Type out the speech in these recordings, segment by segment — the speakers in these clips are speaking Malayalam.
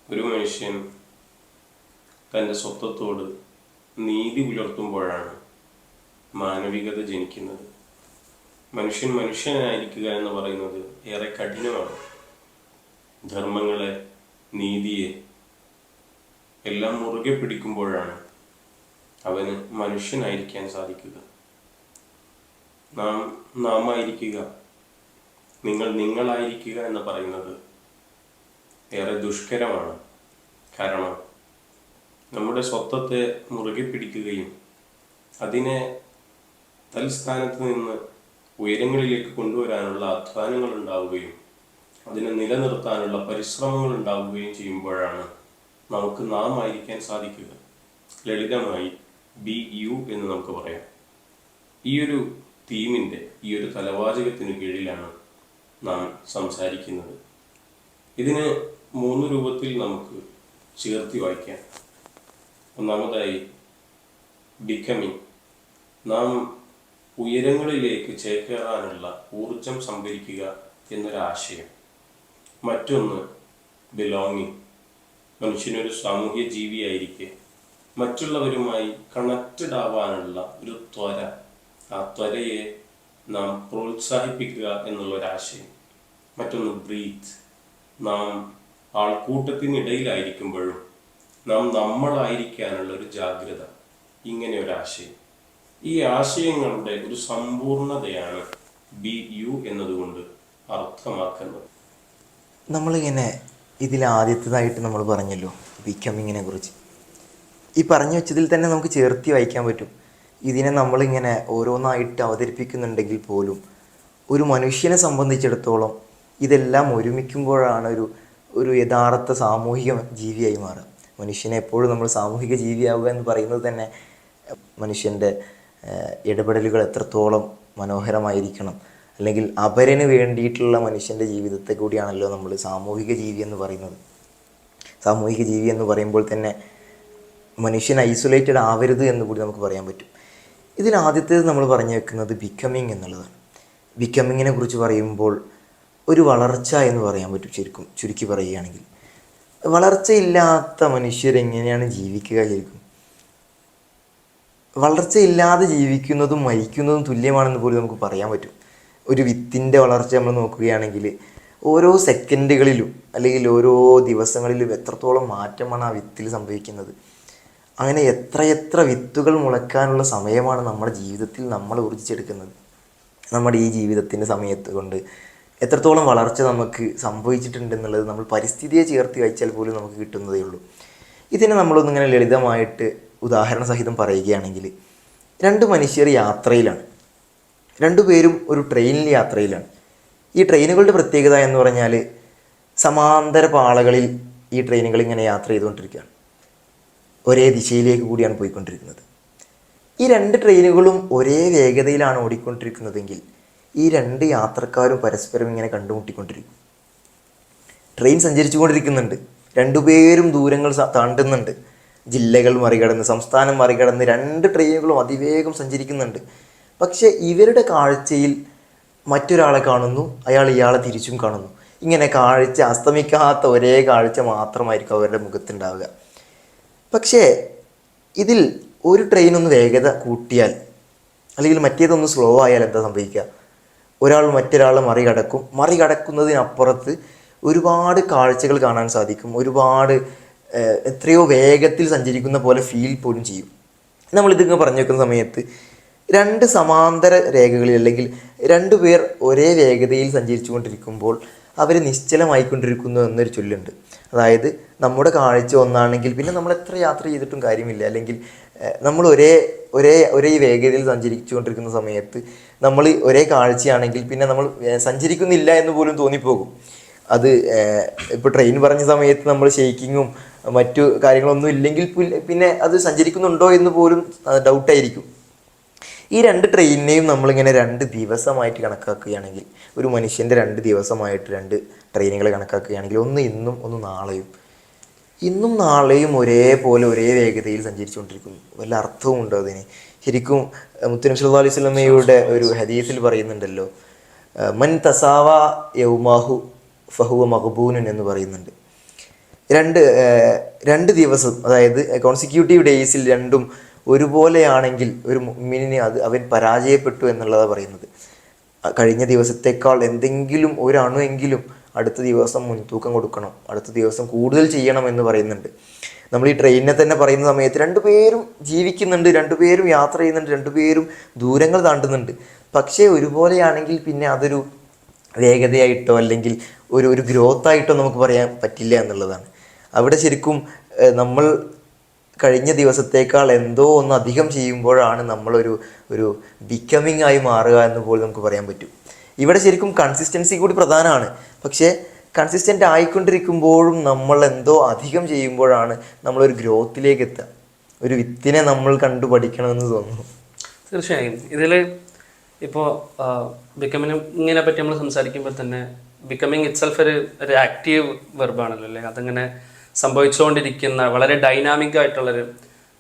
ഒരു മനുഷ്യൻ തൻ്റെ സ്വത്വത്തോട് നീതി പുലർത്തുമ്പോഴാണ് മാനവികത ജനിക്കുന്നത്. മനുഷ്യൻ മനുഷ്യനായിരിക്കുക എന്ന് പറയുന്നത് ഏറെ കഠിനമാണ്. ധർമ്മങ്ങളെ, നീതിയെ എല്ലാം മുറുകെ പിടിക്കുമ്പോഴാണ് അവന് മനുഷ്യനായിരിക്കാൻ സാധിക്കുക. നാം ആയിരിക്കുക, നിങ്ങളായിരിക്കുക എന്ന് പറയുന്നത് ഏറെ ദുഷ്കരമാണ്. കാരണം നമ്മുടെ സ്വത്വത്തെ മുറുകെ പിടിക്കുകയും അതിനെ തൽസ്ഥാനത്ത് നിന്ന് ഉയരങ്ങളിലേക്ക് കൊണ്ടുവരാനുള്ള അധ്വാനങ്ങൾ ഉണ്ടാവുകയും അതിനെ നിലനിർത്താനുള്ള പരിശ്രമങ്ങൾ ഉണ്ടാവുകയും ചെയ്യുമ്പോഴാണ് നമുക്ക് നാം ആയിരിക്കാൻ സാധിക്കുക. ലളിതമായി BU എന്ന് നമുക്ക് പറയാം. ഈ ഒരു തീമിൻ്റെ, ഈ ഒരു തലവാചകത്തിന് കീഴിലാണ് നാം സംസാരിക്കുന്നത്. ഇതിന് 3 രൂപത്തിൽ നമുക്ക് ചേർത്തി വായിക്കാം. ഒന്നാമതായി ബിക്കമിങ്, നാം ഉയരങ്ങളിലേക്ക് ചേക്കേറാനുള്ള ഊർജം സംഭരിക്കുക എന്നൊരാശയം. മറ്റൊന്ന് ബിലോങ്ങിങ്, മനുഷ്യനൊരു സാമൂഹ്യ ജീവിയായിരിക്കെ മറ്റുള്ളവരുമായി കണക്റ്റഡ് ആവാനുള്ള ഒരു ത്വര, ആ ത്വരയെ നാം പ്രോത്സാഹിപ്പിക്കുക എന്നുള്ളൊരാശയം. മറ്റൊന്ന് ബ്രീത്ത്, നാം ആൾക്കൂട്ടത്തിനിടയിലായിരിക്കുമ്പോഴും നാം നമ്മളായിരിക്കാനുള്ള ഒരു ജാഗ്രത. ഇങ്ങനെ ഒരാശയം. ഈ ആശയങ്ങളുടെ ഒരു സമ്പൂർണതയാണ് BU എന്നതുകൊണ്ട് അർത്ഥമാക്കുന്നത്. നമ്മളിങ്ങനെ ഇതിലാദ്യത്തേതായിട്ട് നമ്മൾ പറഞ്ഞല്ലോ ബിക്കമിങ്ങിനെ കുറിച്ച്. ഈ പറഞ്ഞു വെച്ചതിൽ തന്നെ നമുക്ക് ചേർത്തി വായിക്കാൻ പറ്റും. ഇതിനെ നമ്മളിങ്ങനെ ഓരോന്നായിട്ട് അവതരിപ്പിക്കുന്നുണ്ടെങ്കിൽ പോലും ഒരു മനുഷ്യനെ സംബന്ധിച്ചിടത്തോളം ഇതെല്ലാം ഒരുമിക്കുമ്പോഴാണ് ഒരു യഥാർത്ഥ സാമൂഹിക ജീവിയായി മാറുക. മനുഷ്യനെ എപ്പോഴും നമ്മൾ സാമൂഹിക ജീവിയാവുക എന്ന് പറയുന്നത് തന്നെ മനുഷ്യൻ്റെ ഇടപെടലുകൾ എത്രത്തോളം മനോഹരമായിരിക്കണം, അല്ലെങ്കിൽ അപരന് വേണ്ടിയിട്ടുള്ള മനുഷ്യൻ്റെ ജീവിതത്തെ കൂടിയാണല്ലോ നമ്മൾ സാമൂഹിക ജീവി എന്ന് പറയുന്നത്. സാമൂഹിക ജീവി എന്ന് പറയുമ്പോൾ തന്നെ മനുഷ്യൻ ഐസൊലേറ്റഡ് ആവരുത് എന്ന് കൂടി നമുക്ക് പറയാൻ പറ്റും. ഇതിലാദ്യത്തേത് നമ്മൾ പറഞ്ഞു വെക്കുന്നത് ബിക്കമിങ് എന്നുള്ളതാണ്. ബിക്കമിങ്ങിനെ കുറിച്ച് പറയുമ്പോൾ ഒരു വളർച്ച എന്ന് പറയാൻ പറ്റും. ശരിക്കും ചുരുക്കി പറയുകയാണെങ്കിൽ വളർച്ചയില്ലാത്ത മനുഷ്യരെങ്ങനെയാണ് ജീവിക്കുക? ശരിക്കും വളർച്ചയില്ലാതെ ജീവിക്കുന്നതും മരിക്കുന്നതും തുല്യമാണെന്ന് പോലും നമുക്ക് പറയാൻ പറ്റും. ഒരു വിത്തിൻ്റെ വളർച്ച നമ്മൾ നോക്കുകയാണെങ്കിൽ ഓരോ സെക്കൻഡുകളിലും അല്ലെങ്കിൽ ഓരോ ദിവസങ്ങളിലും എത്രത്തോളം മാറ്റമാണ് ആ വിത്തിൽ സംഭവിക്കുന്നത്. അങ്ങനെ എത്രയെത്ര വിത്തുകൾ മുളയ്ക്കാനുള്ള സമയമാണ് നമ്മുടെ ജീവിതത്തിൽ നമ്മൾ ഊർജിച്ചെടുക്കുന്നത്. നമ്മുടെ ഈ ജീവിതത്തിൻ്റെ സമയത്ത് കൊണ്ട് എത്രത്തോളം വളർച്ച നമുക്ക് സംഭവിച്ചിട്ടുണ്ടെന്നുള്ളത് നമ്മൾ പരിസ്ഥിതിയെ ചേർത്ത് വായിച്ചാൽ പോലും നമുക്ക് കിട്ടുന്നതേ ഉള്ളൂ. ഇതിനെ നമ്മളൊന്നിങ്ങനെ ലളിതമായിട്ട് ഉദാഹരണ സഹിതം പറയുകയാണെങ്കിൽ, 2 മനുഷ്യർ യാത്രയിലാണ്. 2 പേരും ഒരു ട്രെയിനിൽ യാത്രയിലാണ്. ഈ ട്രെയിനുകളുടെ പ്രത്യേകത എന്ന് പറഞ്ഞാൽ സമാന്തര പാളകളിൽ ഈ ട്രെയിനുകൾ ഇങ്ങനെ യാത്ര ചെയ്തുകൊണ്ടിരിക്കുകയാണ്. ഒരേ ദിശയിലേക്ക് കൂടിയാണ് പോയിക്കൊണ്ടിരിക്കുന്നത്. ഈ 2 ട്രെയിനുകളും ഒരേ വേഗതയിലാണ് ഓടിക്കൊണ്ടിരിക്കുന്നതെങ്കിൽ ഈ 2 യാത്രക്കാരും പരസ്പരം ഇങ്ങനെ കണ്ടുമുട്ടിക്കൊണ്ടിരിക്കും. ട്രെയിൻ സഞ്ചരിച്ചു കൊണ്ടിരിക്കുന്നുണ്ട്, 2 പേരും ദൂരങ്ങൾ താണ്ടുന്നുണ്ട്, ജില്ലകൾ മറികടന്ന്, സംസ്ഥാനം മറികടന്ന് 2 ട്രെയിനുകളും അതിവേഗം സഞ്ചരിക്കുന്നുണ്ട്. പക്ഷേ ഇവരുടെ കാഴ്ചയിൽ മറ്റൊരാളെ കാണുന്നു, അയാൾ ഇയാളെ തിരിച്ചും കാണുന്നു. ഇങ്ങനെ കാഴ്ച അസ്തമിക്കാത്ത ഒരേ കാഴ്ച മാത്രമായിരിക്കും അവരുടെ മുഖത്തുണ്ടാവുക. പക്ഷേ ഇതിൽ ഒരു ട്രെയിൻ ഒന്ന് വേഗത കൂട്ടിയാൽ അല്ലെങ്കിൽ മറ്റേതൊന്ന് സ്ലോ ആയാൽ എന്താ സംഭവിക്കുക? ഒരാൾ മറ്റൊരാളെ മറികടക്കുന്നതിനപ്പുറത്ത് ഒരുപാട് കാഴ്ചകൾ കാണാൻ സാധിക്കും. ഒരുപാട് എത്രയോ വേഗത്തിൽ സഞ്ചരിക്കുന്ന പോലെ ഫീൽ പോലും ചെയ്യും. നമ്മളിതിങ്ങനെ പറഞ്ഞു വെക്കുന്ന സമയത്ത് 2 സമാന്തര രേഖകളിൽ അല്ലെങ്കിൽ 2 പേർ ഒരേ വേഗതയിൽ സഞ്ചരിച്ചു കൊണ്ടിരിക്കുമ്പോൾ അവർ നിശ്ചലമായിക്കൊണ്ടിരിക്കുന്നു എന്നൊരു ചൊല്ലുണ്ട്. അതായത് നമ്മുടെ കാഴ്ച ഒന്നാണെങ്കിൽ പിന്നെ നമ്മൾ എത്ര യാത്ര ചെയ്തിട്ടും കാര്യമില്ല. അല്ലെങ്കിൽ നമ്മൾ ഒരേ വേഗതയിൽ സഞ്ചരിച്ചു കൊണ്ടിരിക്കുന്ന സമയത്ത് നമ്മൾ ഒരേ കാഴ്ചയാണെങ്കിൽ പിന്നെ നമ്മൾ സഞ്ചരിക്കുന്നില്ല എന്ന് പോലും തോന്നിപ്പോകും. അത് ഇപ്പോൾ ട്രെയിൻ പറഞ്ഞ സമയത്ത് നമ്മൾ ഷെയ്ക്കിങ്ങും മറ്റു കാര്യങ്ങളൊന്നും ഇല്ലെങ്കിൽ പിന്നെ അത് സഞ്ചരിക്കുന്നുണ്ടോ എന്ന് പോലും ഡൗട്ടായിരിക്കും. ഈ 2 ട്രെയിനിനെയും നമ്മളിങ്ങനെ 2 ദിവസമായിട്ട് കണക്കാക്കുകയാണെങ്കിൽ, ഒരു മനുഷ്യൻ്റെ 2 ദിവസമായിട്ട് 2 ട്രെയിനുകൾ കണക്കാക്കുകയാണെങ്കിൽ, ഒന്ന് ഇന്നും ഒന്ന് നാളെയും, ഇന്നും നാളെയും ഒരേപോലെ ഒരേ വേഗതയിൽ സഞ്ചരിച്ചുകൊണ്ടിരിക്കുന്നു. വല്ല അർത്ഥവും ഉണ്ടോ അതിന്? ശരിക്കും മുത്തുനബി സല്ലല്ലാഹു അലൈഹി വസല്ലമയുടെ ഒരു ഹദീസിൽ പറയുന്നുണ്ടല്ലോ, മൻ തസാവ യൗമാഹു ഫഹുവ മഖ്ബൂനുൻ എന്ന് പറയുന്നുണ്ട്. രണ്ട് ദിവസം, അതായത് കോൺസിക്യൂട്ടീവ് ഡേയ്സിൽ രണ്ടും ഒരുപോലെയാണെങ്കിൽ ഒരു മുഅ്മിനിന് അവൻ പരാജയപ്പെട്ടു എന്നുള്ളതാണ് പറയുന്നത്. കഴിഞ്ഞ ദിവസത്തേക്കാൾ എന്തെങ്കിലും ഒരണുവെങ്കിലും അടുത്ത ദിവസം മുൻതൂക്കം കൊടുക്കണം, അടുത്ത ദിവസം കൂടുതൽ ചെയ്യണം എന്ന് പറയുന്നുണ്ട്. നമ്മൾ ഈ ട്രെയിനിനെ തന്നെ പറയുന്ന സമയത്ത് രണ്ടുപേരും ജീവിക്കുന്നുണ്ട്, രണ്ടുപേരും യാത്ര ചെയ്യുന്നുണ്ട്, രണ്ടുപേരും ദൂരങ്ങൾ താണ്ടുന്നുണ്ട്. പക്ഷേ ഒരുപോലെയാണെങ്കിൽ പിന്നെ അതൊരു വേഗതയായിട്ടോ അല്ലെങ്കിൽ ഒരു ഗ്രോത്തായിട്ടോ നമുക്ക് പറയാൻ പറ്റില്ല എന്നുള്ളതാണ്. അവിടെ ശരിക്കും നമ്മൾ കഴിഞ്ഞ ദിവസത്തേക്കാൾ എന്തോ ഒന്ന് അധികം ചെയ്യുമ്പോഴാണ് ഒരു ബിക്കമിങ് ആയി മാറുക എന്ന് പോലും നമുക്ക് പറയാൻ പറ്റും. ഇവിടെ ശരിക്കും കൺസിസ്റ്റൻസി കൂടി പ്രധാനമാണ്. പക്ഷേ കൺസിസ്റ്റൻ്റ് ആയിക്കൊണ്ടിരിക്കുമ്പോഴും നമ്മൾ എന്തോ അധികം ചെയ്യുമ്പോഴാണ് നമ്മളൊരു ഗ്രോത്തിലേക്ക് എത്തുക. ഒരു വിത്തിനെ നമ്മൾ കണ്ടു പഠിക്കണമെന്ന് തോന്നുന്നു. തീർച്ചയായും ഇതിൽ ഇപ്പോൾ ബിക്കമിങ്ങിനെ പറ്റി നമ്മൾ സംസാരിക്കുമ്പോൾ തന്നെ ബിക്കമിങ് ഇറ്റ്സെൽഫ് ഒരു ആക്റ്റീവ് വെർബാണല്ലോ അല്ലേ. അതിങ്ങനെ സംഭവിച്ചുകൊണ്ടിരിക്കുന്ന വളരെ ഡൈനാമിക് ആയിട്ടുള്ളൊരു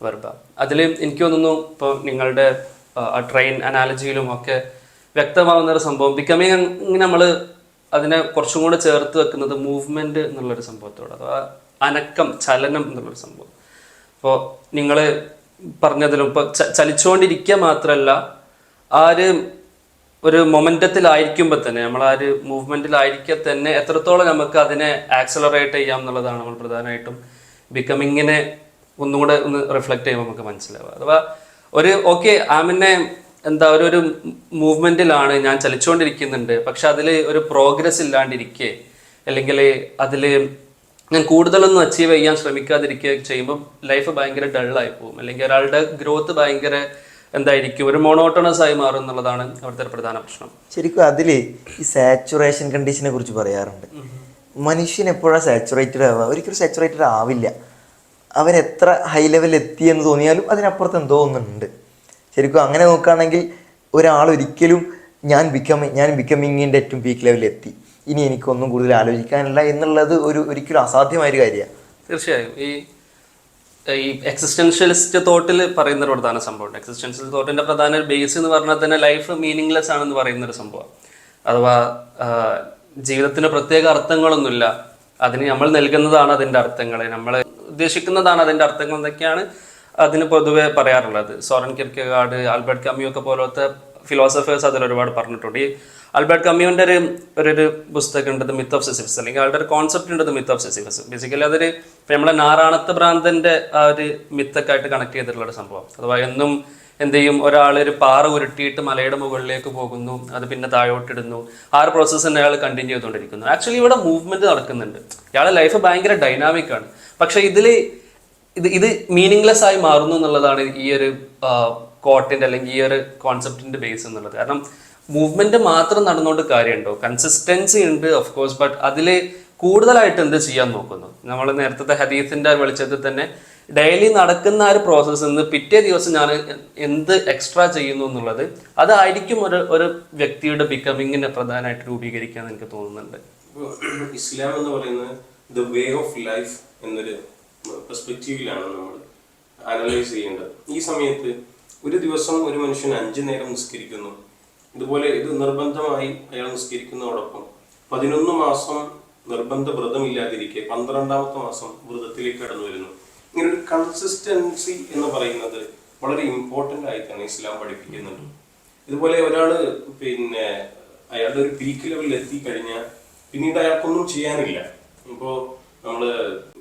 വെർബാണ്. അതിൽ എനിക്ക് തോന്നുന്നു ഇപ്പോൾ നിങ്ങളുടെ ട്രെയിൻ അനാലജിയിലും ഒക്കെ വ്യക്തമാവുന്ന ഒരു സംഭവം ബിക്കമിങ് നമ്മൾ അതിനെ കുറച്ചും കൂടെ ചേർത്ത് വെക്കുന്നത് മൂവ്മെന്റ് എന്നുള്ളൊരു സംഭവത്തോട്, അഥവാ അനക്കം, ചലനം എന്നുള്ളൊരു സംഭവം. ഇപ്പോൾ നിങ്ങൾ പറഞ്ഞതിലും ഇപ്പോൾ ചലിച്ചുകൊണ്ടിരിക്കുക മാത്രമല്ല, ഒരു മൊമെന്റത്തിലായിരിക്കുമ്പോൾ തന്നെ നമ്മൾ മൂവ്മെന്റിലായിരിക്കെ തന്നെ എത്രത്തോളം നമുക്ക് അതിനെ ആക്സലറേറ്റ് ചെയ്യാം എന്നുള്ളതാണ് നമ്മൾ പ്രധാനമായിട്ടും ബിക്കമിങ്ങിനെ ഒന്നുകൂടെ ഒന്ന് റിഫ്ലക്ട് ചെയ്യുമ്പോൾ നമുക്ക് മനസ്സിലാവുക. അഥവാ ആമിനെ ഒരു മൂവ്മെന്റിലാണ്, ഞാൻ ചലിച്ചുകൊണ്ടിരിക്കുന്നുണ്ട്, പക്ഷെ അതിൽ ഒരു പ്രോഗ്രസ് ഇല്ലാണ്ടിരിക്കെ അല്ലെങ്കിൽ അതിൽ ഞാൻ കൂടുതലൊന്നും അച്ചീവ് ചെയ്യാൻ ശ്രമിക്കാതിരിക്കുക ചെയ്യുമ്പോൾ ലൈഫ് ഭയങ്കര ഡള്ളായി പോകും, അല്ലെങ്കിൽ ഒരാളുടെ ഗ്രോത്ത് ഭയങ്കര ഒരു മോണോട്ടോണസ് ആയി മാറും എന്നുള്ളതാണ് അവിടുത്തെ ഒരു പ്രധാന പ്രശ്നം. ശരിക്കും അതിൽ ഈ സാച്ചുറേഷൻ കണ്ടീഷനെ കുറിച്ച് പറയാറുണ്ട്. മനുഷ്യൻ എപ്പോഴാണ് സാച്ചുറേറ്റഡ് ആവുക? ഒരിക്കലും സാച്ചുറേറ്റഡ് ആവില്ല. അവൻ എത്ര ഹൈ ലെവലിൽ എത്തിയെന്ന് തോന്നിയാലും അതിനപ്പുറത്ത് എന്തോ ഒന്നുണ്ട്. ശരിക്കും അങ്ങനെ നോക്കുകയാണെങ്കിൽ ഒരാൾ ഒരിക്കലും ഞാൻ ബിക്കമിങ്ങിൻ്റെ ഏറ്റവും പീക്ക് ലെവലിൽ എത്തി, ഇനി എനിക്കൊന്നും കൂടുതൽ ആലോചിക്കാനില്ല എന്നുള്ളത് ഒരിക്കലും അസാധ്യമായൊരു കാര്യമാണ്. തീർച്ചയായും ഈ എക്സിസ്റ്റൻഷ്യലിസ്റ്റ് തോട്ടിൽ പറയുന്ന ഒരു പ്രധാന സംഭവമുണ്ട്. എക്സിസ്റ്റൻഷ്യൽ തോട്ടിന്റെ പ്രധാന ബേസ് എന്ന് പറഞ്ഞാൽ തന്നെ ലൈഫ് മീനിങ്ലെസ് ആണെന്ന് പറയുന്ന ഒരു സംഭവം. അഥവാ ജീവിതത്തിന് പ്രത്യേക അർത്ഥങ്ങളൊന്നുമില്ല, അതിന് നമ്മൾ നൽകുന്നതാണ് അതിൻ്റെ അർത്ഥങ്ങൾ, നമ്മൾ ഉദ്ദേശിക്കുന്നതാണ് അതിൻ്റെ അർത്ഥങ്ങൾ എന്നൊക്കെയാണ് അതിന് പൊതുവെ പറയാറുള്ളത്. സോറൻ കിർക്കെഗാർഡ്, ആൽബർട്ട് കമ്യൂ ഒക്കെ പോലത്തെ ഫിലോസഫേഴ്സ് അതിൽ ഒരുപാട് പറഞ്ഞിട്ടുണ്ട്. ഈ ആൽബർട്ട് കമ്യൂവിൻ്റെ ഒരു പുസ്തകം ഉണ്ട്, ദ മിത്ത് ഓഫ് സിസിഫസ്, അല്ലെങ്കിൽ ആളുടെ ഒരു കോൺസെപ്റ്റ് ഉണ്ട്, the myth of Sisyphus. Basically അതൊരു നമ്മളെ നാറാണത്ത് ഭ്രാന്തന്റെ ആ ഒരു മിത്തൊക്കെ ആയിട്ട് കണക്ട് ചെയ്തിട്ടുള്ള ഒരു സംഭവം. അഥവാ എന്നും എന്ത് ചെയ്യും, ഒരാൾ ഒരു പാറ ഉരുട്ടിയിട്ട് മലയുടെ മുകളിലേക്ക് പോകുന്നു, അത് പിന്നെ താഴോട്ടിടുന്നു, ആ ഒരു പ്രോസസ്സ് തന്നെ അയാൾ കണ്ടിന്യൂ ചെയ്തുകൊണ്ടിരിക്കുന്നു. ആക്ച്വലി ഇവിടെ മൂവ്മെന്റ് നടക്കുന്നുണ്ട്, ഇയാളുടെ ലൈഫ് ഭയങ്കര ഡൈനാമിക് ആണ്. പക്ഷെ ഇത് മീനിങ്ലെസ് ആയി മാറുന്നു എന്നുള്ളതാണ് ഈ ഒരു കോട്ടിന്റെ അല്ലെങ്കിൽ ഈ ഒരു കോൺസെപ്റ്റിന്റെ ബേസ് എന്നുള്ളത്. കാരണം മൂവ്മെന്റ് മാത്രം നടന്നുകൊണ്ട് കാര്യമുണ്ടോ? കൺസിസ്റ്റൻസി ഉണ്ട് ഓഫ് കോഴ്സ്, ബട്ട് അതിൽ കൂടുതലായിട്ട് എന്ത് ചെയ്യാൻ നോക്കുന്നു. നമ്മൾ നേരത്തെ ഹദീസിന്റെ വെളിച്ചത്തിൽ തന്നെ ഡെയിലി നടക്കുന്ന ആ ഒരു പ്രോസസ്സിൽ നിന്ന് പിറ്റേ ദിവസം ഞാൻ എന്ത് എക്സ്ട്രാ ചെയ്യുന്നു എന്നുള്ളത് അതായിരിക്കും ഒരു വ്യക്തിയുടെ ബിക്കമിങ്ങിനെ പ്രധാനമായിട്ട് രൂപീകരിക്കാൻ എനിക്ക് തോന്നുന്നുണ്ട്. ഇസ്ലാം എന്ന് പറയുന്നത് ദ വേ ഓഫ് ലൈഫ് എന്നൊരു പെർസ്പെക്റ്റീവിലാണ് നമ്മൾ അനലൈസ് ചെയ്യേണ്ടത്. ഈ സമയത്ത് ഒരു ദിവസം ഒരു മനുഷ്യൻ 5 നേരം നിസ്കരിക്കുന്നു, ഇതുപോലെ ഇത് നിർബന്ധമായി അയാൾ നിസ്കരിക്കുന്നതോടൊപ്പം 11 മാസം നിർബന്ധ വ്രതമില്ലാതിരിക്കെ 12ാമത്തെ മാസം വ്രതത്തിലേക്ക് കടന്നു വരുന്നു. ഇങ്ങനെ ഒരു കൺസിസ്റ്റൻസി എന്ന് പറയുന്നത് വളരെ ഇമ്പോർട്ടൻ്റ് ആയി തന്നെ ഇസ്ലാം പഠിപ്പിക്കുന്നുണ്ട്. ഇതുപോലെ ഒരാൾ അയാളുടെ ഒരു പീക്ക് ലെവലിൽ എത്തിക്കഴിഞ്ഞാൽ പിന്നീട് അയാൾക്കൊന്നും ചെയ്യാനില്ല. ഇപ്പോൾ നമ്മൾ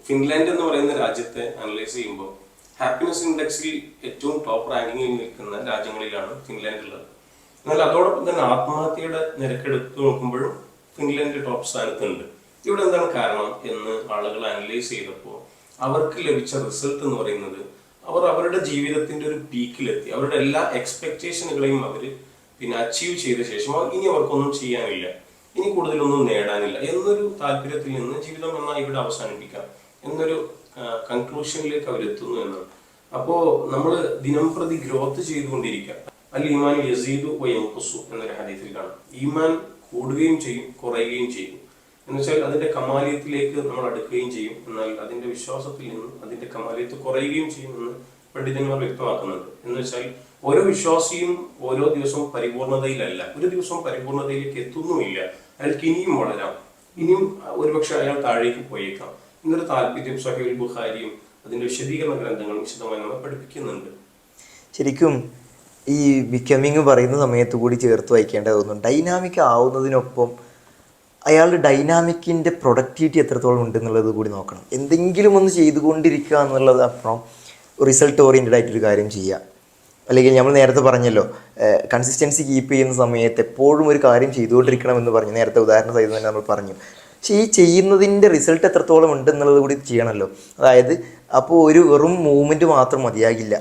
ഫിൻലാൻഡ് എന്ന് പറയുന്ന രാജ്യത്തെ അനലൈസ് ചെയ്യുമ്പോൾ ഹാപ്പിനെസ് ഇൻഡെക്സിൽ ഏറ്റവും ടോപ്പ് റാങ്കിങ്ങിൽ നിൽക്കുന്ന രാജ്യങ്ങളിലാണ് ഫിൻലാൻഡ് ഉള്ളത്. എന്നാൽ അതോടൊപ്പം തന്നെ ആത്മഹത്യയുടെ നിരക്കെടുത്ത് നോക്കുമ്പോഴും ഫിൻലാൻഡ് ടോപ്പ് സ്ഥാനത്തുണ്ട്. ഇവിടെ എന്താണ് കാരണം എന്ന് ആളുകൾ അനലൈസ് ചെയ്തപ്പോൾ അവർക്ക് ലഭിച്ച റിസൾട്ട് എന്ന് പറയുന്നത് അവർ അവരുടെ ജീവിതത്തിന്റെ ഒരു പീക്കിലെത്തി, അവരുടെ എല്ലാ എക്സ്പെക്ടേഷനുകളെയും അവർ അച്ചീവ് ചെയ്ത ശേഷം ഇനി അവർക്കൊന്നും ചെയ്യാനില്ല, ഇനി കൂടുതലൊന്നും നേടാനില്ല എന്നൊരു താല്പര്യത്തിൽ നിന്ന് ജീവിതം എന്നാൽ ഇവിടെ അവസാനിപ്പിക്കാം എന്നൊരു കൺക്ലൂഷനിലേക്ക് അവരെത്തുന്നു എന്നാണ്. അപ്പോൾ നമ്മൾ ദിനം പ്രതി ഗ്രോത്ത് ചെയ്തുകൊണ്ടിരിക്കുക. അൽ ഈമാൻ യസീദു വ യൻഖുസു എന്നൊരു ഹദീസിൽ കാണാം. ഈമാൻ കൂടുകയും ചെയ്യും, കുറയുകയും ചെയ്യും. എന്നുവെച്ചാൽ അതിന്റെ കമാലിയത്തിലേക്ക് നമ്മൾ അടുക്കുകയും ചെയ്യും, എന്നാൽ അതിന്റെ വിശ്വാസത്തിൽ നിന്ന് അതിന്റെ കമാലിയത്ത് കുറയുകയും ചെയ്യും എന്ന് പണ്ഡിതന്മാർ വ്യക്തമാക്കുന്നുണ്ട്. എന്ന് വെച്ചാൽ ഓരോ വിശ്വാസിയും ഓരോ ദിവസവും പരിപൂർണതയിലല്ല, ഒരു ദിവസവും പരിപൂർണതയിലേക്ക് എത്തുന്നുമില്ല. അയാൾക്ക് ഇനിയും വളരാം, ഇനിയും ഒരുപക്ഷെ അയാൾ താഴേക്ക് പോയേക്കാം. എന്നൊരു താല്പര്യം സഹീഹുൽ ബുഖാരിയും അതിന്റെ വിശദീകരണ ഗ്രന്ഥങ്ങളും വിശദമായി നമ്മളെ പഠിപ്പിക്കുന്നുണ്ട്. ശരിക്കും ഈ ബിക്കമിങ് പറയുന്ന സമയത്ത് കൂടി ചേർത്ത് വായിക്കേണ്ടതൊന്നും ഡൈനാമിക് ആവുന്നതിനൊപ്പം അയാളുടെ ഡൈനാമിക്കിൻ്റെ പ്രൊഡക്ടിവിറ്റി എത്രത്തോളം ഉണ്ടെന്നുള്ളത് കൂടി നോക്കണം. എന്തെങ്കിലും ഒന്ന് ചെയ്തുകൊണ്ടിരിക്കുക എന്നുള്ളത് അപ്പുറം റിസൾട്ട് ഓറിയൻറ്റഡ് ആയിട്ടൊരു കാര്യം ചെയ്യുക. അല്ലെങ്കിൽ നമ്മൾ നേരത്തെ പറഞ്ഞല്ലോ കൺസിസ്റ്റൻസി കീപ്പ് ചെയ്യുന്ന സമയത്ത് എപ്പോഴും ഒരു കാര്യം ചെയ്തുകൊണ്ടിരിക്കണം എന്ന് പറഞ്ഞു. നേരത്തെ ഉദാഹരണ സഹിതം തന്നെ നമ്മൾ പറഞ്ഞു. പക്ഷേ ഈ ചെയ്യുന്നതിൻ്റെ റിസൾട്ട് എത്രത്തോളം ഉണ്ടെന്നുള്ളത് കൂടി ചെയ്യണമല്ലോ. അതായത് അപ്പോൾ ഒരു വെറും മൂവ്മെൻറ്റ് മാത്രം മതിയാകില്ല.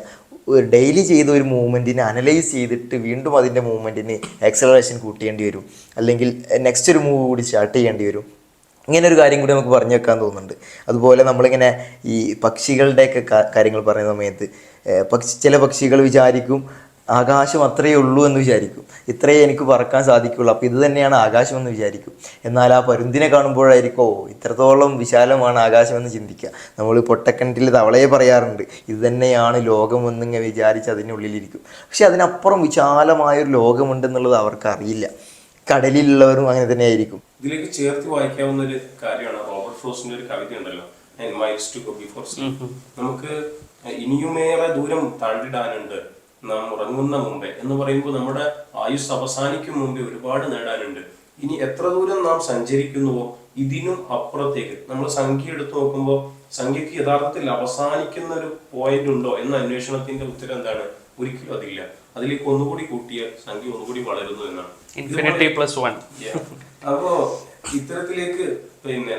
ഡെയിലി ചെയ്ത ഒരു മൂവ്മെൻറ്റിനെ അനലൈസ് ചെയ്തിട്ട് വീണ്ടും അതിൻ്റെ മൂവ്മെൻറ്റിന് ആക്സലറേഷൻ കൂട്ടേണ്ടി വരും, അല്ലെങ്കിൽ നെക്സ്റ്റ് ഒരു മൂവ് കൂടി സ്റ്റാർട്ട് ചെയ്യേണ്ടി വരും. ഇങ്ങനെ ഒരു കാര്യം കൂടി നമുക്ക് പറഞ്ഞു വെക്കാൻ തോന്നുന്നുണ്ട്. അതുപോലെ നമ്മളിങ്ങനെ ഈ പക്ഷികളുടെയൊക്കെ കാര്യങ്ങൾ പറയുന്ന സമയത്ത് ചില പക്ഷികൾ വിചാരിക്കും ആകാശം അത്രയേ ഉള്ളൂ എന്ന് വിചാരിക്കും, ഇത്രയേ എനിക്ക് പറക്കാൻ സാധിക്കുള്ളൂ, അപ്പോൾ ഇത് തന്നെയാണ് ആകാശം എന്ന് വിചാരിക്കും. എന്നാൽ ആ പരുന്തിനെ കാണുമ്പോഴായിരിക്കും ഇത്രത്തോളം വിശാലമാണ് ആകാശമെന്ന് ചിന്തിക്കുക. നമ്മൾ പൊട്ടക്കിണറ്റിൽ തവളയെ പറയാറുണ്ട് ഇത് തന്നെയാണ് ലോകമെന്നിങ്ങനെ വിചാരിച്ച് അതിനുള്ളിലിരിക്കും. പക്ഷെ അതിനപ്പുറം വിശാലമായൊരു ലോകമുണ്ടെന്നുള്ളത് അവർക്ക് അറിയില്ല. കടലിലുള്ളവരും അങ്ങനെ തന്നെ ആയിരിക്കും. ഇതിലേക്ക് ചേർത്ത് വായിക്കാവുന്ന ഒരു കാര്യമാണ് റോബർട്ട് ഫ്രോസ്റ്റിന്റെ ഒരു കവിത ഉണ്ടല്ലോ, 9 miles to go before sleep. നമുക്ക് ഇനിയുമേറെ ദൂരം താണ്ടിടാനുണ്ട് നാം ഉറങ്ങുന്ന മുമ്പേ എന്ന് പറയുമ്പോൾ നമ്മുടെ ആയുസ് അവസാനിക്കും മുമ്പേ ഒരുപാട് നേടാനുണ്ട്. ഇനി എത്ര ദൂരം നാം സഞ്ചരിക്കുന്നുവോ ഇതിനും അപ്പുറത്തേക്ക്. നമ്മൾ സംഖ്യ എടുത്തു നോക്കുമ്പോൾ സംഖ്യക്ക് യഥാർത്ഥത്തിൽ അവസാനിക്കുന്ന ഒരു പോയിന്റ് ഉണ്ടോ എന്ന അന്വേഷണത്തിന്റെ ഉത്തരം എന്താണ്? ഒരിക്കലും അതില്ല. അതിലേക്ക് ഒന്നുകൂടി കൂട്ടിയാൽ സംഖ്യ ഒന്നുകൂടി വളരുന്നു എന്നാണ്. Infinity plus 1. അപ്പോ ഇത്തരത്തിലേക്ക്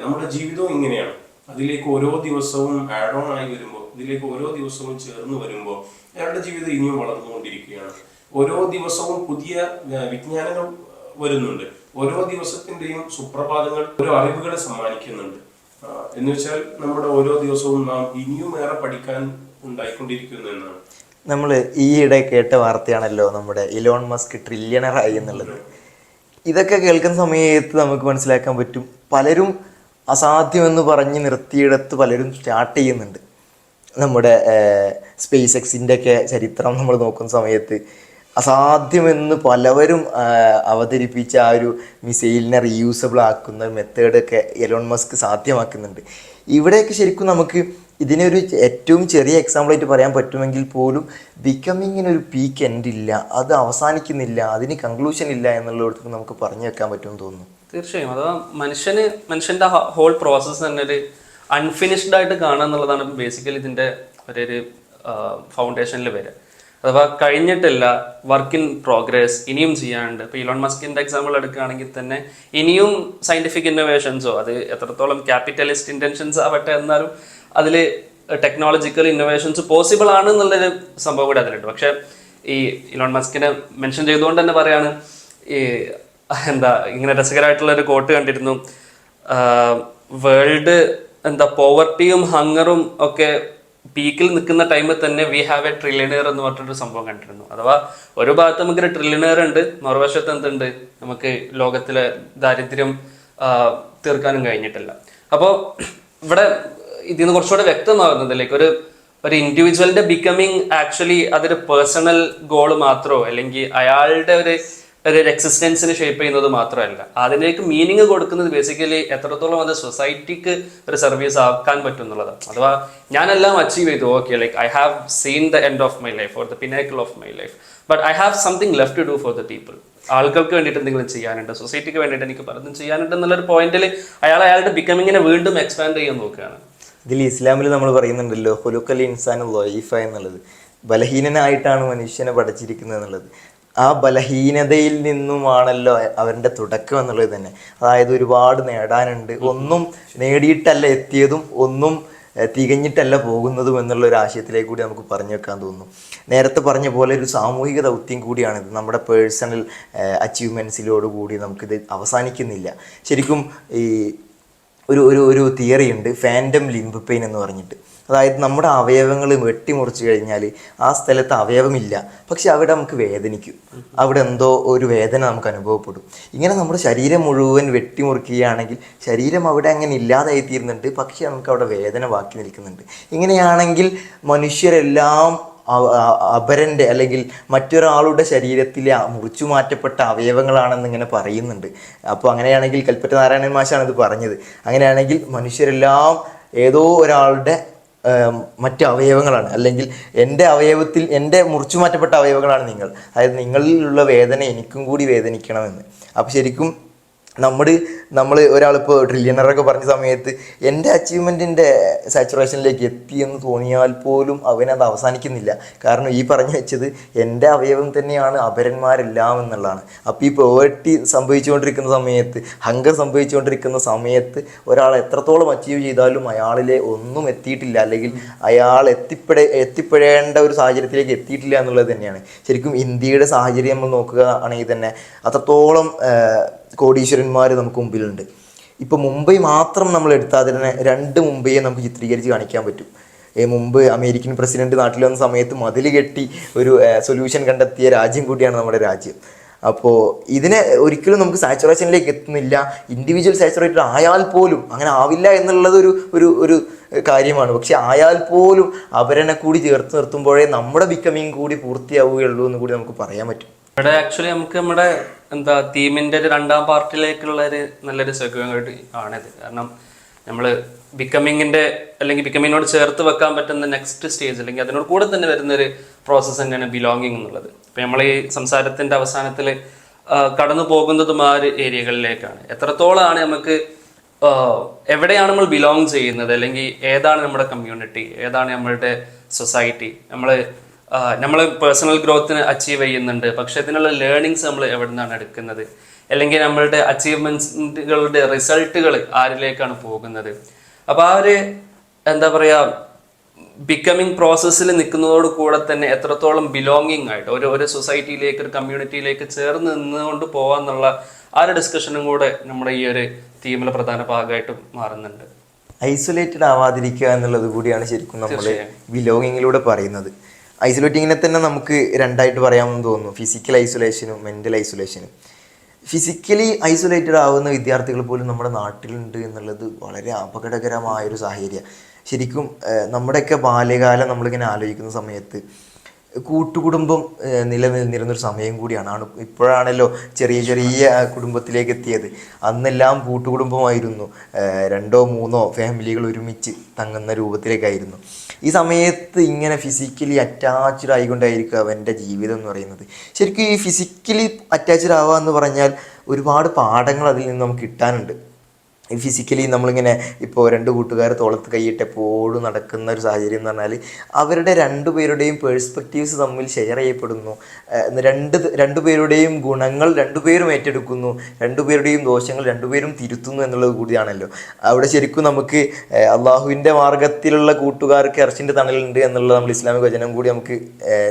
നമ്മുടെ ജീവിതവും ഇങ്ങനെയാണ്. അതിലേക്ക് ഓരോ ദിവസവും ആഡ് ഓൺ ആയി വരുമ്പോൾ, ഇതിലേക്ക് ഓരോ ദിവസവും ചേർന്ന് വരുമ്പോൾ അയാളുടെ ജീവിതം ഇനിയും വളർന്നുകൊണ്ടിരിക്കുകയാണ്. ഓരോ ദിവസവും പുതിയ വിജ്ഞാനങ്ങൾ വരുന്നുണ്ട്. ഓരോ ദിവസത്തിന്റെയും സുപ്രഭാതങ്ങൾ ഓരോ അറിവുകളെ സമ്മാനിക്കുന്നുണ്ട്. എന്ന് വെച്ചാൽ നമ്മുടെ ഓരോ ദിവസവും നാം ഇനിയും ഏറെ പഠിക്കാൻ ഉണ്ടായിക്കൊണ്ടിരിക്കുന്നു എന്നാണ്. നമ്മൾ ഈയിടെ കേട്ട വാർത്തയാണല്ലോ നമ്മുടെ ഇലോൺ മസ്ക് ട്രില്യണറായി എന്നുള്ളത്. ഇതൊക്കെ കേൾക്കുന്ന സമയത്ത് നമുക്ക് മനസ്സിലാക്കാൻ പറ്റും പലരും അസാധ്യമെന്ന് പറഞ്ഞ് നിർത്തിയിടത്ത് പലരും സ്റ്റാർട്ട് ചെയ്യുന്നുണ്ട്. നമ്മുടെ സ്പേസ് എക്സിൻ്റെ ഒക്കെ ചരിത്രം നമ്മൾ നോക്കുന്ന സമയത്ത് അസാധ്യമെന്ന് പലവരും അവതരിപ്പിച്ച ആ ഒരു മിസൈലിനെ റീയൂസബിൾ ആക്കുന്ന മെത്തേഡൊക്കെ എലോൺ മസ്ക് സാധ്യമാക്കുന്നുണ്ട്. ഇവിടെയൊക്കെ ശരിക്കും നമുക്ക് ഇതിനൊരു ഏറ്റവും ചെറിയ എക്സാമ്പിളായിട്ട് പറയാൻ പറ്റുമെങ്കിൽ പോലും ബിക്കമിങ്ങിനൊരു പീക്ക് എൻഡ് ഇല്ല, അത് അവസാനിക്കുന്നില്ല, അതിന് കൺക്ലൂഷൻ ഇല്ല എന്നുള്ളിടത്ത് നമുക്ക് പറഞ്ഞു വെക്കാൻ പറ്റുമെന്ന് തോന്നുന്നു. തീർച്ചയായും. അഥവാ മനുഷ്യന്റെ ഹോൾ പ്രോസസ്സ് തന്നെ ഒരു അൺഫിനിഷ്ഡ് ആയിട്ട് കാണുക എന്നുള്ളതാണ് ബേസിക്കലി ഇതിന്റെ ഒരു ഫൗണ്ടേഷനിൽ വരിക. അഥവാ കഴിഞ്ഞിട്ടില്ല, വർക്ക് ഇൻ പ്രോഗ്രസ്, ഇനിയും ചെയ്യാനുണ്ട്. ഇപ്പോൾ ഇലോൺ മസ്കിന്റെ എക്സാമ്പിൾ എടുക്കുകയാണെങ്കിൽ തന്നെ ഇനിയും സയന്റിഫിക് ഇന്നോവേഷൻസോ, അത് എത്രത്തോളം ക്യാപിറ്റലിസ്റ്റ് ഇന്റൻഷൻസ് ആവട്ടെ, എന്നാലും അതിൽ ടെക്നോളജിക്കൽ ഇന്നോവേഷൻസ് പോസിബിൾ ആണ് എന്നുള്ളൊരു സംഭവം കൂടി അതിലുണ്ട്. പക്ഷെ ഈ ഇലോൺ മസ്കിനെ മെൻഷൻ ചെയ്തുകൊണ്ട് തന്നെ പറയാണ്, ഈ ഇങ്ങനെ രസകരമായിട്ടുള്ള ഒരു കോട്ട് കണ്ടിരുന്നു, വേൾഡ് പോവർട്ടിയും ഹങ്ങറും ഒക്കെ പീക്കിൽ നിൽക്കുന്ന ടൈമിൽ തന്നെ വി ഹാവ് എ ട്രില്യണിയർ എന്ന് പറഞ്ഞിട്ടൊരു സംഭവം കണ്ടിരുന്നു. അഥവാ ഒരു ഭാഗത്ത് നമുക്കൊരു ട്രില്യണിയർ ഉണ്ട്, മറുവശത്ത് എന്തുണ്ട്, നമുക്ക് ലോകത്തിലെ ദാരിദ്ര്യം തീർക്കാനും കഴിഞ്ഞിട്ടില്ല. അപ്പോൾ ഇവിടെ ഇതിന്ന് കുറച്ചുകൂടെ വ്യക്തമാകുന്നതിലേക്ക് ഒരു ഇൻഡിവിജ്വലിന്റെ ബിക്കമിങ് ആക്ച്വലി അതൊരു പേഴ്സണൽ ഗോള് മാത്രമോ അല്ലെങ്കിൽ അയാളുടെ ഒരു എക്സിസ്റ്റൻസിന് ഷേപ്പ് ചെയ്യുന്നത് മാത്രമല്ല, അതിലേക്ക് മീനിങ് കൊടുക്കുന്നത് ബേസിക്കലി എത്രത്തോളം അത് സൊസൈറ്റിക്ക് ഒരു സർവീസ് ആക്കാൻ പറ്റും എന്നുള്ളതാണ്. അഥവാ ഞാനെല്ലാം അച്ചീവ് ചെയ്തു, okay, like I have seen the end of my life or the pinnacle of my life, but I have something left to do for the people. ആളുകൾക്ക് വേണ്ടിയിട്ട് എന്തെങ്കിലും ചെയ്യാനുണ്ട്, സൊസൈറ്റിക്ക് വേണ്ടിയിട്ട് എനിക്ക് പലതും ചെയ്യാനുണ്ട് എന്നുള്ളൊരു പോയിന്റിൽ അയാളുടെ ബിക്കമിങ്ങിനെ വീണ്ടും എക്സ്പാൻഡ് ചെയ്യാൻ നോക്കുകയാണ്. ഇതിൽ ഇസ്ലാമിൽ നമ്മൾ പറയുന്നുണ്ടല്ലോ ഹുലുക്കൽ ഇൻസാൻ ലൈഫ എന്നുള്ളത്, ബലഹീനനായിട്ടാണ് മനുഷ്യനെ പഠിച്ചിരിക്കുന്നത് എന്നുള്ളത്. ആ ബലഹീനതയിൽ നിന്നുമാണല്ലോ അവരുടെ തുടക്കം എന്നുള്ളത് തന്നെ. അതായത് ഒരുപാട് നേടാനുണ്ട്, ഒന്നും നേടിയിട്ടല്ല എത്തിയതും ഒന്നും തികഞ്ഞിട്ടല്ല പോകുന്നതും എന്നുള്ള ഒരു ആശയത്തിലേക്ക് കൂടി നമുക്ക് പറഞ്ഞു വെക്കാൻ തോന്നുന്നു. നേരത്തെ പറഞ്ഞ പോലെ ഒരു സാമൂഹിക ദൗത്യം കൂടിയാണിത്. നമ്മുടെ പേഴ്സണൽ അച്ചീവ്മെൻറ്റ്സിലോടുകൂടി നമുക്കിത് അവസാനിക്കുന്നില്ല. ശരിക്കും ഈ ഒരു തിയറി ഉണ്ട്, ഫാൻറ്റം ലിംബ് പെയിൻ എന്ന് പറഞ്ഞിട്ട്. അതായത് നമ്മുടെ അവയവങ്ങൾ വെട്ടിമുറിച്ച് കഴിഞ്ഞാൽ ആ സ്ഥലത്ത് അവയവമില്ല, പക്ഷെ അവിടെ നമുക്ക് വേദനിക്കും, അവിടെ എന്തോ ഒരു വേദന നമുക്ക് അനുഭവപ്പെടും. ഇങ്ങനെ നമ്മുടെ ശരീരം മുഴുവൻ വെട്ടിമുറിക്കുകയാണെങ്കിൽ ശരീരം അവിടെ അങ്ങനെ ഇല്ലാതായി തീരുന്നുണ്ട്, പക്ഷെ നമുക്ക് അവിടെ വേദന ബാക്കി നിൽക്കുന്നുണ്ട്. ഇങ്ങനെയാണെങ്കിൽ മനുഷ്യരെല്ലാം അപരൻ്റെ അല്ലെങ്കിൽ മറ്റൊരാളുടെ ശരീരത്തിലെ മുറിച്ചു മാറ്റപ്പെട്ട അവയവങ്ങളാണെന്നിങ്ങനെ പറയുന്നുണ്ട്. അപ്പോൾ അങ്ങനെയാണെങ്കിൽ കൽപ്പറ്റ നാരായണൻ മാഷാണ് ഇത് പറഞ്ഞത്. അങ്ങനെയാണെങ്കിൽ മനുഷ്യരെല്ലാം ഏതോ ഒരാളുടെ മറ്റ് അവയവങ്ങളാണ്, അല്ലെങ്കിൽ എൻ്റെ അവയവത്തിൽ എൻ്റെ മുറിച്ചു മാറ്റപ്പെട്ട അവയവങ്ങളാണ് നിങ്ങൾ. അതായത് നിങ്ങളിലുള്ള വേദന എനിക്കും കൂടി വേദനിക്കണമെന്ന്. അപ്പോൾ ശരിക്കും നമ്മൾ ഒരാളിപ്പോൾ ട്രില്യണറൊക്കെ പറഞ്ഞ സമയത്ത് എൻ്റെ അച്ചീവ്മെൻറ്റിൻ്റെ സാച്ചുറേഷനിലേക്ക് എത്തിയെന്ന് തോന്നിയാൽ പോലും അവനത് അവസാനിക്കുന്നില്ല. കാരണം ഈ പറഞ്ഞു വെച്ചത് എൻ്റെ അവയവം തന്നെയാണ് അപരന്മാരെല്ലാം എന്നുള്ളതാണ്. അപ്പോൾ ഈ പോവർട്ടി സംഭവിച്ചുകൊണ്ടിരിക്കുന്ന സമയത്ത്, ഹങ്കർ സംഭവിച്ചുകൊണ്ടിരിക്കുന്ന സമയത്ത് ഒരാൾ എത്രത്തോളം അച്ചീവ് ചെയ്താലും അയാളിലെ ഒന്നും എത്തിയിട്ടില്ല, അല്ലെങ്കിൽ അയാൾ എത്തിപ്പെടേണ്ട ഒരു സാഹചര്യത്തിലേക്ക് എത്തിയിട്ടില്ല എന്നുള്ളത് തന്നെയാണ്. ശരിക്കും ഇന്ത്യയുടെ സാഹചര്യം നമ്മൾ നോക്കുകയാണെങ്കിൽ തന്നെ അത്രത്തോളം കോടീശ്വരന്മാർ നമുക്ക് മുമ്പിലുണ്ട്. ഇപ്പോൾ മുംബൈ മാത്രം നമ്മൾ എടുത്താൽ തന്നെ 2 മുംബൈയെ നമുക്ക് ചിത്രീകരിച്ച് കാണിക്കാൻ പറ്റും. മുമ്പ് അമേരിക്കൻ പ്രസിഡന്റ് നാട്ടിൽ വന്ന സമയത്ത് മതിൽ കെട്ടി ഒരു സൊല്യൂഷൻ കണ്ടെത്തിയ രാജ്യം കൂടിയാണ് നമ്മുടെ രാജ്യം. അപ്പോൾ ഇതിനെ ഒരിക്കലും നമുക്ക് സാച്ചുറേഷനിലേക്ക് എത്തുന്നില്ല. ഇൻഡിവിജ്വൽ സാച്ചുറേറ്റഡ് ആയാൽ പോലും അങ്ങനെ ആവില്ല എന്നുള്ളത് ഒരു കാര്യമാണ്. പക്ഷെ ആയാൽ പോലും അവരനെ കൂടി ചേർത്ത് നിർത്തുമ്പോഴേ നമ്മുടെ ബിക്കമിങ് കൂടി പൂർത്തിയാവുകയുള്ളൂ എന്ന് കൂടി നമുക്ക് പറയാൻ പറ്റും. ഇവിടെ ആക്ച്വലി നമുക്ക് നമ്മുടെ തീമിന്റെ ഒരു 2ാം പാർട്ടിലേക്കുള്ള ഒരു നല്ലൊരു സെഗ്മെന്റ് ആണിത്. കാരണം നമ്മൾ ബിക്കമിങ്ങിന്റെ അല്ലെങ്കിൽ ബിക്കമിങ്ങിനോട് ചേർത്ത് വെക്കാൻ പറ്റുന്ന നെക്സ്റ്റ് സ്റ്റേജ്, അല്ലെങ്കിൽ അതിനോട് കൂടെ തന്നെ വരുന്നൊരു പ്രോസസ്സ് തന്നെയാണ് ബിലോങ്ങിങ് എന്നുള്ളത്. ഇപ്പം നമ്മൾ ഈ സംസാരത്തിന്റെ അവസാനത്തിൽ കടന്നു പോകുന്നതും ആ ഒരു ഏരിയകളിലേക്കാണ്. എത്രത്തോളമാണ് നമുക്ക് എവിടെയാണ് നമ്മൾ ബിലോങ് ചെയ്യുന്നത്, അല്ലെങ്കിൽ ഏതാണ് നമ്മുടെ കമ്മ്യൂണിറ്റി, ഏതാണ് നമ്മളുടെ സൊസൈറ്റി, നമ്മൾ പേഴ്സണൽ ഗ്രോത്തിന് അച്ചീവ് ചെയ്യുന്നുണ്ട്, പക്ഷെ ഇതിനുള്ള ലേണിങ്സ് നമ്മൾ എവിടെ നിന്നാണ് എടുക്കുന്നത്, അല്ലെങ്കിൽ നമ്മളുടെ അച്ചീവ്മെന്റ്സുകളുടെ റിസൾട്ടുകൾ ആരിലേക്കാണ് പോകുന്നത്. അപ്പോൾ ആ ഒരു എന്താ പറയുക ബിക്കമിങ് പ്രോസസ്സിൽ നിൽക്കുന്നതോട് കൂടെ തന്നെ എത്രത്തോളം ബിലോങ്ങിങ് ആയിട്ട് ഒരു സൊസൈറ്റിയിലേക്ക്, ഒരു കമ്മ്യൂണിറ്റിയിലേക്ക് ചേർന്ന് നിന്നുകൊണ്ട് പോകാന്നുള്ള ആ ഒരു ഡിസ്കഷനും കൂടെ നമ്മുടെ ഈ ഒരു തീമിലെ പ്രധാന ഭാഗമായിട്ട് മാറുന്നുണ്ട്. ഐസൊലേറ്റഡ് ആവാതിരിക്കുക എന്നുള്ളത് കൂടിയാണ് ശരിക്കും നമ്മൾ ബിലോങ്ങിങ്ങിലൂടെ പറയുന്നത്. ഐസൊലേറ്റിങ്ങിനെ തന്നെ നമുക്ക് 2ആയിട്ട് പറയാമെന്ന് തോന്നുന്നു, ഫിസിക്കൽ ഐസൊലേഷനും മെൻ്റൽ ഐസൊലേഷനും. ഫിസിക്കലി ഐസൊലേറ്റഡ് ആവുന്ന വിദ്യാർത്ഥികൾ പോലും നമ്മുടെ നാട്ടിലുണ്ട് എന്നുള്ളത് വളരെ അപകടകരമായൊരു സാഹചര്യമാണ്. ശരിക്കും നമ്മുടെയൊക്കെ ബാല്യകാലം നമ്മളിങ്ങനെ ആലോചിക്കുന്ന സമയത്ത് കൂട്ടുകുടുംബം നിലനിന്നിരുന്നൊരു സമയം കൂടിയാണ്. ഇപ്പോഴാണല്ലോ ചെറിയ ചെറിയ കുടുംബത്തിലേക്ക് എത്തിയത്. അന്നെല്ലാം കൂട്ടുകുടുംബമായിരുന്നു, 2ഓ 3ഓ ഫാമിലികൾ ഒരുമിച്ച് തങ്ങുന്ന രൂപത്തിലേക്കായിരുന്നു. ഈ സമയത്ത് ഇങ്ങനെ ഫിസിക്കലി അറ്റാച്ച്ഡ് ആയിക്കൊണ്ടായിരിക്കും അവൻ്റെ ജീവിതം എന്ന് പറയുന്നത്. ശരിക്കും ഈ ഫിസിക്കലി അറ്റാച്ച്ഡ് ആവുക എന്ന് പറഞ്ഞാൽ ഒരുപാട് പാഠങ്ങൾ അതിൽ നിന്ന് നമുക്ക് കിട്ടാനുണ്ട്. ഫിസിക്കലി നമ്മളിങ്ങനെ ഇപ്പോൾ 2 കൂട്ടുകാർ തോളത്ത് കൈയിട്ട് എപ്പോഴും നടക്കുന്ന ഒരു സാഹചര്യം എന്ന് പറഞ്ഞാൽ അവരുടെ 2 പേരുടെയും പേഴ്സ്പെക്റ്റീവ്സ് തമ്മിൽ ഷെയർ ചെയ്യപ്പെടുന്നു. രണ്ടു പേരുടെയും ഗുണങ്ങൾ 2 പേരും ഏറ്റെടുക്കുന്നു, 2 പേരുടെയും ദോഷങ്ങൾ 2 പേരും തിരുത്തുന്നു എന്നുള്ളത് കൂടിയാണല്ലോ. അവിടെ ശരിക്കും നമുക്ക് അള്ളാഹുവിൻ്റെ മാർഗത്തിലുള്ള കൂട്ടുകാർക്ക് ഇറച്ചിൻ്റെ തണലുണ്ട് എന്നുള്ളത് നമ്മൾ ഇസ്ലാമിക വചനം കൂടി നമുക്ക്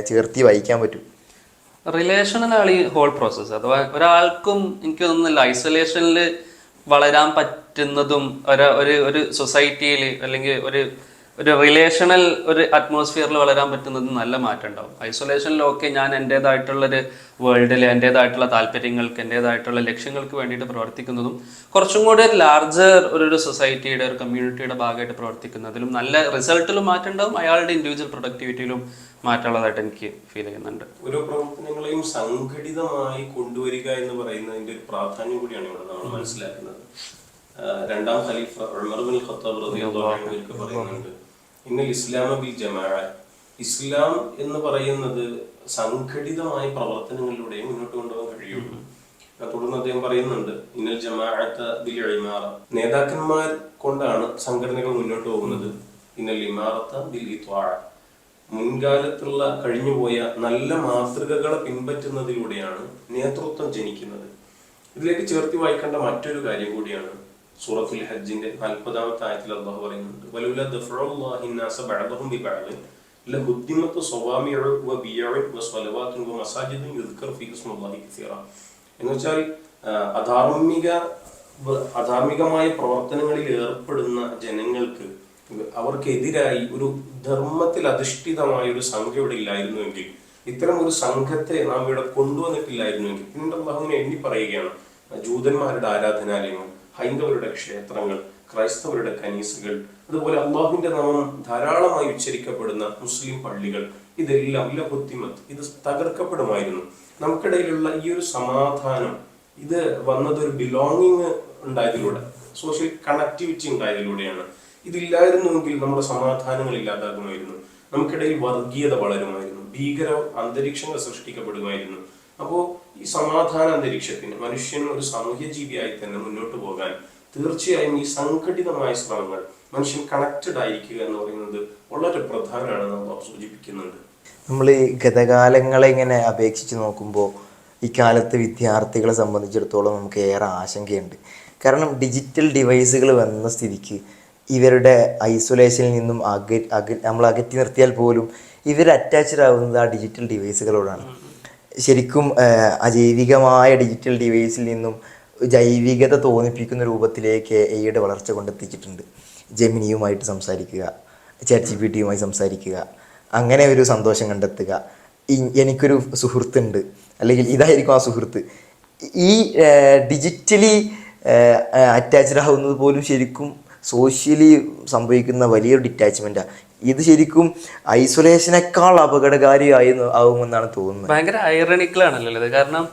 ചേർത്തി വായിക്കാൻ പറ്റും. റിലേഷനിലാണ് ഈ ഹോൾ പ്രോസസ്സ്. അഥവാ ഒരാൾക്കും എനിക്ക് തോന്നുന്നില്ല ഐസൊലേഷനിൽ വളരാൻ പറ്റുന്നതും ഒരു സൊസൈറ്റിയിൽ അല്ലെങ്കിൽ ഒരു റിലേഷണൽ ഒരു അറ്റ്മോസ്ഫിയറിൽ വളരാൻ പറ്റുന്നതും നല്ല മാറ്റം ഉണ്ടാവും. ഐസൊലേഷനിലൊക്കെ ഞാൻ എൻ്റേതായിട്ടുള്ളൊരു വേൾഡിൽ എൻ്റേതായിട്ടുള്ള താല്പര്യങ്ങൾക്ക്, എൻ്റേതായിട്ടുള്ള ലക്ഷ്യങ്ങൾക്ക് വേണ്ടിയിട്ട് പ്രവർത്തിക്കുന്നതും കുറച്ചും കൂടി ഒരു ലാർജർ ഒരു സൊസൈറ്റിയുടെ, ഒരു കമ്മ്യൂണിറ്റിയുടെ ഭാഗമായിട്ട് പ്രവർത്തിക്കുന്നതിലും നല്ല റിസൾട്ടിലും മാറ്റം ഉണ്ടാവും, അയാളുടെ ഇൻഡിവിജ്വൽ പ്രൊഡക്ടിവിറ്റിയിലും മാറ്റമുള്ളതായിട്ട് എനിക്ക് ഫീൽ ചെയ്യുന്നുണ്ട്. ഓരോ പ്രവർത്തനങ്ങളെയും സംഘടിതമായി കൊണ്ടുവരിക എന്ന് പറയുന്നതിന്റെ ഒരു പ്രാധാന്യം കൂടിയാണ് ഇവിടെ നമ്മൾ മനസ്സിലാക്കുന്നത്. 2ാം ഖലീഫ ഉമർ ബിൻ ഖത്താബ് റളിയല്ലാഹു അൻഹു പറയുന്നുണ്ട്, ഇന്നൽ ഇസ്ലാമ ബിൽ ജമാഅ, ഇസ്ലാം എന്ന് പറയുന്നത് സംഘടിതമായ പ്രവർത്തനങ്ങളിലൂടെ മുന്നോട്ട് കൊണ്ടുപോകാൻ കഴിയുള്ളൂ. തുടർന്ന് അദ്ദേഹം പറയുന്നുണ്ട്, ഇന്നൽ ജമാഅത ബിൽ ഇമാറ, നേതാക്കന്മാർ കൊണ്ടാണ് സംഘടനകൾ മുന്നോട്ട് പോകുന്നത്. ഇന്നൽ ഇമാറത ബിൽ ഇത്വാഅ, മുൻകാലത്തുള്ള കഴിഞ്ഞുപോയ നല്ല മാതൃകകളെ പിൻപറ്റുന്നതിലൂടെയാണ് നേതൃത്വം ജനിക്കുന്നത്. ഇതിലേക്ക് ചേർത്തി വായിക്കേണ്ട മറ്റൊരു കാര്യം കൂടിയാണ് സൂറത്തുൽ ഹജ്ജിന്റെ 40ാമത്തെ ആയത്തിൽ അല്ലാഹു പറയുന്നുണ്ട്, വലൗലാ ദഫഉല്ലാഹി നാസ ബഅദഹും ബിബഅദ് ലഹുദ്ദിമത് സ്വവാമിഉ വബിയഉ വസ്വലവാതുൻ വമസാജിദുൻ യുദ്കർ ഫീ ഇസ്മുല്ലാഹി കസീറ. എന്ന് വെച്ചാൽ അധാർമികമായ പ്രവർത്തനങ്ങളിൽ ഏർപ്പെടുന്ന ജനങ്ങൾക്ക് അവർക്കെതിരായി ഒരു ധർമ്മത്തിൽ അധിഷ്ഠിതമായ ഒരു സംഘം ഇവിടെ ഇല്ലായിരുന്നുവെങ്കിൽ, ഇത്തരം ഒരു സംഘത്തെ നാം ഇവിടെ കൊണ്ടുവന്നിട്ടില്ലായിരുന്നുവെങ്കിൽ, പിന്നീട് അള്ളാഹുവിനെ എണ്ണി പറയുകയാണ്, ജൂതന്മാരുടെ ആരാധനാലയങ്ങൾ, ഹൈന്ദവരുടെ ക്ഷേത്രങ്ങൾ, ക്രൈസ്തവരുടെ കനീസുകൾ, അതുപോലെ അള്ളാഹുവിന്റെ നാമം ധാരാളമായി ഉച്ചരിക്കപ്പെടുന്ന മുസ്ലിം പള്ളികൾ, ഇതെല്ലാം ലഹുദ്ദിമത്, ഇത് തകർക്കപ്പെടുമായിരുന്നു. നമുക്കിടയിലുള്ള ഈ ഒരു സമാധാനം ഇത് വന്നത് ഒരു ബിലോങ്ങിങ് ഉണ്ടായതിലൂടെ, സോഷ്യൽ കണക്ടിവിറ്റി ഉണ്ടായതിലൂടെയാണ്. ഇതില്ലായിരുന്നുവെങ്കിൽ നമ്മുടെ സമാധാനങ്ങൾ ഇല്ലാതാകുമായിരുന്നു, നമുക്കിടയിൽ വർഗീയത വളരുമായിരുന്നു, ഭീകര അന്തരീക്ഷങ്ങൾ സൃഷ്ടിക്കപ്പെടുമായിരുന്നു. അപ്പോൾ ഈ സമാധാന അന്തരീക്ഷത്തിന് മനുഷ്യൻ ഒരു സാമൂഹ്യ ജീവിയായി തന്നെ മുന്നോട്ട് പോകാൻ തീർച്ചയായും ഈ സംഘടിതമായ ശ്രമങ്ങൾ, മനുഷ്യൻ കണക്റ്റഡ് ആയിരിക്കുക എന്ന് പറയുന്നത് വളരെ പ്രധാനമാണ് നമ്മൾ സൂചിപ്പിക്കുന്നുണ്ട്. നമ്മൾ ഈ ഗതകാലങ്ങളെ ഇങ്ങനെ അപേക്ഷിച്ച് നോക്കുമ്പോൾ ഇക്കാലത്ത് വിദ്യാർത്ഥികളെ സംബന്ധിച്ചിടത്തോളം നമുക്ക് ഏറെ ആശങ്കയുണ്ട്. കാരണം ഡിജിറ്റൽ ഡിവൈസുകൾ വന്ന സ്ഥിതിക്ക് ഇവരുടെ ഐസൊലേഷനിൽ നിന്നും നമ്മൾ അകറ്റി നിർത്തിയാൽ പോലും ഇവർ അറ്റാച്ച്ഡ് ആവുന്നത് ആ ഡിജിറ്റൽ ഡിവൈസുകളോടാണ്. ശരിക്കും അജൈവികമായ ഡിജിറ്റൽ ഡിവൈസിൽ നിന്നും ജൈവികത തോന്നിപ്പിക്കുന്ന രൂപത്തിലേക്ക് എയുടെ വളർച്ച കൊണ്ടെത്തിച്ചിട്ടുണ്ട്. ജെമിനിയുമായിട്ട് സംസാരിക്കുക, ChatGPT സംസാരിക്കുക, അങ്ങനെ ഒരു സന്തോഷം കണ്ടെത്തുക. എനിക്കൊരു സുഹൃത്തുണ്ട്, അല്ലെങ്കിൽ ഇതായിരിക്കും ആ സുഹൃത്ത്. ഈ ഡിജിറ്റലി അറ്റാച്ച്ഡ് ആവുന്നത് പോലും ശരിക്കും സോഷ്യലി സംഭവിക്കുന്ന വലിയൊരു ഡിറ്റാച്ച്മെൻറ്റാണ്. ഇത് ശരിക്കും ഐസൊലേഷനേക്കാൾ അപകടകാരിയായി ആവുമെന്നാണ് തോന്നുന്നത്. ഭയങ്കര ഐറണിക്കലാണല്ലോ ഇത്. കാരണം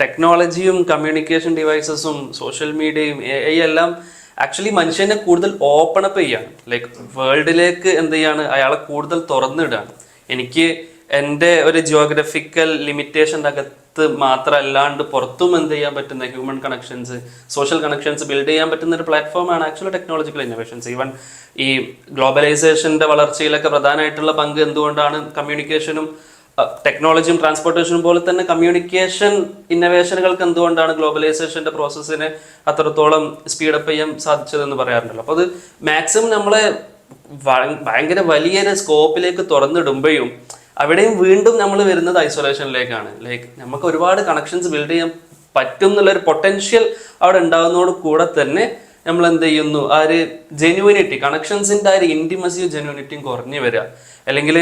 ടെക്നോളജിയും കമ്മ്യൂണിക്കേഷൻ ഡിവൈസസും സോഷ്യൽ മീഡിയയും AI എല്ലാം ആക്ച്വലി മനുഷ്യനെ കൂടുതൽ ഓപ്പൺ അപ്പ് ചെയ്യാണ്. ലൈക്ക് വേൾഡിലേക്ക് എന്ത് ചെയ്യാണ്, അയാളെ കൂടുതൽ തുറന്നിടുകയാണ്. എനിക്ക് എൻ്റെ ഒരു ജിയോഗ്രഫിക്കൽ ലിമിറ്റേഷൻ്റെ അകത്ത് മാത്രമല്ലാണ്ട് പുറത്തും എന്ത് ചെയ്യാൻ പറ്റുന്ന human connections, social connections build ചെയ്യാൻ പറ്റുന്ന ഒരു പ്ലാറ്റ്ഫോമാണ് ആക്ച്വലി ടെക്നോളജിക്കൽ ഇന്നോവേഷൻസ്. ഈവൻ ഈ ഗ്ലോബലൈസേഷൻ്റെ വളർച്ചയിലൊക്കെ പ്രധാനമായിട്ടുള്ള പങ്ക് എന്തുകൊണ്ടാണ് കമ്മ്യൂണിക്കേഷനും ടെക്നോളജിയും ട്രാൻസ്പോർട്ടേഷനും പോലെ തന്നെ കമ്മ്യൂണിക്കേഷൻ ഇന്നോവേഷനുകൾക്ക് എന്തുകൊണ്ടാണ് ഗ്ലോബലൈസേഷൻ്റെ പ്രോസസ്സിനെ അത്രത്തോളം സ്പീഡപ്പ് ചെയ്യാൻ സാധിച്ചതെന്ന് പറയാറുണ്ടല്ലോ. അപ്പോൾ അത് മാക്സിമം നമ്മളെ ഭയങ്കര വലിയൊരു സ്കോപ്പിലേക്ക് തുറന്നിടുമ്പോഴും അവിടെയും വീണ്ടും നമ്മൾ വരുന്നത് ഐസൊലേഷനിലേക്കാണ്. ലൈക്ക് നമുക്ക് ഒരുപാട് കണക്ഷൻസ് ബിൽഡ് ചെയ്യാൻ പറ്റും എന്നുള്ളൊരു പൊട്ടൻഷ്യൽ അവിടെ ഉണ്ടാകുന്നതോട് കൂടെ തന്നെ നമ്മൾ എന്ത് ചെയ്യുന്നു, ആ ഒരു ജെന്യൂനിറ്റി, കണക്ഷൻസിൻ്റെ ആ ഒരു ഇൻറ്റിമസിയും ജെന്യൂനിറ്റിയും കുറഞ്ഞു വരിക. അല്ലെങ്കിൽ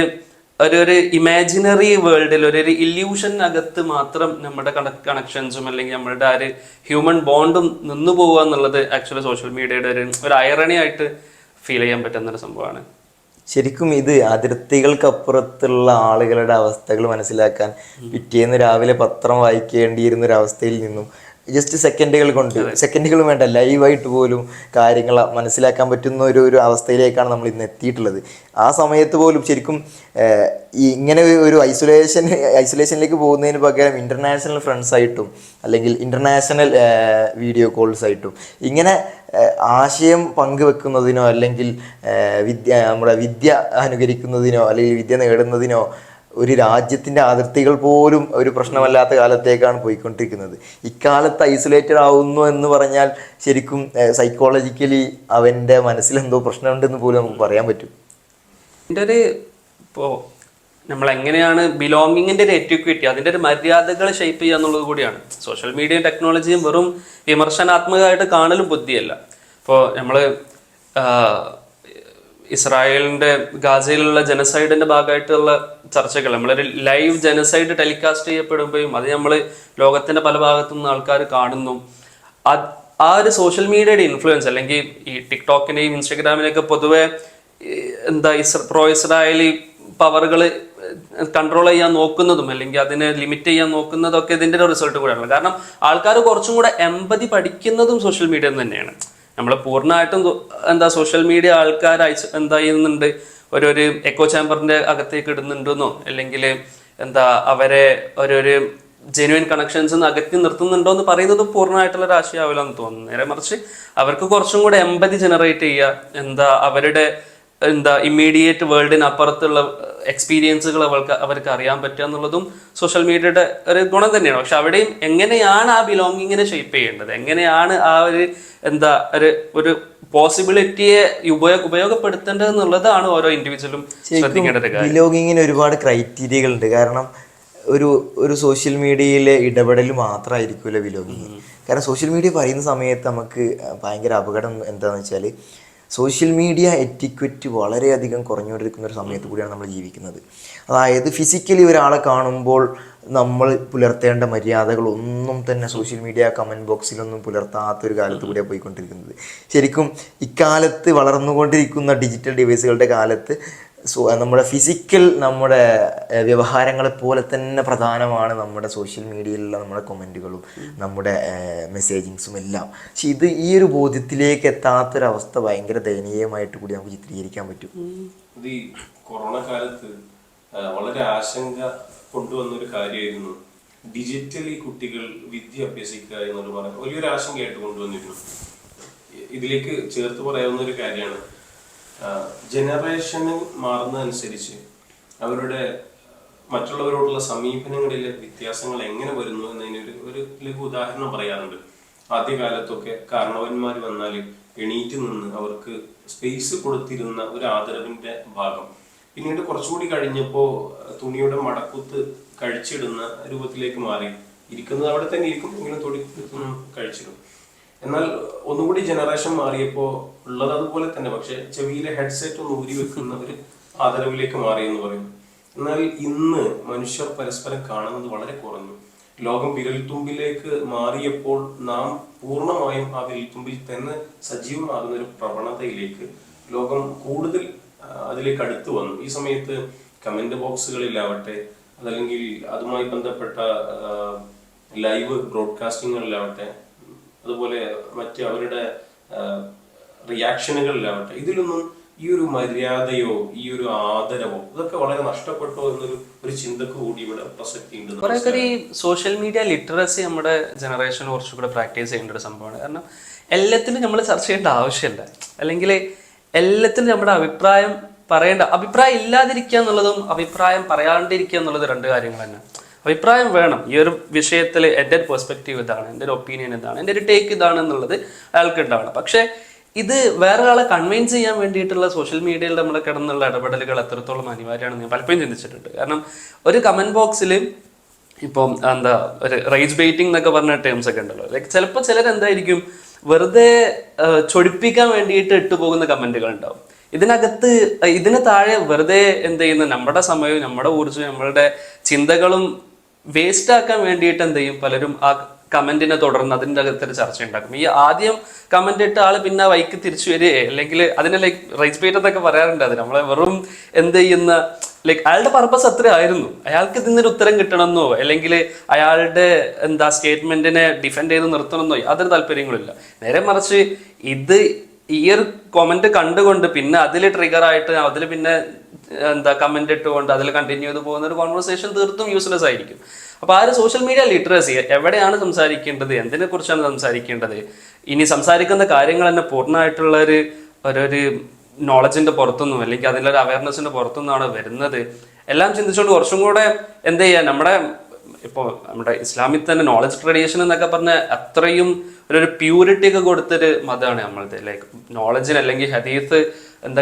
ഒരു ഇമാജിനറി വേൾഡിൽ ഒരു ഇല്യൂഷനകത്ത് മാത്രം നമ്മുടെ കണക്ഷൻസും അല്ലെങ്കിൽ നമ്മളുടെ ആ ഒരു ഹ്യൂമൻ ബോണ്ടും നിന്നു പോവുക എന്നുള്ളത് ആക്ച്വലി സോഷ്യൽ മീഡിയയുടെ ഒരു ഐറണി ആയിട്ട് ഫീൽ ചെയ്യാൻ പറ്റുന്നൊരു സംഭവമാണ്. ശരിക്കും ഇത് അതിർത്തികൾക്കപ്പുറത്തുള്ള ആളുകളുടെ അവസ്ഥകൾ മനസ്സിലാക്കാൻ പിറ്റേന്ന് രാവിലെ പത്രം വായിക്കേണ്ടിയിരുന്ന ഒരു അവസ്ഥയിൽ നിന്നും ജസ്റ്റ് സെക്കൻഡുകൾ വേണ്ട, ലൈവായിട്ട് പോലും കാര്യങ്ങൾ മനസ്സിലാക്കാൻ പറ്റുന്ന ഒരു അവസ്ഥയിലേക്കാണ് നമ്മൾ ഇന്ന് എത്തിയിട്ടുള്ളത്. ആ സമയത്ത് പോലും ശരിക്കും ഇങ്ങനെ ഒരു ഐസൊലേഷനിലേക്ക് പോകുന്നതിന് പകരം ഇൻ്റർനാഷണൽ ഫ്രണ്ട്സായിട്ടും അല്ലെങ്കിൽ ഇൻ്റർനാഷണൽ വീഡിയോ കോൾസായിട്ടും ഇങ്ങനെ ആശയം പങ്കുവെക്കുന്നതിനോ അല്ലെങ്കിൽ നമ്മുടെ വിദ്യ അനുകരിക്കുന്നതിനോ അല്ലെങ്കിൽ വിദ്യ നേടുന്നതിനോ ഒരു രാജ്യത്തിൻ്റെ അതിർത്തികൾ പോലും ഒരു പ്രശ്നമല്ലാത്ത കാലത്തേക്കാണ് പോയിക്കൊണ്ടിരിക്കുന്നത്. ഇക്കാലത്ത് ഐസൊലേറ്റഡ് ആവുന്നു എന്ന് പറഞ്ഞാൽ ശരിക്കും സൈക്കോളജിക്കലി അവൻ്റെ മനസ്സിലെന്തോ പ്രശ്നമുണ്ടെന്ന് പോലും നമുക്ക് പറയാൻ പറ്റും. ഇതിൻ്റെ ഒരു ഇപ്പോൾ നമ്മളെങ്ങനെയാണ് ബിലോങ്ങിങ്ങിൻ്റെ ഒരു എറ്റിക്വിറ്റി, അതിൻ്റെ ഒരു മര്യാദകൾ ഷേപ്പ് ചെയ്യുക എന്നുള്ളത് കൂടിയാണ്. സോഷ്യൽ മീഡിയയും ടെക്നോളജിയും വെറും വിമർശനാത്മകമായിട്ട് കാണലും ബുദ്ധിയല്ല. ഇപ്പോൾ നമ്മൾ ഇസ്രായേലിൻ്റെ ഗാസയിലുള്ള ജനസൈഡിൻ്റെ ഭാഗമായിട്ടുള്ള ചർച്ചകൾ, നമ്മളൊരു ലൈവ് ജനസൈഡ് ടെലികാസ്റ്റ് ചെയ്യപ്പെടുമ്പോഴും അത് നമ്മൾ ലോകത്തിൻ്റെ പല ഭാഗത്തു നിന്ന് ആൾക്കാർ കാണുന്നു. ആ ഒരു സോഷ്യൽ മീഡിയയുടെ ഇൻഫ്ലുവൻസ്, അല്ലെങ്കിൽ ഈ ടിക്ടോക്കിനെയും ഇൻസ്റ്റഗ്രാമിനെയൊക്കെ പൊതുവെ പ്രോ ഇസ്രായേലി പവറുകൾ കൺട്രോൾ ചെയ്യാൻ നോക്കുന്നതും അല്ലെങ്കിൽ അതിനെ ലിമിറ്റ് ചെയ്യാൻ നോക്കുന്നതൊക്കെ ഇതിൻ്റെ ഒരു റിസൾട്ട് കൂടെയാണ്. കാരണം ആൾക്കാർ കുറച്ചും കൂടെ എമ്പതി പഠിക്കുന്നതും സോഷ്യൽ മീഡിയയിൽ നിന്ന് തന്നെയാണ്. നമ്മൾ പൂർണ്ണമായിട്ടും സോഷ്യൽ മീഡിയ ആൾക്കാർ ചെയ്യുന്നുണ്ട്, ഒരു എക്കോ ചാമ്പറിന്റെ അകത്തേക്ക് ഇടുന്നുണ്ടെന്നോ അല്ലെങ്കിൽ അവരെ ഒരു ജെന്യുവൻ കണക്ഷൻസ് അകറ്റി നിർത്തുന്നുണ്ടോ എന്ന് പറയുന്നത് പൂർണ്ണമായിട്ടുള്ള ഒരു ആശയമാവില്ല എന്ന് തോന്നുന്നു. നേരെ മറിച്ച് അവർക്ക് കുറച്ചും കൂടെ എമ്പതി ജനറേറ്റ് ചെയ്യുക, അവരുടെ ഇമ്മീഡിയറ്റ് വേൾഡിന് അപ്പുറത്തുള്ള എക്സ്പീരിയൻസുകൾ അവർക്ക് അറിയാൻ പറ്റുക എന്നുള്ളതും സോഷ്യൽ മീഡിയയുടെ ഒരു ഗുണം തന്നെയാണ്. പക്ഷെ അവിടെയും എങ്ങനെയാണ് ആ ബിലോങ്ങിങ്ങിനെ ഷേപ്പ് ചെയ്യേണ്ടത്, എങ്ങനെയാണ് ആ ഒരു പോസിബിലിറ്റിയെ ഉപയോഗപ്പെടുത്തേണ്ടത് എന്നുള്ളതാണ് ഓരോ ഇൻഡിവിജ്വലും ശ്രദ്ധിക്കേണ്ടത്. ബിലോങ്ങിങ്ങിന് ഒരുപാട് ക്രൈറ്റീരിയകൾ ഉണ്ട്. കാരണം ഒരു സോഷ്യൽ മീഡിയയിലെ ഇടപെടൽ മാത്രമായിരിക്കില്ല ബിലോങ്ങിങ്. കാരണം സോഷ്യൽ മീഡിയ പറയുന്ന സമയത്ത് നമുക്ക് ഭയങ്കര അപകടം എന്താണെന്ന് വെച്ചാൽ, സോഷ്യൽ മീഡിയ എറ്റിക്വറ്റ് വളരെയധികം കുറഞ്ഞുകൊണ്ടിരിക്കുന്ന ഒരു സമയത്ത് കൂടിയാണ് നമ്മൾ ജീവിക്കുന്നത്. അതായത് ഫിസിക്കലി ഒരാളെ കാണുമ്പോൾ നമ്മൾ പുലർത്തേണ്ട മര്യാദകളൊന്നും തന്നെ സോഷ്യൽ മീഡിയ കമൻറ്റ് ബോക്സിലൊന്നും പുലർത്താത്തൊരു കാലത്ത് കൂടിയാണ് പോയിക്കൊണ്ടിരിക്കുന്നത്. ശരിക്കും ഇക്കാലത്ത് വളർന്നുകൊണ്ടിരിക്കുന്ന ഡിജിറ്റൽ ഡിവൈസുകളുടെ കാലത്ത് നമ്മുടെ ഫിസിക്കൽ നമ്മുടെ വ്യവഹാരങ്ങളെ പോലെ തന്നെ പ്രധാനമാണ് നമ്മുടെ സോഷ്യൽ മീഡിയയിലുള്ള നമ്മുടെ കമൻറ്റുകളും നമ്മുടെ മെസ്സേജിങ്സും എല്ലാം. പക്ഷെ ഇത് ഈ ഒരു ബോധ്യത്തിലേക്ക് എത്താത്തൊരവസ്ഥ ഭയങ്കര ദയനീയമായിട്ട് കൂടി നമുക്ക് ചിത്രീകരിക്കാൻ പറ്റും. ഇത് ഈ കൊറോണ കാലത്ത് വളരെ ആശങ്ക കൊണ്ടുവന്നൊരു കാര്യമായിരുന്നു ഡിജിറ്റലി കുട്ടികൾ വിദ്യ അഭ്യസിക്കുക എന്നൊരു വലിയൊരു ആശങ്കയായിട്ട് കൊണ്ടുവന്നിരുന്നു. ഇതിലേക്ക് ചേർത്ത് പറയാവുന്ന ഒരു കാര്യമാണ്, ജനറേഷന് മാറുന്നതനുസരിച്ച് അവരുടെ മറ്റുള്ളവരോടുള്ള സമീപനങ്ങളിലെ വ്യത്യാസങ്ങൾ എങ്ങനെ വരുന്നു എന്നതിന് ഒരു ലഘു ഉദാഹരണം പറയാറുണ്ട്. ആദ്യകാലത്തൊക്കെ കാരണവന്മാർ വന്നാൽ എണീറ്റ് നിന്ന് അവർക്ക് സ്പേസ് കൊടുത്തിരുന്ന ഒരു ആദരവിന്റെ ഭാഗം പിന്നീട് കുറച്ചുകൂടി കഴിഞ്ഞപ്പോൾ തുണിയുടെ മടക്കുത്ത് കഴിച്ചിടുന്ന രൂപത്തിലേക്ക് മാറി. ഇരിക്കുന്നത് അവിടെ തന്നെ ഇരിക്കും, ഇങ്ങനെ തൊടി കഴിച്ചിടും. എന്നാൽ ഒന്നുകൂടി ജനറേഷൻ മാറിയപ്പോൾ ഉള്ളത് അതുപോലെ തന്നെ, പക്ഷെ ചെവിയിലെ ഹെഡ്സെറ്റ് ഒന്ന് ഊരി വെക്കുന്ന ഒരു ആദരവിലേക്ക് മാറി എന്ന് പറയുന്നു. എന്നാൽ ഇന്ന് മനുഷ്യർ പരസ്പരം കാണുന്നത് വളരെ കുറഞ്ഞു. ലോകം വിരൽത്തുമ്പിലേക്ക് മാറിയപ്പോൾ നാം പൂർണ്ണമായും ആ വിരൽത്തുമ്പിൽ തന്നെ സജീവമാകുന്ന ഒരു പ്രവണതയിലേക്ക് ലോകം കൂടുതൽ അതിലേക്ക് അടുത്തു വന്നു. ഈ സമയത്ത് കമന്റ് ബോക്സുകളിലാവട്ടെ, അതല്ലെങ്കിൽ അതുമായി ബന്ധപ്പെട്ട ലൈവ് ബ്രോഡ്കാസ്റ്റിങ്ങുകളിലാവട്ടെ, അതുപോലെ മറ്റ് അവരുടെ റിയാക്ഷനുകളിലാവട്ടെ, ഇതിലൊന്നും ഈ ഒരു മര്യാദയോ ഈ ഒരു ആദരവോ ഇതൊക്കെ വളരെ നഷ്ടപ്പെട്ടോ എന്നൊരു ചിന്തക്ക് കൂടി ഇവിടെ പ്രസക്തി ഉണ്ട്. കുറെ ഈ സോഷ്യൽ മീഡിയ ലിറ്ററസി നമ്മുടെ ജനറേഷൻ കുറച്ചുകൂടെ പ്രാക്ടീസ് ചെയ്യേണ്ട ഒരു സംഭവമാണ്. കാരണം എല്ലാത്തിനും നമ്മൾ ചർച്ച ചെയ്യേണ്ട ആവശ്യമില്ല, അല്ലെങ്കിൽ എല്ലാത്തിനും നമ്മുടെ അഭിപ്രായം അഭിപ്രായം ഇല്ലാതിരിക്കുക എന്നുള്ളതും അഭിപ്രായം പറയാണ്ടിരിക്കുക എന്നുള്ളത് രണ്ട് കാര്യങ്ങൾ തന്നെ. അഭിപ്രായം വേണം. ഈ ഒരു വിഷയത്തിൽ എൻ്റെ ഒരു പെർസ്പെക്റ്റീവ് ഇതാണ്, എൻ്റെ ഒരു ഒപ്പീനിയൻ ഇതാണ്, എൻ്റെ ഒരു ടേക്ക് ഇതാണ് എന്നുള്ളത് അയാൾക്ക് ഉണ്ടാവണം. പക്ഷെ ഇത് വേറൊരാളെ കൺവിൻസ് ചെയ്യാൻ വേണ്ടിയിട്ടുള്ള സോഷ്യൽ മീഡിയയിൽ നമ്മൾ കിടന്നുള്ള ഇടപെടലുകൾ എത്രത്തോളം അനിവാര്യമാണെന്ന് ഞാൻ പലപ്പോഴും ചിന്തിച്ചിട്ടുണ്ട്. കാരണം ഒരു കമന്റ് ബോക്സിൽ ഇപ്പം ഒരു റേജ് ബെയിറ്റിംഗ് എന്നൊക്കെ പറഞ്ഞ ടേംസ് ഒക്കെ ഉണ്ടല്ലോ. ലൈക്ക് ചിലപ്പോൾ ചിലരെന്തായിരിക്കും വെറുതെ ചൊടിപ്പിക്കാൻ വേണ്ടിയിട്ട് ഇട്ടുപോകുന്ന കമന്റുകൾ ഉണ്ടാവും. ഇതിന് താഴെ വെറുതെ എന്ത് ചെയ്യുന്ന നമ്മുടെ സമയവും നമ്മുടെ ഊർജ്ജവും നമ്മളുടെ ചിന്തകളും വേസ്റ്റ് ആക്കാൻ വേണ്ടിയിട്ട് എന്ത് ചെയ്യും പലരും ആ കമന്റിനെ തുടർന്ന് അതിൻ്റെ അകത്തൊരു ചർച്ച ഉണ്ടാക്കും. ഈ ആദ്യം കമന്റ് ഇട്ട ആള് പിന്നെ വൈക്ക് തിരിച്ചു വരികയെ അല്ലെങ്കിൽ അതിനെ ലൈക്ക് റൈസ് ബെയിറ്റ് എന്നൊക്കെ പറയാറുണ്ട്. അത് നമ്മളെ വെറും എന്ത് ചെയ്യുന്ന ലൈക്ക് അയാളുടെ പർപ്പസ് അത്ര ആയിരുന്നു, അയാൾക്ക് ഇതിനൊരു ഉത്തരം കിട്ടണമെന്നോ അല്ലെങ്കിൽ അയാളുടെ സ്റ്റേറ്റ്മെന്റിനെ ഡിഫെൻഡ് ചെയ്ത് നിർത്തണമെന്നോ യാതൊരു താല്പര്യങ്ങളില്ല. നേരെ മറിച്ച് ഈ ഒരു കൊമന്റ് കണ്ടുകൊണ്ട് പിന്നെ അതിൽ ട്രിഗർ ആയിട്ട് അതിൽ പിന്നെ കമന്റ് ഇട്ടുകൊണ്ട് അതിൽ കണ്ടിന്യൂ ചെയ്ത് പോകുന്ന ഒരു കോൺവെർസേഷൻ തീർത്തും യൂസ്ലെസ് ആയിരിക്കും. അപ്പൊ ആ ഒരു സോഷ്യൽ മീഡിയ ലിറ്ററസി എവിടെയാണ് സംസാരിക്കേണ്ടത്, എന്തിനെ കുറിച്ചാണ് സംസാരിക്കേണ്ടത്, ഇനി സംസാരിക്കുന്ന കാര്യങ്ങൾ തന്നെ പൂർണ്ണമായിട്ടുള്ള ഒരു നോളജിന്റെ പുറത്തുനിന്നും അല്ലെങ്കിൽ അതിൻ്റെ ഒരു അവയർനെസിന്റെ പുറത്തുനിന്നാണ് വരുന്നത് എല്ലാം ചിന്തിച്ചുകൊണ്ട് കുറച്ചും കൂടെ എന്ത് ചെയ്യാൻ നമ്മുടെ ഇസ്ലാമിൽ തന്നെ നോളജ് ട്രഡീഷൻ എന്നൊക്കെ പറഞ്ഞ അത്രയും ഒരു പ്യൂരിറ്റി ഒക്കെ കൊടുത്തൊരു മതമാണ് നമ്മളത്. ലൈക്ക് നോളജിന് അല്ലെങ്കിൽ ഹദീസ്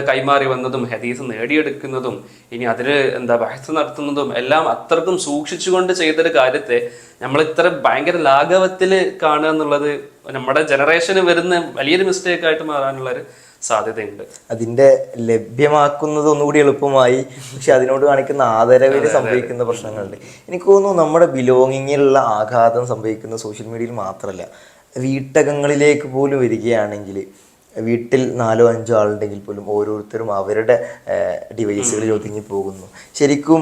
കൈമാറി വന്നതും ഹദീസ് നേടിയെടുക്കുന്നതും ഇനി അതിന് ബഹസ് നടത്തുന്നതും എല്ലാം അത്രക്കും സൂക്ഷിച്ചുകൊണ്ട് ചെയ്തൊരു കാര്യത്തെ നമ്മൾ ഇത്ര ഭയങ്കര ലാഘവത്തിൽ കാണുക എന്നുള്ളത് നമ്മുടെ ജനറേഷന് വരുന്ന വലിയൊരു മിസ്റ്റേക്ക് ആയിട്ട് മാറാനുള്ളൊരു സാധ്യതയുണ്ട്. അതിന്റെ ലഭ്യമാക്കുന്നത് ഒന്നുകൂടി എളുപ്പമായി, പക്ഷെ അതിനോട് കാണിക്കുന്ന ആദരവിൽ സംഭവിക്കുന്ന പ്രശ്നങ്ങളുണ്ട്. എനിക്ക് തോന്നുന്നു നമ്മുടെ ബിലോങ്ങിങ്ങിലുള്ള ആഘാതം സംഭവിക്കുന്ന സോഷ്യൽ മീഡിയയിൽ മാത്രമല്ല, വീട്ടകങ്ങളിലേക്ക് പോലും വരികയാണെങ്കിൽ വീട്ടിൽ 4-5 ആളുണ്ടെങ്കിൽ പോലും ഓരോരുത്തരും അവരുടെ ഡിവൈസുകളിൽ ഒതുങ്ങി പോകുന്നു. ശരിക്കും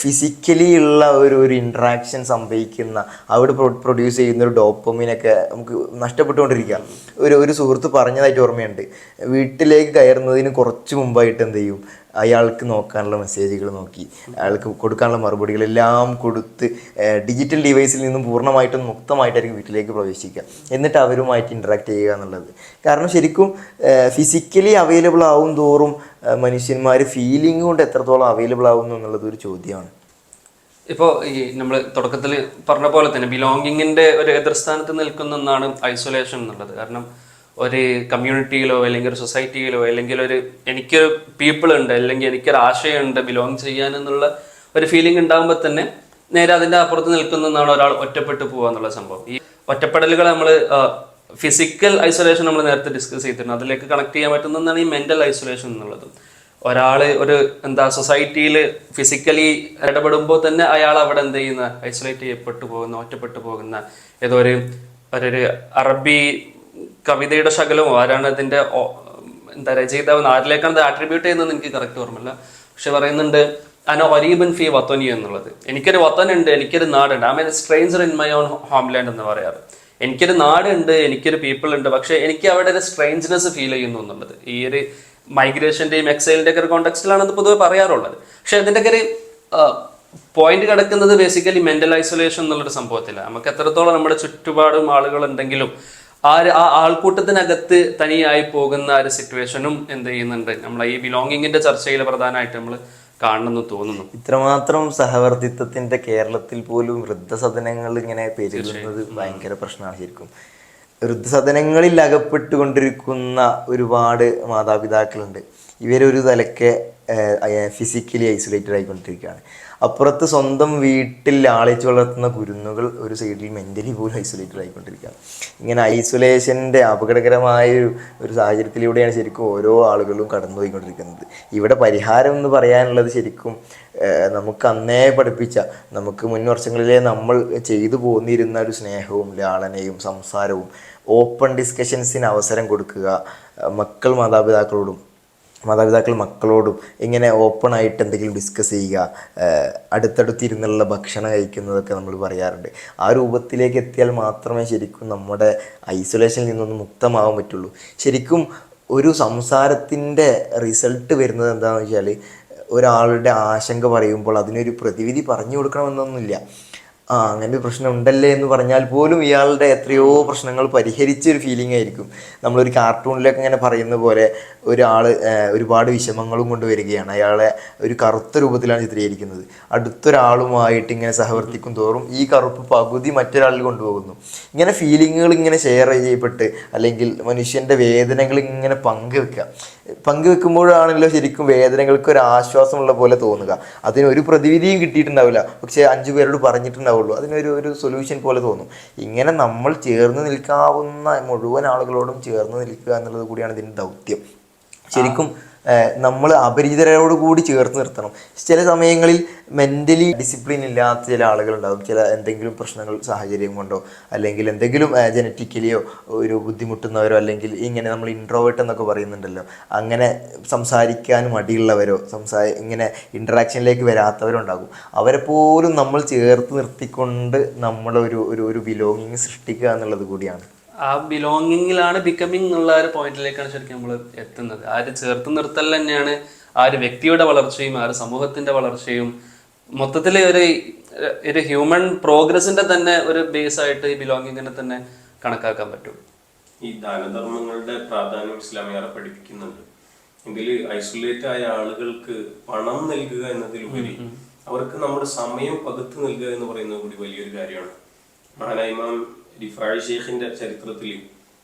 ഫിസിക്കലി ഉള്ള ഒരു ഇൻട്രാക്ഷൻ സംഭവിക്കുന്ന അവിടെ പ്രൊഡ്യൂസ് ചെയ്യുന്ന ഒരു ഡോപ്പമിനൊക്കെ നമുക്ക് നഷ്ടപ്പെട്ടുകൊണ്ടിരിക്കുക. ഒരു സുഹൃത്ത് പറഞ്ഞതായിട്ട് ഓർമ്മയുണ്ട്, വീട്ടിലേക്ക് കയറുന്നതിന് കുറച്ച് മുമ്പായിട്ട് എന്ത് ചെയ്യും, അയാൾക്ക് നോക്കാനുള്ള മെസ്സേജുകൾ നോക്കി അയാൾക്ക് കൊടുക്കാനുള്ള മറുപടികളെല്ലാം കൊടുത്ത് ഡിജിറ്റൽ ഡിവൈസിൽ നിന്നും പൂർണ്ണമായിട്ടും മുക്തമായിട്ടായിരിക്കും വീട്ടിലേക്ക് പ്രവേശിക്കുക, എന്നിട്ട് അവരുമായിട്ട് ഇൻട്രാക്ട് ചെയ്യുക എന്നുള്ളത്. കാരണം ശരിക്കും ഫിസിക്കലി അവൈലബിൾ ആവും തോറും മനുഷ്യന്മാർ ഫീലിംഗ് കൊണ്ട് എത്രത്തോളം അവൈലബിൾ ആവുന്നു എന്നുള്ളത് ഒരു ചോദ്യമാണ്. ഇപ്പോൾ ഈ നമ്മൾ തുടക്കത്തിൽ പറഞ്ഞ പോലെ തന്നെ ബിലോങ്ങിങ്ങിന്റെ ഒരു എതിർസ്ഥാനത്ത് നിൽക്കുന്ന ഒന്നാണ് ഐസൊലേഷൻ എന്നുള്ളത്. കാരണം ഒരു കമ്മ്യൂണിറ്റിയിലോ അല്ലെങ്കിൽ ഒരു സൊസൈറ്റിയിലോ അല്ലെങ്കിൽ എനിക്കൊരു പീപ്പിൾ ഉണ്ട് അല്ലെങ്കിൽ എനിക്കൊരു ആശയമുണ്ട് ബിലോങ് ചെയ്യാൻ എന്നുള്ള ഒരു ഫീലിംഗ് ഉണ്ടാകുമ്പോൾ തന്നെ നേരെ അതിൻ്റെ അപ്പുറത്ത് നിൽക്കുന്നതാണ് ഒരാൾ ഒറ്റപ്പെട്ടു പോകുക എന്നുള്ള സംഭവം. ഈ ഒറ്റപ്പെടലുകൾ നമ്മൾ ഫിസിക്കൽ ഐസൊലേഷൻ നമ്മൾ നേരത്തെ ഡിസ്കസ് ചെയ്തിട്ടുണ്ട്, അതിലേക്ക് കണക്ട് ചെയ്യാൻ പറ്റുന്നതാണ് ഈ മെന്റൽ ഐസൊലേഷൻ എന്നുള്ളത്. ഒരാൾ സൊസൈറ്റിയിൽ ഫിസിക്കലി ഇടപെടുമ്പോൾ തന്നെ അയാൾ അവിടെ എന്ത് ചെയ്യുന്ന ഐസൊലേറ്റ് ചെയ്യപ്പെട്ടു പോകുന്ന ഒറ്റപ്പെട്ടു പോകുന്ന ഏതോ ഒരു അറബി കവിതയുടെ ശകലമോ ആരാണ് അതിന്റെ രചയിതാവ് ആരിലേക്കാണ് അത് ആട്രിബ്യൂട്ട് ചെയ്യുന്നത് എനിക്ക് കറക്റ്റ് ഓർമ്മയില്ല. പക്ഷെ പറയുന്നുണ്ട് അന ഒരീബൻ ഫി വത്തനി എന്നുള്ളത്. എനിക്കൊരു വത്തനുണ്ട്, എനിക്കൊരു നാടുണ്ട്. I mean stranger in my own homeland എന്ന് പറയാറ്. എനിക്കൊരു നാടുണ്ട്, എനിക്കൊരു പീപ്പിൾ ഉണ്ട്, പക്ഷെ എനിക്ക് അവിടെ ഒരു സ്ട്രേഞ്ച്നെസ് ഫീൽ ചെയ്യുന്നു എന്നുള്ളത് ഈ ഒരു മൈഗ്രേഷന്റെയും എക്സൈലിന്റെ ഒക്കെ ഒരു കോണ്ടെക്സ്റ്റിലാണ് അത് പൊതുവെ പറയാറുള്ളത്. പക്ഷെ അതിന്റെ ഒക്കെ ഒരു പോയിന്റ് കിടക്കുന്നത് ബേസിക്കലി മെന്റൽ ഐസൊലേഷൻ എന്നുള്ളൊരു സംഭവത്തിലാണ്. നമുക്ക് എത്രത്തോളം നമ്മുടെ ചുറ്റുപാടും ആളുകൾ ഉണ്ടെങ്കിലും ആ ആൾക്കൂട്ടത്തിനകത്ത് തനിയായി പോകുന്ന ഒരു സിറ്റുവേഷനും എന്ത് ചെയ്യുന്നുണ്ട് നമ്മളെ ഈ ബിലോങ്ങിങ്ങിന്റെ ചർച്ചയിൽ പ്രധാനമായിട്ട് നമ്മൾ കാണണമെന്ന് തോന്നുന്നു. ഇത്രമാത്രം സഹവർത്തിത്വത്തിന്റെ കേരളത്തിൽ പോലും വൃദ്ധസദനങ്ങൾ ഇങ്ങനെ പെരുകുന്നത് ഭയങ്കര പ്രശ്നമാണ് ശരിക്കും. വൃദ്ധസദനങ്ങളിൽ അകപ്പെട്ടുകൊണ്ടിരിക്കുന്ന ഒരുപാട് മാതാപിതാക്കളുണ്ട്. ഇവരൊരു തലക്കെ ഫിസിക്കലി ഐസൊലേറ്റഡ് ആയിക്കൊണ്ടിരിക്കുകയാണ്. അപ്പുറത്ത് സ്വന്തം വീട്ടിൽ ആളിച്ച് വളർത്തുന്ന കുരുന്നുകൾ ഒരു സൈഡിൽ മെൻ്റലി പോലും ഐസൊലേറ്റഡ് ആയിക്കൊണ്ടിരിക്കുകയാണ്. ഇങ്ങനെ ഐസൊലേഷൻ്റെ അപകടകരമായ ഒരു സാഹചര്യത്തിലൂടെയാണ് ശരിക്കും ഓരോ ആളുകളും കടന്നുപോയിക്കൊണ്ടിരിക്കുന്നത്. ഇവിടെ പരിഹാരം എന്ന് പറയാനുള്ളത് ശരിക്കും നമുക്ക് അന്നേ പഠിപ്പിച്ച, നമുക്ക് മുൻ വർഷങ്ങളിലെ നമ്മൾ ചെയ്തു പോന്നിരുന്ന ഒരു സ്നേഹവും ലാളനയും സംസാരവും ഓപ്പൺ ഡിസ്കഷൻസിന് അവസരം കൊടുക്കുക, മാതാപിതാക്കൾ മക്കളോടും ഇങ്ങനെ ഓപ്പൺ ആയിട്ട് എന്തെങ്കിലും ഡിസ്കസ് ചെയ്യുക, അടുത്തടുത്തിരുന്നുള്ള ഭക്ഷണം കഴിക്കുന്നതൊക്കെ നമ്മൾ പറയാറുണ്ട്. ആ രൂപത്തിലേക്ക് എത്തിയാൽ മാത്രമേ ശരിക്കും നമ്മുടെ ഐസൊലേഷനിൽ നിന്നൊന്ന് മുക്തമാകാൻ പറ്റുള്ളൂ. ശരിക്കും ഒരു സംസാരത്തിൻ്റെ റിസൾട്ട് വരുന്നത് എന്താണെന്ന് വെച്ചാൽ, ഒരാളുടെ ആശങ്ക പറയുമ്പോൾ അതിനൊരു പ്രതിവിധി പറഞ്ഞു കൊടുക്കണമെന്നൊന്നുമില്ല. അങ്ങനെ ഒരു പ്രശ്നം ഉണ്ടല്ലേ എന്ന് പറഞ്ഞാൽ പോലും ഇയാളുടെ എത്രയോ പ്രശ്നങ്ങൾ പരിഹരിച്ചൊരു ഫീലിംഗ് ആയിരിക്കും. നമ്മളൊരു കാർട്ടൂണിലൊക്കെ ഇങ്ങനെ പറയുന്ന പോലെ ഒരാൾ ഒരുപാട് വിഷമങ്ങളും കൊണ്ടുവരികയാണ്, അയാളെ ഒരു കറുത്ത രൂപത്തിലാണ് ചിത്രീകരിക്കുന്നത്. അടുത്തൊരാളുമായിട്ട് ഇങ്ങനെ സഹവർത്തിക്കും തോറും ഈ കറുപ്പ് പകുതി മറ്റൊരാളിൽ കൊണ്ടുപോകുന്നു. ഇങ്ങനെ ഫീലിങ്ങുകൾ ഇങ്ങനെ ഷെയർ ചെയ്യപ്പെട്ട്, അല്ലെങ്കിൽ മനുഷ്യൻ്റെ വേദനകൾ ഇങ്ങനെ പങ്കുവെക്കുമ്പോഴാണല്ലോ ശരിക്കും വേദനകൾക്ക് ഒരു ആശ്വാസമുള്ള പോലെ തോന്നുക. അതിനൊരു പ്രതിവിധിയും കിട്ടിയിട്ടുണ്ടാവില്ല, പക്ഷേ 5 പേരോട് പറഞ്ഞിട്ടുണ്ടാവുള്ളൂ, അതിനൊരു സൊല്യൂഷൻ പോലെ തോന്നും. ഇങ്ങനെ നമ്മൾ ചേർന്ന് നിൽക്കാവുന്ന മുഴുവൻ ആളുകളോടും ചേർന്ന് നിൽക്കുക എന്നുള്ളത് കൂടിയാണ് ഇതിൻ്റെ ദൗത്യം. ശരിക്കും നമ്മൾ അപരിചിതരോട് കൂടി ചേർത്ത് നിർത്തണം. ചില സമയങ്ങളിൽ മെൻ്റലി ഡിസിപ്ലിൻ ഇല്ലാത്ത ചില ആളുകളുണ്ടാകും. ചില എന്തെങ്കിലും പ്രശ്നങ്ങൾ സാഹചര്യം കൊണ്ടോ, അല്ലെങ്കിൽ എന്തെങ്കിലും ജനറ്റിക്കലിയോ ഒരു ബുദ്ധിമുട്ടുന്നവരോ, അല്ലെങ്കിൽ ഇങ്ങനെ നമ്മൾ ഇൻട്രോവേർട്ട് എന്നൊക്കെ പറയുന്നുണ്ടല്ലോ, അങ്ങനെ സംസാരിക്കാൻ മടിയുള്ളവരോ, ഇങ്ങനെ ഇൻട്രാക്ഷനിലേക്ക് വരാത്തവരോ ഉണ്ടാകും. അവരെ പോലും നമ്മൾ ചേർത്ത് നിർത്തിക്കൊണ്ട് നമ്മളൊരു ബിലോങ്ങിങ് സൃഷ്ടിക്കുക എന്നുള്ളത് കൂടിയാണ്. ആ ബിലോങ്ങിങ്ങിലാണ് ബിക്കമിങ് എന്നുള്ള ഒരു പോയിന്റിലേക്കാണ് ശരിക്കും നമ്മൾ എത്തുന്നത്. ആ ഒരു ചേർത്ത് നിർത്തൽ തന്നെയാണ് ആ ഒരു വ്യക്തിയുടെ വളർച്ചയും ആ ഒരു സമൂഹത്തിന്റെ വളർച്ചയും മൊത്തത്തിൽ ഒരു ഹ്യൂമൻ പ്രോഗ്രസിന്റെ തന്നെ ഒരു ബേസ് ആയിട്ട് ഈ ബിലോങ്ങിങ്ങിനെ തന്നെ കണക്കാക്കാൻ പറ്റും. ഈ ദാനധർമ്മങ്ങളുടെ പ്രാധാന്യം ഇസ്ലാമിയാറെ പഠിപ്പിക്കുന്നുണ്ട്. ഇതിൽ ഐസൊലേറ്റ് ആയ ആളുകൾക്ക് പണം നൽകുക എന്നതിലുപരി അവർക്ക് നമ്മുടെ സമയം പകുത്തു നൽകുക എന്ന് പറയുന്നത് കൂടി വലിയൊരു കാര്യമാണ്. മഹാനായ ഇമാം റിഫായി ഷെയ്ഖിന്റെ ചരിത്രത്തിൽ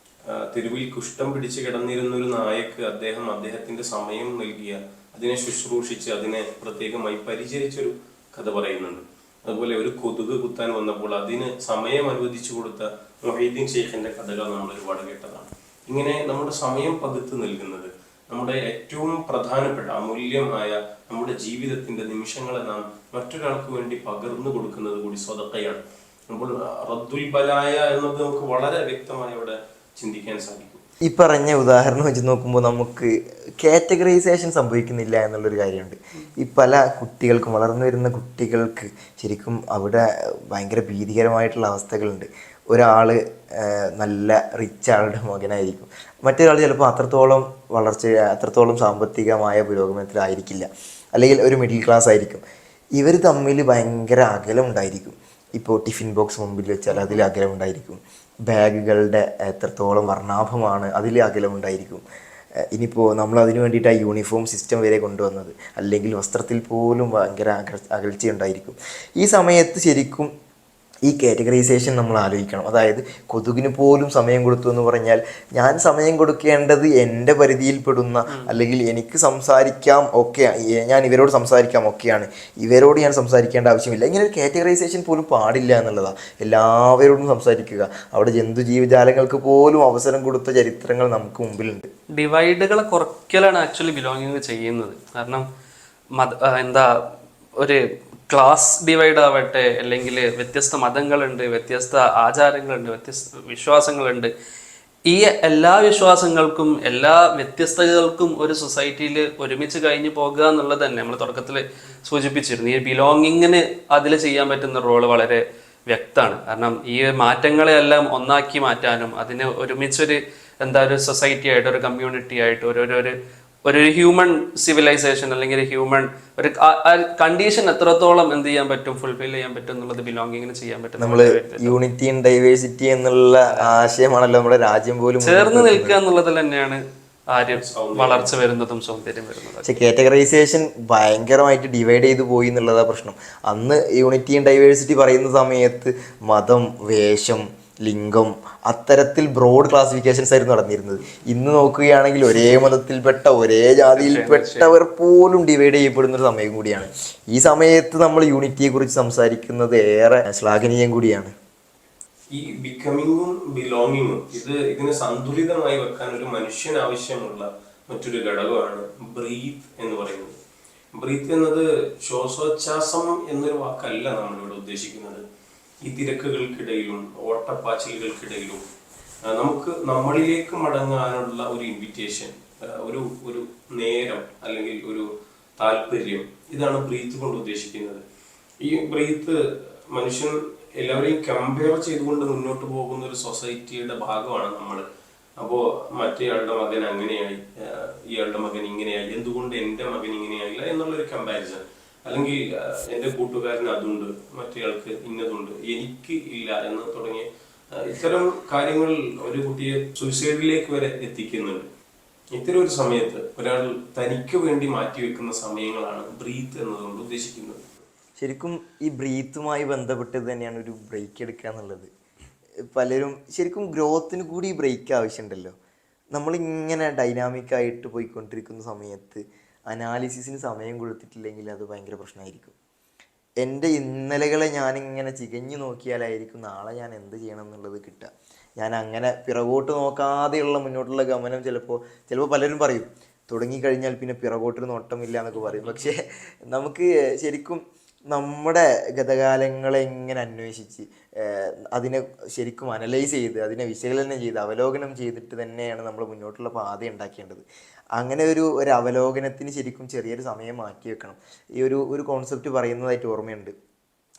തെരുവിൽ കുഷ്ഠം പിടിച്ച് കിടന്നിരുന്ന ഒരു നായക്ക് അദ്ദേഹത്തിന്റെ സമയം നൽകിയ, അതിനെ ശുശ്രൂഷിച്ച് അതിനെ പ്രത്യേകമായി പരിചരിച്ചൊരു കഥ പറയുന്നുണ്ട്. അതുപോലെ ഒരു കൊതുക് കുത്താൻ വന്നപ്പോൾ അതിന് സമയം അനുവദിച്ചു കൊടുത്ത മൊഹീദ്ദീൻ ഷെയ്ഖിന്റെ കഥകൾ നമ്മൾ ഒരുപാട് കേട്ടതാണ്. ഇങ്ങനെ നമ്മുടെ സമയം പകുത്തു നൽകുന്നത്, നമ്മുടെ ഏറ്റവും പ്രധാനപ്പെട്ട അമൂല്യമായ നമ്മുടെ ജീവിതത്തിന്റെ നിമിഷങ്ങളെ നാം മറ്റൊരാൾക്ക് വേണ്ടി പകർന്നു കൊടുക്കുന്നത് കൂടി സ്വതക്കയാണ്. അപ്പോൾ റദ്ദുൽ ബലായ എന്നത് നമുക്ക് വളരെ വ്യക്തമായി അവിടെ ചിന്തിക്കാൻ സാധിക്കും. ഈ പറഞ്ഞ ഉദാഹരണം വെച്ച് നോക്കുമ്പോൾ നമുക്ക് കാറ്റഗറൈസേഷൻ സംഭവിക്കുന്നില്ല എന്നുള്ളൊരു കാര്യമുണ്ട്. ഈ പല കുട്ടികൾക്കും, വളർന്നു വരുന്ന കുട്ടികൾക്ക് ശരിക്കും അവിടെ ഭയങ്കര ഭീതികരമായിട്ടുള്ള അവസ്ഥകളുണ്ട്. ഒരാൾ നല്ല റിച്ച് ആളുടെ മകനായിരിക്കും, മറ്റൊരാൾ ചിലപ്പോൾ അത്രത്തോളം സാമ്പത്തികമായ പുരോഗമനത്തിലായിരിക്കില്ല, അല്ലെങ്കിൽ ഒരു മിഡിൽ ക്ലാസ് ആയിരിക്കും. ഇവർ തമ്മിൽ ഭയങ്കര അകലമുണ്ടായിരിക്കും. ഇപ്പോൾ ടിഫിൻ ബോക്സ് മുമ്പിൽ വെച്ചാൽ അതിൽ അകലമുണ്ടായിരിക്കും. ബാഗുകളുടെ എത്രത്തോളം വർണ്ണാഭമാണ് അതിൽ അകലമുണ്ടായിരിക്കും. ഇനിയിപ്പോൾ നമ്മൾ അതിന് വേണ്ടിയിട്ട് ആ യൂണിഫോം സിസ്റ്റം വരെ കൊണ്ടുവന്നത്, അല്ലെങ്കിൽ വസ്ത്രത്തിൽ പോലും ഭയങ്കര അകൽച്ചയുണ്ടായിരിക്കും. ഈ സമയത്ത് ശരിക്കും ഈ കാറ്റഗറൈസേഷൻ നമ്മൾ ആലോചിക്കണം. അതായത് കൊതുകിന് പോലും സമയം കൊടുത്തു എന്ന് പറഞ്ഞാൽ, ഞാൻ സമയം കൊടുക്കേണ്ടത് എൻ്റെ പരിധിയിൽപ്പെടുന്ന, അല്ലെങ്കിൽ എനിക്ക് സംസാരിക്കാം, ഓക്കെ, ഞാൻ ഇവരോട് സംസാരിക്കാം, ഓക്കെയാണ്, ഇവരോട് ഞാൻ സംസാരിക്കേണ്ട ആവശ്യമില്ല. ഇങ്ങനെ ഒരു കാറ്റഗറൈസേഷൻ പോലും പാടില്ല എന്നുള്ളതാണ്. എല്ലാവരോടും സംസാരിക്കുക. അവിടെ ജന്തുജീവജാലങ്ങൾക്ക് പോലും അവസരം കൊടുത്ത ചരിത്രങ്ങൾ നമുക്ക് മുമ്പിലുണ്ട്. ഡിവൈഡുകളെ കുറയ്ക്കലാണ് ആക്ച്വലി ബിലോങ്ങിങ് ചെയ്യുന്നത്. കാരണം ഒരു ക്ലാസ് ഡിവൈഡ് ആവട്ടെ, അല്ലെങ്കിൽ വ്യത്യസ്ത മതങ്ങളുണ്ട്, വ്യത്യസ്ത ആചാരങ്ങളുണ്ട്, വ്യത്യസ്ത വിശ്വാസങ്ങളുണ്ട്. ഈ എല്ലാ വിശ്വാസങ്ങൾക്കും എല്ലാ വ്യത്യസ്തതകൾക്കും ഒരു സൊസൈറ്റിയിൽ ഒരുമിച്ച് കഴിഞ്ഞു പോകുക എന്നുള്ളത് തന്നെ നമ്മൾ തുടക്കത്തിൽ സൂചിപ്പിച്ചിരുന്നു. ഈ ബിലോങ്ങിങ്ങിന് അതിൽ ചെയ്യാൻ പറ്റുന്ന റോള് വളരെ വ്യക്തമാണ്. കാരണം ഈ മാറ്റങ്ങളെ എല്ലാം ഒന്നാക്കി മാറ്റാനും അതിന് ഒരുമിച്ചൊരു ഒരു സൊസൈറ്റി ആയിട്ട്, ഒരു കമ്മ്യൂണിറ്റി ആയിട്ട്, ഒരു ഹ്യൂമൻ സിവിലൈസേഷൻ അല്ലെങ്കിൽ ഹ്യൂമൻ ഒരു കണ്ടീഷൻ എത്രത്തോളം എന്ത് ചെയ്യാൻ പറ്റും, ഫുൾഫിൽ ചെയ്യാൻ പറ്റും എന്നുള്ളത് ബിലോങ്ങിങ്ങിന് ചെയ്യാൻ പറ്റും. നമ്മള് യൂണിറ്റി ആൻഡ് ഡൈവേഴ്സിറ്റി എന്നുള്ള ആശയമാണല്ലോ നമ്മുടെ രാജ്യം പോലും ചേർന്ന് നിൽക്കുക എന്നുള്ളതിൽ തന്നെയാണ് ആര്യം വളർച്ച വരുന്നതും സൗന്ദര്യം വരുന്നതും. പക്ഷെ കാറ്റഗറൈസേഷൻ ഭയങ്കരമായിട്ട് ഡിവൈഡ് ചെയ്ത് പോയി എന്നുള്ളതാ പ്രശ്നം. അന്ന് യൂണിറ്റി ആൻഡ് ഡൈവേഴ്സിറ്റി പറയുന്ന സമയത്ത് മതം, വേഷം, ലിംഗം അത്തരത്തിൽ ബ്രോഡ് ക്ലാസിഫിക്കേഷൻസ് ആയിരുന്നു നടന്നിരുന്നത്. ഇന്ന് നോക്കുകയാണെങ്കിൽ ഒരേ മതത്തിൽപ്പെട്ട ഒരേ ജാതിയിൽപ്പെട്ടവർ പോലും ഡിവൈഡ് ചെയ്യപ്പെടുന്ന ഒരു സമയം കൂടിയാണ്. ഈ സമയത്ത് നമ്മൾ യൂണിറ്റിയെ കുറിച്ച് സംസാരിക്കുന്നത് ഏറെ ശ്ലാഘനീയം കൂടിയാണ്. ഈ ബിക്കമിങ്ങും ബിലോങ്ങിങ്ങും ഇതിനെ സന്തുലിതമായി വെക്കാൻ ഒരു മനുഷ്യന് ആവശ്യമുള്ള മറ്റൊരു ഘടകമാണ് ബ്രീത്ത് എന്ന് പറയുന്നത്. ബ്രീത്ത് എന്നത് ശ്വാസോച്ഛ്വാസം എന്നൊരു വാക്കല്ല നമ്മളിവിടെ ഉദ്ദേശിക്കുന്നത്. ഈ തിരക്കുകൾക്കിടയിലും ഓട്ടപ്പാച്ചിലുകൾക്കിടയിലും നമുക്ക് നമ്മളിലേക്ക് മടങ്ങാനുള്ള ഒരു ഇൻവിറ്റേഷൻ, ഒരു നേരം അല്ലെങ്കിൽ ഒരു താല്പര്യം, ഇതാണ് ബ്രീത്ത് കൊണ്ട് ഉദ്ദേശിക്കുന്നത്. ഈ ബ്രീത്ത് മനുഷ്യൻ എല്ലാവരെയും കമ്പയർ ചെയ്തുകൊണ്ട് മുന്നോട്ട് പോകുന്ന ഒരു സൊസൈറ്റിയുടെ ഭാഗമാണ് നമ്മൾ. അപ്പോൾ മറ്റേയാളുടെ മകൻ അങ്ങനെയായി, ഇയാളുടെ മകൻ ഇങ്ങനെയായി, എന്തുകൊണ്ട് എൻ്റെ മകൻ ഇങ്ങനെയായില്ല എന്നുള്ളൊരു കമ്പാരിസൺ, അല്ലെങ്കിൽ എൻ്റെ കൂട്ടുകാരന് അതുണ്ട്, മറ്റേയാൾക്ക് ഇന്നതുണ്ട്, എനിക്ക് ഇല്ല എന്ന് തുടങ്ങിയ ഇത്തരം കാര്യങ്ങൾ ഒരു കുട്ടിയെ സൂയിസൈഡിലേക്ക് വരെ എത്തിക്കുന്നുണ്ട്. ഇത്തരം ഒരു സമയത്ത് ഒരാൾ തനിക്ക് വേണ്ടി മാറ്റിവെക്കുന്ന സമയങ്ങളാണ് ബ്രീത്ത് എന്നതുകൊണ്ട് ഉദ്ദേശിക്കുന്നത്. ശരിക്കും ഈ ബ്രീത്തുമായി ബന്ധപ്പെട്ട് തന്നെയാണ് ഒരു ബ്രേക്ക് എടുക്കുക എന്നുള്ളത്. പലരും ശരിക്കും ഗ്രോത്തിന് കൂടി ഈ ബ്രേക്ക് ആവശ്യമുണ്ടല്ലോ. നമ്മളിങ്ങനെ ഡൈനാമിക്കായിട്ട് പോയിക്കൊണ്ടിരിക്കുന്ന സമയത്ത് അനാലിസിസിന് സമയം കൊടുത്തിട്ടില്ലെങ്കിൽ അത് ഭയങ്കര പ്രശ്നമായിരിക്കും. എൻ്റെ ഇന്നലകളെ ഞാനിങ്ങനെ ചികഞ്ഞു നോക്കിയാലായിരിക്കും നാളെ ഞാൻ എന്ത് ചെയ്യണം എന്നുള്ളത് കിട്ടുക. ഞാൻ അങ്ങനെ പിറകോട്ട് നോക്കാതെയുള്ള മുന്നോട്ടുള്ള ഗമനം ചിലപ്പോൾ പലരും പറയും തുടങ്ങിക്കഴിഞ്ഞാൽ പിന്നെ പിറകോട്ടൊരു നോട്ടമില്ല എന്നൊക്കെ പറയും. പക്ഷേ നമുക്ക് ശരിക്കും നമ്മുടെ ഗതകാലങ്ങളെ ഇങ്ങനെ അന്വേഷിച്ച് അതിനെ ശരിക്കും അനലൈസ് ചെയ്ത് അതിനെ വിശകലനം ചെയ്ത് അവലോകനം ചെയ്തിട്ട് തന്നെയാണ് നമ്മൾ മുന്നോട്ടുള്ള പാത ഉണ്ടാക്കേണ്ടത്. അങ്ങനെ ഒരു അവലോകനത്തിന് ശരിക്കും ചെറിയൊരു സമയം മാറ്റി വെക്കണം. ഈ ഒരു കോൺസെപ്റ്റ് പറയുന്നതായിട്ട് ഓർമ്മയുണ്ട്.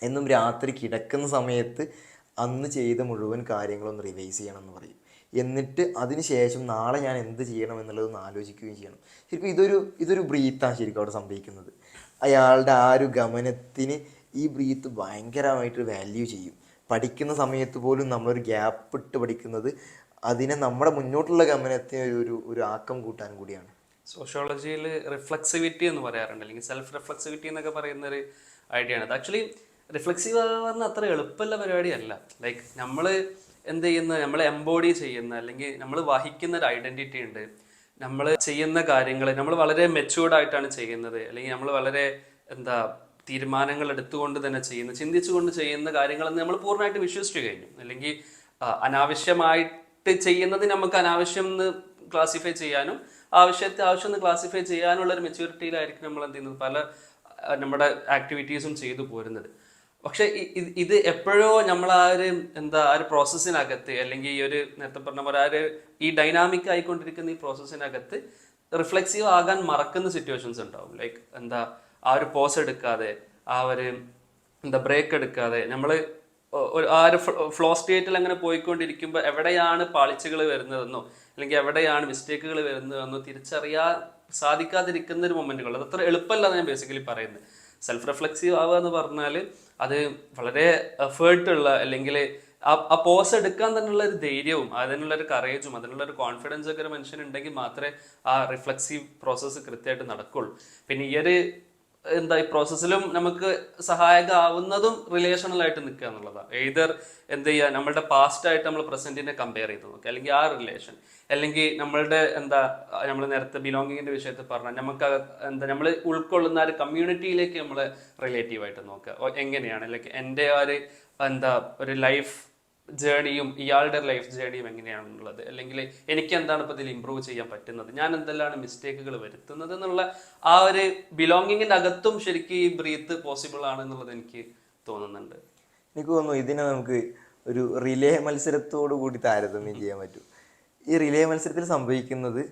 എന്നും രാത്രി കിടക്കുന്ന സമയത്ത് അന്ന് ചെയ്ത മുഴുവൻ കാര്യങ്ങളൊന്ന് റിവൈസ് ചെയ്യണം എന്ന് പറയും. എന്നിട്ട് അതിന് ശേഷം നാളെ ഞാൻ എന്ത് ചെയ്യണം എന്നുള്ളതൊന്ന് ആലോചിക്കുകയും ചെയ്യണം. ശരിക്കും ഇതൊരു ബ്രീത്താണ് ശരിക്കും അവിടെ സംഭവിക്കുന്നത്. അയാളുടെ ആ ഒരു ഗമനത്തിന് ഈ ബ്രീത്ത് ഭയങ്കരമായിട്ട് വാല്യൂ ചെയ്യും. പഠിക്കുന്ന സമയത്ത് പോലും നമ്മളൊരു ഗ്യാപ്പ് ഇട്ട് പഠിക്കുന്നത് അതിനെ നമ്മുടെ മുന്നോട്ടുള്ള ഗമനത്തിന് ഒരു ആക്കം കൂട്ടാൻ കൂടിയാണ്. സോഷ്യോളജിയിൽ റിഫ്ലക്സിവിറ്റി എന്ന് പറയാറുണ്ട്, അല്ലെങ്കിൽ സെൽഫ് റിഫ്ലക്സിവിറ്റി എന്നൊക്കെ പറയുന്ന ഒരു ഐഡിയ ആണ്. അത് ആക്ച്വലി റിഫ്ലക്സീവ് പറഞ്ഞാൽ അത്ര എളുപ്പമുള്ള പരിപാടിയല്ല. ലൈക്ക് നമ്മൾ എന്ത് ചെയ്യുന്ന, നമ്മൾ എംബോഡി ചെയ്യുന്ന അല്ലെങ്കിൽ നമ്മൾ വഹിക്കുന്ന ഒരു ഐഡന്റിറ്റി ഉണ്ട്. നമ്മൾ ചെയ്യുന്ന കാര്യങ്ങൾ നമ്മൾ വളരെ മെച്യൂർഡ് ആയിട്ടാണ് ചെയ്യുന്നത്, അല്ലെങ്കിൽ നമ്മൾ വളരെ തീരുമാനങ്ങൾ എടുത്തുകൊണ്ട് തന്നെ ചിന്തിച്ചുകൊണ്ട് ചെയ്യുന്ന കാര്യങ്ങളെന്ന് നമ്മൾ പൂർണ്ണമായിട്ട് വിശ്വസിച്ചു കഴിഞ്ഞു. അല്ലെങ്കിൽ അനാവശ്യമായിട്ട് ചെയ്യുന്നത് നമുക്ക് അനാവശ്യം എന്ന് ക്ലാസിഫൈ ചെയ്യാനും ആവശ്യം എന്ന് ക്ലാസിഫൈ ചെയ്യാനുള്ള ഒരു മെച്യൂരിറ്റിയിലായിരിക്കും നമ്മൾ എന്ത് ചെയ്യുന്നത്, പല നമ്മുടെ ആക്ടിവിറ്റീസും ചെയ്തു പോരുന്നത്. പക്ഷെ ഇത് എപ്പോഴോ നമ്മൾ ആ ഒരു പ്രോസസ്സിനകത്ത്, അല്ലെങ്കിൽ ഈ നേരത്തെ പറഞ്ഞ പോലെ ഈ ഡൈനാമിക് ആയിക്കൊണ്ടിരിക്കുന്ന ഈ പ്രോസസ്സിനകത്ത് റിഫ്ലെക്സീവ് ആകാൻ മറക്കുന്ന സിറ്റുവേഷൻസ് ഉണ്ടാവും. ലൈക്ക് ആ ഒരു പോസ് എടുക്കാതെ, ആ ഒരു ബ്രേക്ക് എടുക്കാതെ നമ്മൾ ആ ഒരു ഫ്ലോ സ്റ്റേറ്റിൽ അങ്ങനെ പോയിക്കൊണ്ടിരിക്കുമ്പോൾ എവിടെയാണ് പാളിച്ചകൾ വരുന്നതെന്നോ അല്ലെങ്കിൽ എവിടെയാണ് മിസ്റ്റേക്കുകൾ വരുന്നതെന്നോ തിരിച്ചറിയാൻ സാധിക്കാതിരിക്കുന്ന ഒരു മൊമെന്റുകൾ, അത് അത്ര എളുപ്പമല്ല ഞാൻ ബേസിക്കലി പറയുന്നത്. സെൽഫ് റിഫ്ലെക്സീവ് ആവുക എന്ന് പറഞ്ഞാൽ അത് വളരെ എഫേർട്ടുള്ള, അല്ലെങ്കിൽ ആ പോസ് എടുക്കാൻ തന്നെയുള്ള ഒരു ധൈര്യവും അതിനുള്ള ഒരു കറേജും അതിനുള്ള ഒരു കോൺഫിഡൻസ് ഒക്കെ ഒരു മനുഷ്യനുണ്ടെങ്കിൽ മാത്രമേ ആ റിഫ്ലെക്സീവ് പ്രോസസ്സ് കൃത്യമായിട്ട് നടക്കുള്ളൂ. പിന്നെ ഈ പ്രോസസ്സിലും നമുക്ക് സഹായകമാവുന്നതും റിലേഷണൽ ആയിട്ട് നിൽക്കുക എന്നുള്ളതാണ്. എയ്തർ എന്ത് ചെയ്യുക, നമ്മളുടെ പാസ്റ്റ് ആയിട്ട് നമ്മൾ പ്രസന്റിനെ കമ്പയർ ചെയ്ത് നോക്കുക, അല്ലെങ്കിൽ ആ റിലേഷൻ, അല്ലെങ്കിൽ നമ്മളുടെ നമ്മൾ നേരത്തെ ബിലോങ്ങിങ്ങിന്റെ വിഷയത്തിൽ പറഞ്ഞാൽ നമുക്ക് നമ്മൾ ഉൾക്കൊള്ളുന്ന ഒരു കമ്മ്യൂണിറ്റിയിലേക്ക് നമ്മൾ റിലേറ്റീവായിട്ട് നോക്കുക. എങ്ങനെയാണ് ലൈക്ക് എൻ്റെ ഒരു ലൈഫ് ജേണിയും ഇയാളുടെ ലൈഫ് ജേണിയും എങ്ങനെയാണെന്നുള്ളത്, അല്ലെങ്കിൽ എനിക്ക് എന്താണ് ഇപ്പോൾ ഇതിൽ ഇമ്പ്രൂവ് ചെയ്യാൻ പറ്റുന്നത്, ഞാൻ എന്തെല്ലാം മിസ്റ്റേക്കുകൾ വരുത്തുന്നത് എന്നുള്ള ആ ഒരു ബിലോങ്ങിങ്ങിൻ്റെ അകത്തും ശരിക്കും ഈ ബ്രീത്ത് പോസിബിൾ ആണ് എന്നുള്ളത് എനിക്ക് തോന്നുന്നുണ്ട്. എനിക്ക് തോന്നുന്നു ഇതിനെ നമുക്ക് ഒരു റിലേ മത്സരത്തോടു കൂടി താരതമ്യം ചെയ്യാൻ പറ്റും. ഈ റിലേ മത്സരത്തിൽ സംഭവിക്കുന്നത്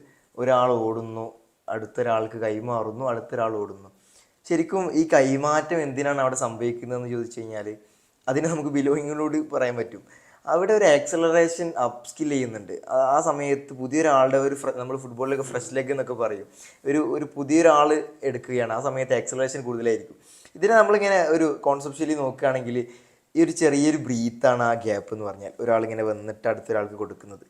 ഒരാൾ ഓടുന്നു, അടുത്തൊരാൾക്ക് കൈമാറുന്നു, അടുത്തൊരാൾ ഓടുന്നു. ശരിക്കും ഈ കൈമാറ്റം എന്തിനാണ് അവിടെ സംഭവിക്കുന്നതെന്ന് ചോദിച്ചു കഴിഞ്ഞാൽ അതിന് നമുക്ക് ബിലോങ്ങിനോട് പറയാൻ പറ്റും. അവിടെ ഒരു ആക്സലറേഷൻ അപ്പ് സ്കിൽ ചെയ്യുന്നുണ്ട്. ആ സമയത്ത് പുതിയൊരാളുടെ ഒരു നമ്മൾ ഫുട്ബോളിലൊക്കെ ഫ്രഷ് ലെഗ് എന്നൊക്കെ പറയും, ഒരു പുതിയൊരാൾ എടുക്കുകയാണ്. ആ സമയത്ത് ആക്സലറേഷൻ കൂടുതലായിരിക്കും. ഇതിനെ നമ്മളിങ്ങനെ ഒരു കോൺസെപ്ച്വലി നോക്കുകയാണെങ്കിൽ ഈ ഒരു ചെറിയൊരു ബ്രീത്താണ് ആ ഗ്യാപ്പ് എന്ന് പറഞ്ഞാൽ. ഒരാളിങ്ങനെ വന്നിട്ട് അടുത്തൊരാൾക്ക് കൊടുക്കുന്നത്.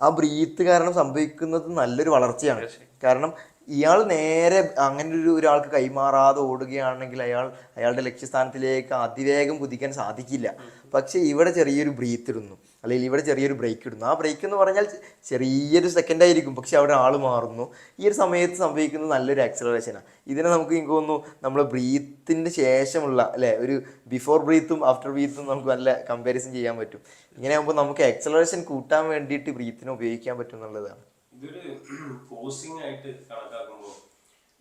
ആ ബ്രീത്ത് കാരണം സംഭവിക്കുന്നത് നല്ലൊരു വളർച്ചയാണ്. കാരണം ഇയാൾ നേരെ അങ്ങനെ ഒരാൾക്ക് കൈമാറാതെ ഓടുകയാണെങ്കിൽ അയാളുടെ ലക്ഷ്യസ്ഥാനത്തിലേക്ക് അതിവേഗം കുതിക്കാൻ സാധിക്കില്ല. പക്ഷേ ഇവിടെ ചെറിയൊരു ബ്രീത്ത് ഇടുന്നു, അല്ലെങ്കിൽ ഇവിടെ ചെറിയൊരു ബ്രേക്ക് ഇടുന്നു. ആ ബ്രേക്ക് എന്ന് പറഞ്ഞാൽ ചെറിയൊരു സെക്കൻഡ് ആയിരിക്കും, പക്ഷെ അവിടെ ആൾ മാറുന്നു. ഈ ഒരു സമയത്ത് സംഭവിക്കുന്നത് നല്ലൊരു ആക്സലറേഷനാണ്. ഇതിനെ നമുക്ക് എനിക്ക് തോന്നുന്നു നമ്മൾ ബ്രീത്തിൻ്റെ ശേഷമുള്ള അല്ലേ, ഒരു ബിഫോർ ബ്രീത്തും ആഫ്റ്റർ ബ്രീത്തും നമുക്ക് നല്ല കമ്പാരിസൺ ചെയ്യാൻ പറ്റും. ഇങ്ങനെ ആകുമ്പോൾ നമുക്ക് ആക്സലറേഷൻ കൂട്ടാൻ വേണ്ടിയിട്ട് ബ്രീത്തിനെ ഉപയോഗിക്കാൻ പറ്റും എന്നുള്ളതാണ്. ഇതൊരു പോസിംഗ് ആയിട്ട് കണക്കാക്കുമ്പോൾ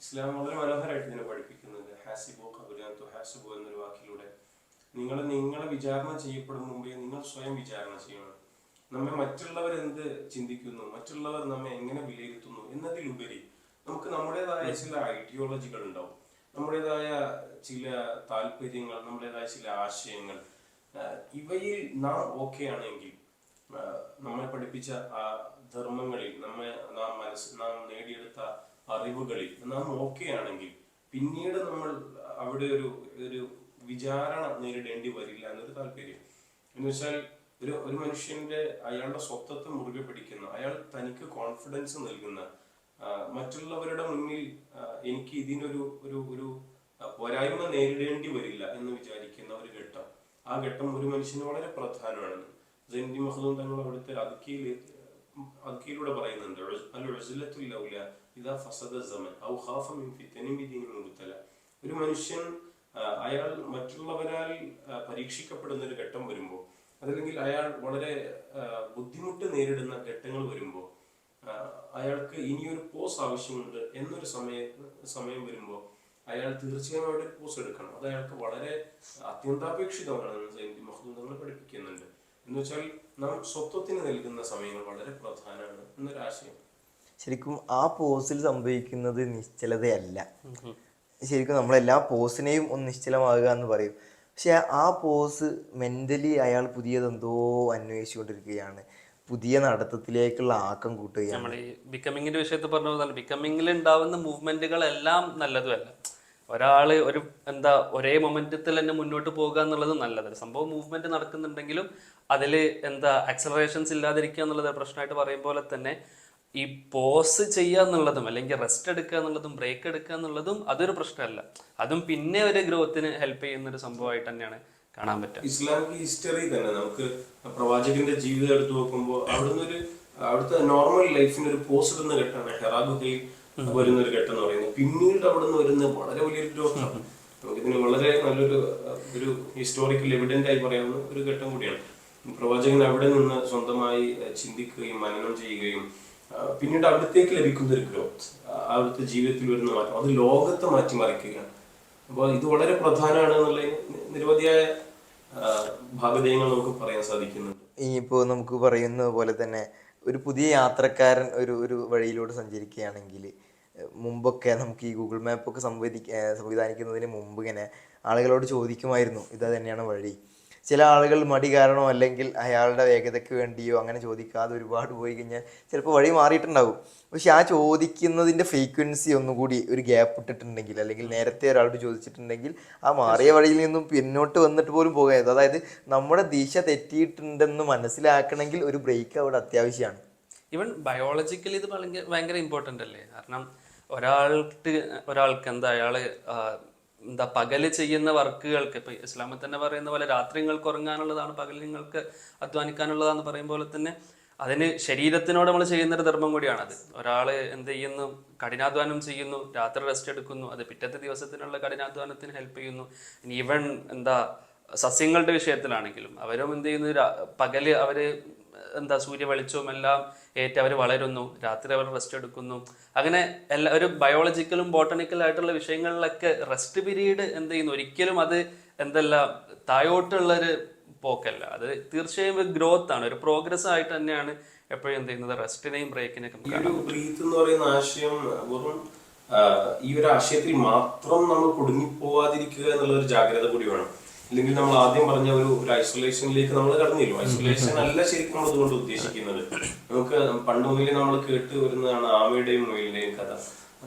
ഇസ്ലാം വളരെ മനോഹരമായിട്ട് ഇതിനെ പഠിപ്പിക്കുന്നുണ്ട്. ഹാസിബോ ഖബുലാൻ തുഹാസിബോ എന്നൊരു വാക്കിലൂടെ നിങ്ങളെ വിചാരണ ചെയ്യപ്പെടും മുമ്പേ നിങ്ങൾ സ്വയം വിചാരണ ചെയ്യണം. നമ്മെ മറ്റുള്ളവർ എന്ത് ചിന്തിക്കുന്നു, മറ്റുള്ളവർ നമ്മെ എങ്ങനെ വിലയിരുത്തുന്നു എന്നതിലുപരി നമുക്ക് നമ്മുടേതായ ചില ഐഡിയോളജികൾ ഉണ്ടാവും, നമ്മുടേതായ ചില താല്പര്യങ്ങൾ, നമ്മുടേതായ ചില ആശയങ്ങൾ. ഇവയിൽ നാം ഓക്കെ ആണെങ്കിൽ, നമ്മെ പഠിപ്പിച്ച ആ ധർമ്മങ്ങളിൽ നാം നേടിയെടുത്ത അറിവുകളിൽ നാം ഓക്കെ ആണെങ്കിൽ പിന്നീട് നമ്മൾ അവിടെ ഒരു വിചാരണ നേരിടേണ്ടി വരില്ല എന്നൊരു താല്പര്യം. എന്ന് വെച്ചാൽ ഒരു മനുഷ്യന്റെ അയാളുടെ സ്വത്വത്തെ മുറുകെ പിടിക്കുന്ന, അയാൾ തനിക്ക് കോൺഫിഡൻസ് നൽകുന്ന, മറ്റുള്ളവരുടെ മുന്നിൽ എനിക്ക് ഇതിനൊരു ഒരു പോരായ്മ നേരിടേണ്ടി വരില്ല എന്ന് വിചാരിക്കുന്ന ഒരു ഘട്ടം. ആ ഘട്ടം ഒരു മനുഷ്യന് വളരെ പ്രധാനമാണ്. സൈനുദ്ദീൻ മഖ്ദൂം തങ്ങൾ അവിടുത്തെ അദ്കിയിലൂടെ പറയുന്നുണ്ട്, ഒരു മനുഷ്യൻ അയാൾ മറ്റുള്ളവരാൽ പരീക്ഷിക്കപ്പെടുന്ന ഒരു ഘട്ടം വരുമ്പോൾ, അതല്ലെങ്കിൽ അയാൾ വളരെ ബുദ്ധിമുട്ട് നേരിടുന്ന ഘട്ടങ്ങൾ വരുമ്പോൾ, അയാൾക്ക് ഇനിയൊരു പോസ് ആവശ്യമുണ്ട് എന്നൊരു സമയം വരുമ്പോൾ അയാൾ തീർച്ചയായും അവിടെ ഒരു പോസ് എടുക്കണം. അത് അയാൾക്ക് വളരെ അത്യന്താപേക്ഷിതമാണെന്ന് സൈനുദ്ദീൻ മഖ്ദൂം തങ്ങൾ പഠിപ്പിക്കുന്നുണ്ട്. എന്ന് വെച്ചാൽ നാം സ്വത്വത്തിന് നൽകുന്ന സമയങ്ങൾ വളരെ പ്രധാനമാണ് എന്നൊരാശയം. ശരിക്കും ആ പോസിൽ സംഭവിക്കുന്നത് നിശ്ചലതയല്ല. ശരിക്കും നമ്മളെല്ലാ പോസിനെയും ഒന്ന് നിശ്ചലമാകുക എന്ന് പറയും. പക്ഷെ ആ പോസ് മെൻ്റലി അയാൾ പുതിയതെന്തോ അന്വേഷിച്ചുകൊണ്ടിരിക്കുകയാണ്, പുതിയ നടത്തത്തിലേക്കുള്ള ആക്കം കൂട്ടുകയാണ്. നമ്മൾ ഈ ബിക്കമിങ്ങിന്റെ വിഷയത്തിൽ പറഞ്ഞ പോലെ ബിക്കമിങ്ങിൽ ഉണ്ടാവുന്ന മൂവ്മെന്റുകളെല്ലാം നല്ലതുമല്ല. ഒരാള് ഒരേ മൊമെന്റത്തിൽ തന്നെ മുന്നോട്ട് പോകുക എന്നുള്ളത് നല്ലതല്ല. സംഭവം മൂവ്മെന്റ് നടക്കുന്നുണ്ടെങ്കിലും അതിൽ ആക്സലറേഷൻസ് ഇല്ലാതിരിക്കുക എന്നുള്ളത് പ്രശ്നമായിട്ട് പറയും പോലെ തന്നെ ഈ പോസ് ചെയ്യുക എന്നുള്ളതും അല്ലെങ്കിൽ റെസ്റ്റ് എടുക്കുക എന്നുള്ളതും ബ്രേക്ക് എടുക്കുക എന്നുള്ളതും അതൊരു പ്രശ്നമല്ല. അതും പിന്നെ ഒരു ഗ്രോത്തിന് ഹെൽപ്പ് ചെയ്യുന്ന ഒരു സംഭവമായിട്ട് തന്നെയാണ് കാണാൻ പറ്റുക. ഇസ്ലാമിക് ഹിസ്റ്ററി തന്നെ നമുക്ക് പ്രവാചകന്റെ ജീവിതം എടുത്തു നോക്കുമ്പോൾ അവിടുത്തെ നോർമൽ ലൈഫിന് ഒരു പോസ് ഇടുന്ന ഘട്ടമാണ് ഹെറാ ഗുഹയിൽ വരുന്ന ഒരു ഘട്ടം എന്ന് പറയുന്നത്. പിന്നീട് അവിടുന്ന് വരുന്ന വളരെ വലിയൊരു ഗ്രോത്ത്, നമുക്കിതിന് വളരെ ഒരു ഹിസ്റ്റോറിക്കൽ എവിഡന്റ് ആയി പറയാവുന്ന ഒരു ഘട്ടം കൂടിയാണ്. പ്രവാചകൻ അവിടെ നിന്ന് സ്വന്തമായി ചിന്തിക്കുകയും മനനം ചെയ്യുകയും പിന്നീട് അവിടത്തേക്ക് ലഭിക്കുന്ന ഒരു ഗ്രോത്ത്, അവിടുത്തെ ജീവിതത്തിൽ വരുന്ന മാറ്റം, അത് ലോകത്തെ മാറ്റിമറിക്കുകയാണ്. അപ്പോൾ ഇത് വളരെ പ്രധാനമാണ് എന്നുള്ള നിരവധിയായ ഭാഗധേയങ്ങൾ നമുക്ക് പറയാൻ സാധിക്കുന്നുണ്ട്. ഇനിയിപ്പോൾ നമുക്ക് പറയുന്ന പോലെ തന്നെ ഒരു പുതിയ യാത്രക്കാരൻ ഒരു വഴിയിലൂടെ സഞ്ചരിക്കുകയാണെങ്കിൽ മുമ്പൊക്കെ നമുക്ക് ഈ ഗൂഗിൾ മാപ്പൊക്കെ സംവിധാനിക്കുന്നതിന് മുമ്പ് ഇങ്ങനെ ആളുകളോട് ചോദിക്കുമായിരുന്നു, ഇതാ തന്നെയാണ് വഴി. ചില ആളുകൾ മടി കാരണമോ അല്ലെങ്കിൽ അയാളുടെ വേഗതയ്ക്ക് വേണ്ടിയോ അങ്ങനെ ചോദിക്കാതെ ഒരുപാട് പോയി കഴിഞ്ഞാൽ ചിലപ്പോൾ വഴി മാറിയിട്ടുണ്ടാകും. പക്ഷെ ആ ചോദിക്കുന്നതിൻ്റെ ഫ്രീക്വൻസി ഒന്നുകൂടി ഒരു ഗ്യാപ്പ് ഇട്ടിട്ടുണ്ടെങ്കിൽ, അല്ലെങ്കിൽ നേരത്തെ ഒരാളോട് ചോദിച്ചിട്ടുണ്ടെങ്കിൽ ആ മാറിയ വഴിയിൽ നിന്നും പിന്നോട്ട് വന്നിട്ട് പോലും പോകരുത്. അതായത് നമ്മുടെ ദിശ തെറ്റിയിട്ടുണ്ടെന്ന് മനസ്സിലാക്കണമെങ്കിൽ ഒരു ബ്രേക്ക് അവിടെ അത്യാവശ്യമാണ്. ഈവൻ ബയോളജിക്കലി ഇത് ഭയങ്കര ഇമ്പോർട്ടൻ്റ് അല്ലേ? കാരണം ഒരാൾക്ക് പകല് ചെയ്യുന്ന വർക്കുകൾക്ക്, ഇപ്പൊ ഇസ്ലാമിൽ തന്നെ പറയുന്ന പോലെ രാത്രി നിങ്ങൾക്ക് ഉറങ്ങാനുള്ളതാണ്, പകൽ നിങ്ങൾക്ക് അധ്വാനിക്കാനുള്ളതാന്ന് പറയും പോലെ തന്നെ അതിന് ശരീരത്തിനോട് നമ്മൾ ചെയ്യുന്നൊരു ധർമ്മം കൂടിയാണത്. ഒരാൾ എന്ത് ചെയ്യുന്നു, കഠിനാധ്വാനം ചെയ്യുന്നു, രാത്രി റെസ്റ്റ് എടുക്കുന്നു, അത് പിറ്റത്തെ ദിവസത്തിനുള്ള കഠിനാധ്വാനത്തിന് ഹെൽപ്പ് ചെയ്യുന്നു. ഇനി ഈവൻ സസ്യങ്ങളുടെ വിഷയത്തിലാണെങ്കിലും അവരും എന്ത് ചെയ്യുന്നു, പകല് അവര് സൂര്യ വെളിച്ചവും എല്ലാം ഏറ്റ് അവർ വളരുന്നു, രാത്രി അവർ റെസ്റ്റ് എടുക്കുന്നു. അങ്ങനെ ഒരു ബയോളജിക്കലും ബോട്ടണിക്കലും ആയിട്ടുള്ള വിഷയങ്ങളിലൊക്കെ റെസ്റ്റ് പീരീഡ് എന്ത് ചെയ്യുന്നു, ഒരിക്കലും അത് താഴോട്ടുള്ളൊരു പോക്കല്ല. അത് തീർച്ചയായും ഒരു ഗ്രോത്ത് ആണ്, ഒരു പ്രോഗ്രസ് ആയിട്ട് തന്നെയാണ് എപ്പോഴും എന്ത് ചെയ്യുന്നത് റെസ്റ്റിനെയും ബ്രേക്കിനെയൊക്കെ ഈ ഒരു ബ്രീത്ത് എന്ന് പറയുന്ന ആശയം വെറും ഈ ഒരു ആശയത്തിൽ മാത്രം നമ്മൾ കുടുങ്ങിപ്പോവാതിരിക്കുക എന്നുള്ള ഒരു ജാഗ്രത കൂടി വേണം. അല്ലെങ്കിൽ നമ്മൾ ആദ്യം പറഞ്ഞ ഒരു ഐസൊലേഷനിലേക്ക് നമ്മൾ കടന്നില്ല. ഐസൊലേഷൻ അല്ല ശരിക്കും നമ്മൾ അതുകൊണ്ട് ഉദ്ദേശിക്കുന്നത്. നമുക്ക് പണ്ട് മുതലേ നമ്മൾ കേട്ട് വരുന്നതാണ് ആമയുടെയും മുയലിന്റെയും കഥ.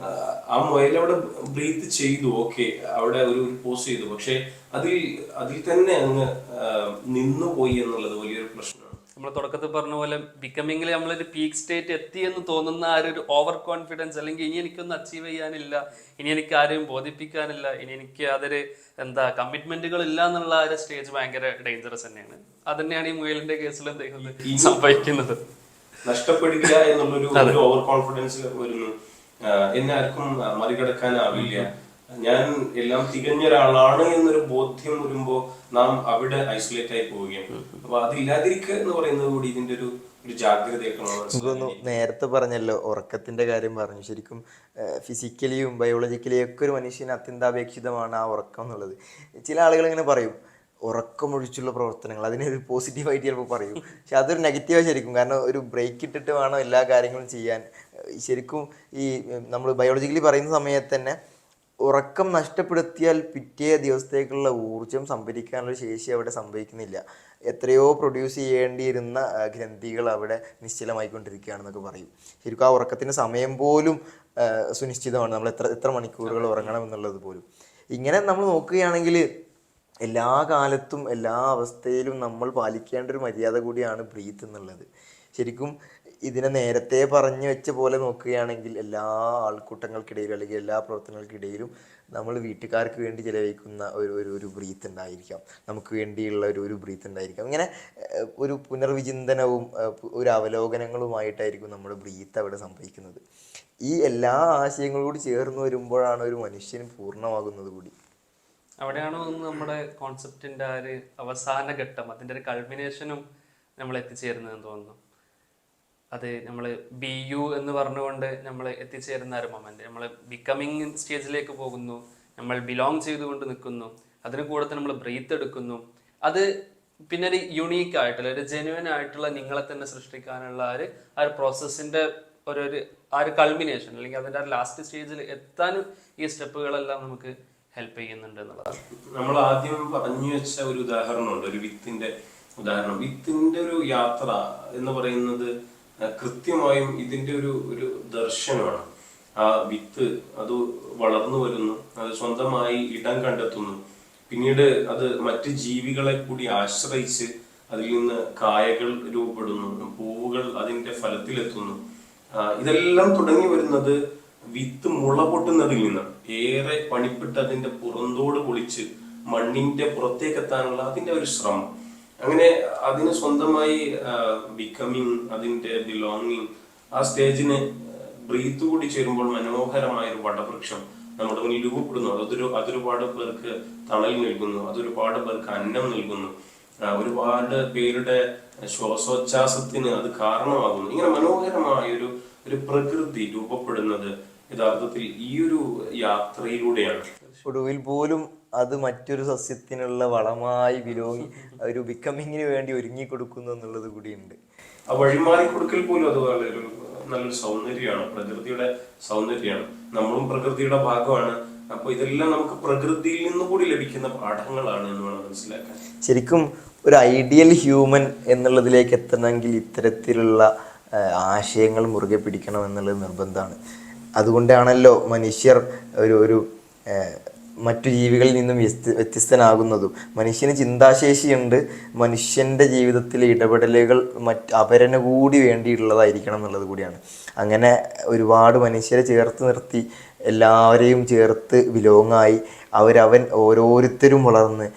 ആ മുയൽ അവിടെ ബ്രീത്ത് ചെയ്തു, ഓക്കെ, അവിടെ ഒരു പോസ് ചെയ്തു, പക്ഷെ അതിൽ തന്നെ അങ്ങ് നിന്നുപോയി എന്നുള്ളത് വലിയൊരു പ്രശ്നമാണ്. നമ്മൾ തുടക്കത്തിൽ പറഞ്ഞ പോലെ ബിക്കമിങ്ങിൽ നമ്മളൊരു പീക്ക് സ്റ്റേറ്റ് എത്തി എന്ന് തോന്നുന്ന ആ ഒരു ഓവർ കോൺഫിഡൻസ്, അല്ലെങ്കിൽ ഇനി എനിക്കൊന്നും അച്ചീവ് ചെയ്യാനില്ല, ഇനി എനിക്ക് ആരെയും ബോധിപ്പിക്കാനില്ല, ഇനി എനിക്ക് അതൊരു കമ്മിറ്റ്മെന്റുകൾ ഇല്ല എന്നുള്ള ഒരു സ്റ്റേജ് ഭയങ്കര ഡേഞ്ചറസ് തന്നെയാണ്. അത് തന്നെയാണ് ഈ മുയലിന്റെ കേസിൽ എന്തെങ്കിലും സംഭവിക്കുന്നത്. നഷ്ടപ്പെടുക എന്നുള്ളൊരു ഓവർ കോൺഫിഡൻസ് വരുന്നു. എന്നെ ആർക്കും മറികടക്കാനാവില്ല, ഞാൻ എല്ലാം തികഞ്ഞ ഒരാളാണ് എന്നൊരു ബോധ്യം വരുമ്പോ നാം അവിടെ ഐസൊലേറ്റ് ആയി പോവുകയാണ്. അപ്പൊ അതില്ലാതിരിക്കുക എന്ന് പറയുന്നത് കൂടി ഇതിന്റെ ഒരു ജാഗ്രതയൊക്കെ. നേരത്തെ പറഞ്ഞല്ലോ, ഉറക്കത്തിന്റെ കാര്യം പറഞ്ഞു. ശരിക്കും ഫിസിക്കലിയും ബയോളജിക്കലിയും ഒക്കെ ഒരു മനുഷ്യന് അത്യന്താപേക്ഷിതമാണ് ആ ഉറക്കം എന്നുള്ളത്. ചില ആളുകൾ ഇങ്ങനെ പറയും ഉറക്കമൊഴിച്ചുള്ള പ്രവർത്തനങ്ങൾ, അതിനൊരു പോസിറ്റീവായിട്ട് ചിലപ്പോൾ പറയും, പക്ഷെ അതൊരു നെഗറ്റീവായി ശരിക്കും. കാരണം ഒരു ബ്രേക്ക് ഇട്ടിട്ട് വേണം എല്ലാ കാര്യങ്ങളും ചെയ്യാൻ. ശരിക്കും ഈ നമ്മൾ ബയോളജിക്കലി പറയുന്ന സമയത്ത് തന്നെ ഉറക്കം നഷ്ടപ്പെടുത്തിയാൽ പിറ്റേ ദിവസത്തേക്കുള്ള ഊർജം സംഭരിക്കാനുള്ള ശേഷി അവിടെ സംഭവിക്കുന്നില്ല. എത്രയോ പ്രൊഡ്യൂസ് ചെയ്യേണ്ടിയിരുന്ന ഗ്രന്ഥികൾ അവിടെ നിശ്ചലമായിക്കൊണ്ടിരിക്കുകയാണെന്നൊക്കെ പറയും. ശരിക്കും ആ ഉറക്കത്തിൻ്റെ സമയം പോലും സുനിശ്ചിതമാണ്. നമ്മൾ എത്ര മണിക്കൂറുകൾ ഉറങ്ങണം എന്നുള്ളത് പോലും. ഇങ്ങനെ നമ്മൾ നോക്കുകയാണെങ്കിൽ എല്ലാ കാലത്തും എല്ലാ അവസ്ഥയിലും നമ്മൾ പാലിക്കേണ്ട ഒരു മര്യാദ കൂടിയാണ് ബ്രീത്ത് എന്നുള്ളത്. ശരിക്കും ഇതിനെ നേരത്തെ പറഞ്ഞു വെച്ച പോലെ നോക്കുകയാണെങ്കിൽ എല്ലാ ആൾക്കൂട്ടങ്ങൾക്കിടയിലും അല്ലെങ്കിൽ എല്ലാ പ്രവർത്തനങ്ങൾക്കിടയിലും നമ്മൾ വീട്ടുകാർക്ക് വേണ്ടി ചിലവഴിക്കുന്ന ഒരു ബ്രീത്ത് ഉണ്ടായിരിക്കാം, നമുക്ക് വേണ്ടിയുള്ള ഒരു ബ്രീത്ത് ഉണ്ടായിരിക്കാം. ഇങ്ങനെ ഒരു പുനർവിചിന്തനവും ഒരു അവലോകനങ്ങളുമായിട്ടായിരിക്കും നമ്മുടെ ബ്രീത്ത് അവിടെ സംഭവിക്കുന്നത്. ഈ എല്ലാ ആശയങ്ങളോട് ചേർന്ന് വരുമ്പോഴാണ് ഒരു മനുഷ്യൻ പൂർണ്ണമാകുന്നത് കൂടി. അവിടെയാണോ നമ്മുടെ കോൺസെപ്റ്റിന്റെ ആ ഒരു അവസാന ഘട്ടം, അതിൻ്റെ ഒരു കൾമിനേഷനും നമ്മൾ എത്തിച്ചേരുന്നതെന്ന് തോന്നുന്നു. അത് നമ്മൾ ബി യു എന്ന് പറഞ്ഞുകൊണ്ട് നമ്മൾ എത്തിച്ചേരുന്ന ഒരു മൊമെന്റ്, നമ്മൾ ബിക്കമിങ് സ്റ്റേജിലേക്ക് പോകുന്നു, നമ്മൾ ബിലോങ് ചെയ്തുകൊണ്ട് നിൽക്കുന്നു, അതിന് കൂടെ തന്നെ നമ്മൾ ബ്രീത്ത് എടുക്കുന്നു. അത് പിന്നെ ഒരു യുണീക്ക് ആയിട്ടുള്ള ഒരു ജെന്യുവൻ ആയിട്ടുള്ള നിങ്ങളെ തന്നെ സൃഷ്ടിക്കാനുള്ള ആ ഒരു പ്രോസസ്സിന്റെ ആ ഒരു കൾമിനേഷൻ, അല്ലെങ്കിൽ അതിന്റെ ആ ലാസ്റ്റ് സ്റ്റേജിൽ എത്താനും ഈ സ്റ്റെപ്പുകളെല്ലാം നമുക്ക് ഹെൽപ്പ് ചെയ്യുന്നുണ്ട് എന്നുള്ളതാണ്. നമ്മൾ ആദ്യം പറഞ്ഞു വെച്ച ഒരു ഉദാഹരണമുണ്ട്, ഒരു വിത്തിന്റെ ഉദാഹരണം. വിത്തിന്റെ ഒരു യാത്ര എന്ന് പറയുന്നത് കൃത്യമായും ഇതിന്റെ ഒരു ദർശനമാണ്. ആ വിത്ത് അത് വളർന്നു വരുന്നു, അത് സ്വന്തമായി ഇടം കണ്ടെത്തുന്നു, പിന്നീട് അത് മറ്റ് ജീവികളെ കൂടി ആശ്രയിച്ച് അതിൽ നിന്ന് കായകൾ രൂപപ്പെടുന്നു, പൂവുകൾ അതിന്റെ ഫലത്തിലെത്തുന്നു. ഇതെല്ലാം തുടങ്ങി വരുന്നത് വിത്ത് മുള പൊട്ടുന്നതിൽ നിന്ന്. ഏറെ പണിപ്പെട്ട് അതിന്റെ പുറന്തോട് പൊളിച്ച് മണ്ണിന്റെ പുറത്തേക്ക് എത്താനുള്ള അതിന്റെ ഒരു ശ്രമം. അങ്ങനെ അതിന് സ്വന്തമായി ബിക്കമിങ്, അതിന്റെ ബിലോങ്ങിങ്, ആ സ്റ്റേജിന് ബ്രീത്ത് കൂടി ചേരുമ്പോൾ മനോഹരമായ ഒരു വടവൃക്ഷം നമ്മുടെ മുന്നിൽ രൂപപ്പെടുന്നു. അതൊരുപാട് പേർക്ക് തണൽ നൽകുന്നു, അതൊരുപാട് പേർക്ക് അന്നം നൽകുന്നു, ഒരുപാട് പേരുടെ ശ്വാസോച്ഛ്വാസത്തിന് അത് കാരണമാകുന്നു. ഇങ്ങനെ മനോഹരമായ ഒരു പ്രകൃതി രൂപപ്പെടുന്നത് യഥാർത്ഥത്തിൽ ഈ ഒരു യാത്രയിലൂടെയാണ്. ഒടുവിൽ പോലും അത് മറ്റൊരു സസ്യത്തിനുള്ള വളമായി ഒരു ബിക്കമിങ്ങിന് വേണ്ടി ഒരുങ്ങി കൊടുക്കുന്നു എന്നുള്ളത് കൂടിയുണ്ട്. ആ വഴിമാറി കൊടുക്കൽ പോലും അത് വളരെ നല്ലൊരു സൗന്ദര്യമാണ്, പ്രകൃതിയുടെ സൗന്ദര്യമാണ്. നമ്മളും പ്രകൃതിയുടെ ഭാഗമാണ്. അപ്പൊ ഇതെല്ലാം നമുക്ക് പ്രകൃതിയിൽ നിന്ന് കൂടി ലഭിക്കുന്ന പാഠങ്ങളാണ് എന്ന് വേണം മനസ്സിലാക്കാൻ. ശരിക്കും ഒരു ഐഡിയൽ ഹ്യൂമൻ എന്നുള്ളതിലേക്ക് എത്തണമെങ്കിൽ ഇത്തരത്തിലുള്ള ആശയങ്ങൾ മുറുകെ പിടിക്കണം എന്നുള്ളത് നിർബന്ധമാണ്. അതുകൊണ്ടാണല്ലോ മനുഷ്യർ ഒരു മറ്റു ജീവികളിൽ നിന്നും വ്യത്യസ്തനാകുന്നതും. മനുഷ്യന് ചിന്താശേഷിയുണ്ട്, മനുഷ്യൻ്റെ ജീവിതത്തിലെ ഇടപെടലുകൾ അവരന് കൂടി വേണ്ടിയിട്ടുള്ളതായിരിക്കണം എന്നുള്ളത് കൂടിയാണ്. അങ്ങനെ ഒരുപാട് മനുഷ്യരെ ചേർത്ത് നിർത്തി എല്ലാവരെയും ചേർത്ത് ബിലോങ്ങായി അവരവൻ ഓരോരുത്തരും വളർന്ന്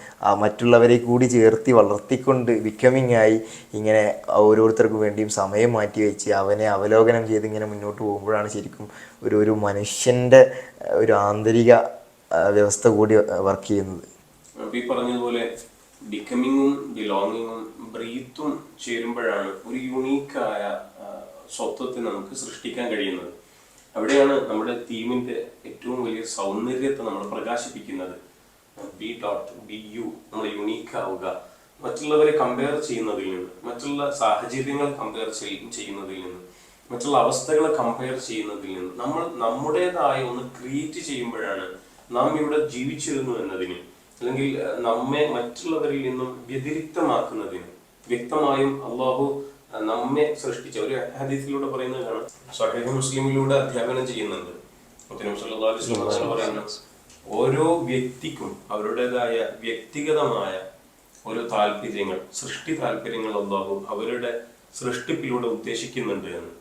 മറ്റുള്ളവരെ കൂടി ചേർത്തി വളർത്തിക്കൊണ്ട് ബിക്കമിങ് ആയി ഇങ്ങനെ ഓരോരുത്തർക്കും വേണ്ടിയും സമയം മാറ്റി വെച്ച് അവനെ അവലോകനം ചെയ്ത് ഇങ്ങനെ മുന്നോട്ട് പോകുമ്പോഴാണ് ശരിക്കും ഒരു മനുഷ്യൻ്റെ ഒരു ആന്തരിക വ്യവസ്ഥ കൂടി വർക്ക് ചെയ്യുന്നത്. ഈ പറഞ്ഞതുപോലെ ബിക്കമിങ്ങും ബിലോങ്ങിങ്ങും ബ്രീത്തും ചേരുമ്പോഴാണ് ഒരു യുണീക്കായ സ്വത്വത്തെ നമുക്ക് സൃഷ്ടിക്കാൻ കഴിയുന്നത്. അവിടെയാണ് നമ്മുടെ തീമിന്റെ ഏറ്റവും വലിയ സൗന്ദര്യത്തെ നമ്മൾ പ്രകാശിപ്പിക്കുന്നത്. ബി യു, നമ്മൾ യുണീക്ക് ആവുക, മറ്റുള്ളവരെ കമ്പയർ ചെയ്യുന്നതിൽ നിന്ന്, മറ്റുള്ള സാഹചര്യങ്ങൾ കമ്പയർ ചെയ്യുന്നതിൽ നിന്ന്, മറ്റുള്ള അവസ്ഥകളെ കമ്പയർ ചെയ്യുന്നതിൽ നിന്ന് നമ്മൾ നമ്മുടേതായ ഒന്ന് ക്രിയേറ്റ് ചെയ്യുമ്പോഴാണ് നാം ഇവിടെ ജീവിച്ചിരുന്നു എന്നതിന്, അല്ലെങ്കിൽ നമ്മെ മറ്റുള്ളവരിൽ നിന്നും വ്യതിരിക്തമാക്കുന്നതിന് വ്യക്തമായും അള്ളാഹു നമ്മെ സൃഷ്ടിച്ച ഒരു ഹദീസിലൂടെ പറയുന്നത് കാണാം. സ്വഹീഹ് മുസ്ലിമിലൂടെ അധ്യാപനം ചെയ്യുന്നുണ്ട്. മുത്തനബി സല്ലല്ലാഹു അലൈഹി വസല്ലം പറയുന്നത് ഓരോ വ്യക്തിക്കും അവരുടേതായ വ്യക്തിഗതമായ ഓരോ താല്പര്യങ്ങൾ, സൃഷ്ടി താല്പര്യങ്ങൾ അള്ളാഹു അവരുടെ സൃഷ്ടിപ്പിലൂടെ ഉദ്ദേശിക്കുന്നുണ്ട് എന്ന്.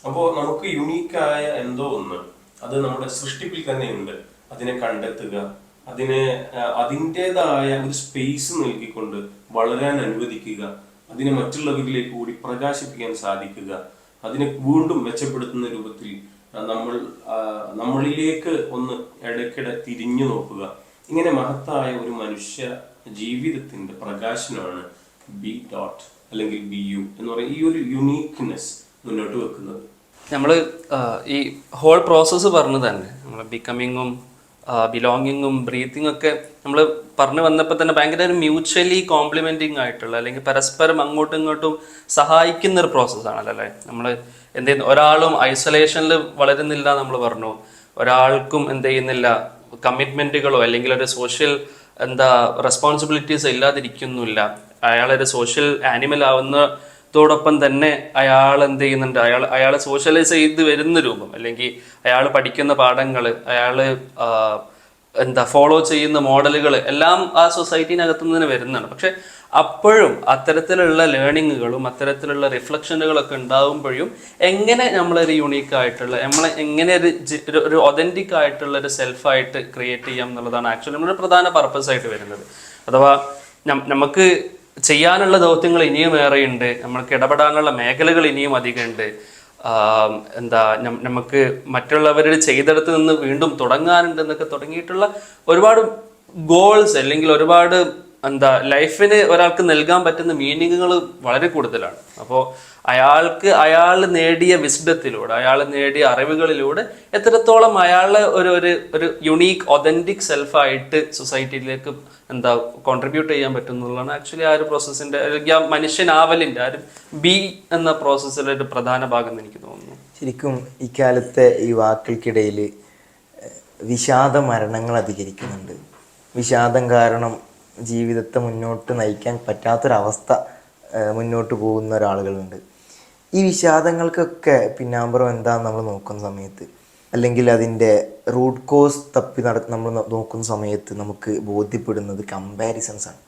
അപ്പോൾ നമുക്ക് യുണീക്കായ എന്തോ ഒന്ന് അത് നമ്മുടെ സൃഷ്ടിപ്പിൽ തന്നെ ഉണ്ട്. അതിനെ കണ്ടെത്തുക, അതിനെ അതിൻ്റെതായ ഒരു സ്പേസ് നൽകിക്കൊണ്ട് വളരാൻ അനുവദിക്കുക, അതിനെ മറ്റുള്ളവരിലേക്ക് കൂടി പ്രകാശിപ്പിക്കാൻ സാധിക്കുക, അതിനെ വീണ്ടും മെച്ചപ്പെടുത്തുന്ന രൂപത്തിൽ നമ്മളിലേക്ക് ഒന്ന് ഇടയ്ക്കിടെ തിരിഞ്ഞു നോക്കുക. ഇങ്ങനെ മഹത്തായ ഒരു മനുഷ്യ ജീവിതത്തിന്റെ പ്രകാശനമാണ് ബി ഡോട്ട് അല്ലെങ്കിൽ ബി യു എന്ന് പറയുന്ന ഈ ഒരു യുണീക്ക്നെസ് മുന്നോട്ട് വെക്കുന്നത്. നമ്മൾ ഈ ഹോൾ പ്രോസസ്സ് പറഞ്ഞു തന്നെ, നമ്മൾ ബിക്കമിങ്ങും ബിലോങ്ങിങ്ങും ബ്രീത്തിങ് ഒക്കെ നമ്മൾ പറഞ്ഞു വന്നപ്പോൾ തന്നെ ഭയങ്കര ഒരു മ്യൂച്വലി കോംപ്ലിമെന്റിങ് ആയിട്ടുള്ള, അല്ലെങ്കിൽ പരസ്പരം അങ്ങോട്ടും ഇങ്ങോട്ടും സഹായിക്കുന്ന ഒരു പ്രോസസ്സാണല്ലോ അല്ലേ. നമ്മൾ എന്ത് ചെയ്യുന്നു, ഒരാളും ഐസൊലേഷനിൽ വളരുന്നില്ല നമ്മൾ പറഞ്ഞു, ഒരാൾക്കും എന്ത് ചെയ്യുന്നില്ല കമ്മിറ്റ്മെന്റുകളോ അല്ലെങ്കിൽ ഒരു സോഷ്യൽ റെസ്പോൺസിബിലിറ്റീസ് ഇല്ലാതിരിക്കുന്നില്ല. അയാളൊരു സോഷ്യൽ ആനിമൽ ആവുന്നതോടൊപ്പം തന്നെ അയാൾ എന്ത് ചെയ്യുന്നുണ്ട്, അയാൾ സോഷ്യലൈസ് ചെയ്ത് വരുന്ന രൂപം, അല്ലെങ്കിൽ അയാൾ പഠിക്കുന്ന പാഠങ്ങൾ, അയാൾ ഫോളോ ചെയ്യുന്ന മോഡലുകൾ എല്ലാം ആ സൊസൈറ്റിനകത്തു നിന്ന് വരുന്നതാണ്. പക്ഷെ അപ്പോഴും അത്തരത്തിലുള്ള ലേണിങ്ങുകളും അത്തരത്തിലുള്ള റിഫ്ലക്ഷനുകളൊക്കെ ഉണ്ടാകുമ്പോഴും എങ്ങനെ നമ്മളൊരു യുണീക്ക് ആയിട്ടുള്ള, എങ്ങനെ ഒരു ഒതന്റിക് ആയിട്ടുള്ള ഒരു സെൽഫായിട്ട് ക്രിയേറ്റ് ചെയ്യാം എന്നുള്ളതാണ് ആക്ച്വലി നമ്മുടെ പ്രധാന പർപ്പസ് ആയിട്ട് വരുന്നത്. അഥവാ നമുക്ക് ചെയ്യാനുള്ള ദൗത്യങ്ങൾ ഇനിയും ഏറെയുണ്ട്, നമ്മൾക്ക് ഇടപെടാനുള്ള മേഖലകൾ ഇനിയും അധികമുണ്ട്. നമുക്ക് മറ്റുള്ളവരുടെ ചെയ്തെടുത്ത് നിന്ന് വീണ്ടും തുടങ്ങാനുണ്ട് എന്നൊക്കെ തുടങ്ങിയിട്ടുള്ള ഒരുപാട് ഗോൾസ്, അല്ലെങ്കിൽ ഒരുപാട് ലൈഫിന് ഒരാൾക്ക് നൽകാൻ പറ്റുന്ന മീനിങ്ങുകൾ വളരെ കൂടുതലാണ്. അപ്പോൾ അയാൾ നേടിയ വിസ്ഡത്തിലൂടെ, അയാൾ നേടിയ അറിവുകളിലൂടെ എത്രത്തോളം അയാളെ ഒരു യുണീക്ക് ഒതന്റിക് സെൽഫായിട്ട് സൊസൈറ്റിയിലേക്ക് കോൺട്രിബ്യൂട്ട് ചെയ്യാൻ പറ്റും എന്നുള്ളതാണ് ആക്ച്വലി ആ ഒരു പ്രോസസ്സിന്റെ, അല്ലെങ്കിൽ ആ മനുഷ്യനാവലിന്റെ ആ ഒരു ബി എന്ന പ്രോസസ്സിലെ ഒരു പ്രധാന ഭാഗം എന്ന് എനിക്ക് തോന്നുന്നു. ശരിക്കും ഇക്കാലത്തെ ഈ വാക്കുകൾക്കിടയിൽ വിഷാദ മരണങ്ങൾ അധികരിക്കുന്നുണ്ട്. വിഷാദം കാരണം ജീവിതത്തെ മുന്നോട്ട് നയിക്കാൻ പറ്റാത്തൊരവസ്ഥ മുന്നോട്ട് പോകുന്ന ഒരാളുകളുണ്ട്. ഈ വിഷാദങ്ങൾക്കൊക്കെ പിന്നാമ്പുറം എന്താണെന്ന് നമ്മൾ നോക്കുന്ന സമയത്ത്, അല്ലെങ്കിൽ അതിൻ്റെ റൂട്ട് കോസ് നമ്മൾ നോക്കുന്ന സമയത്ത് നമുക്ക് ബോധ്യപ്പെടുന്നത് കമ്പാരിസൺസ് ആണ്.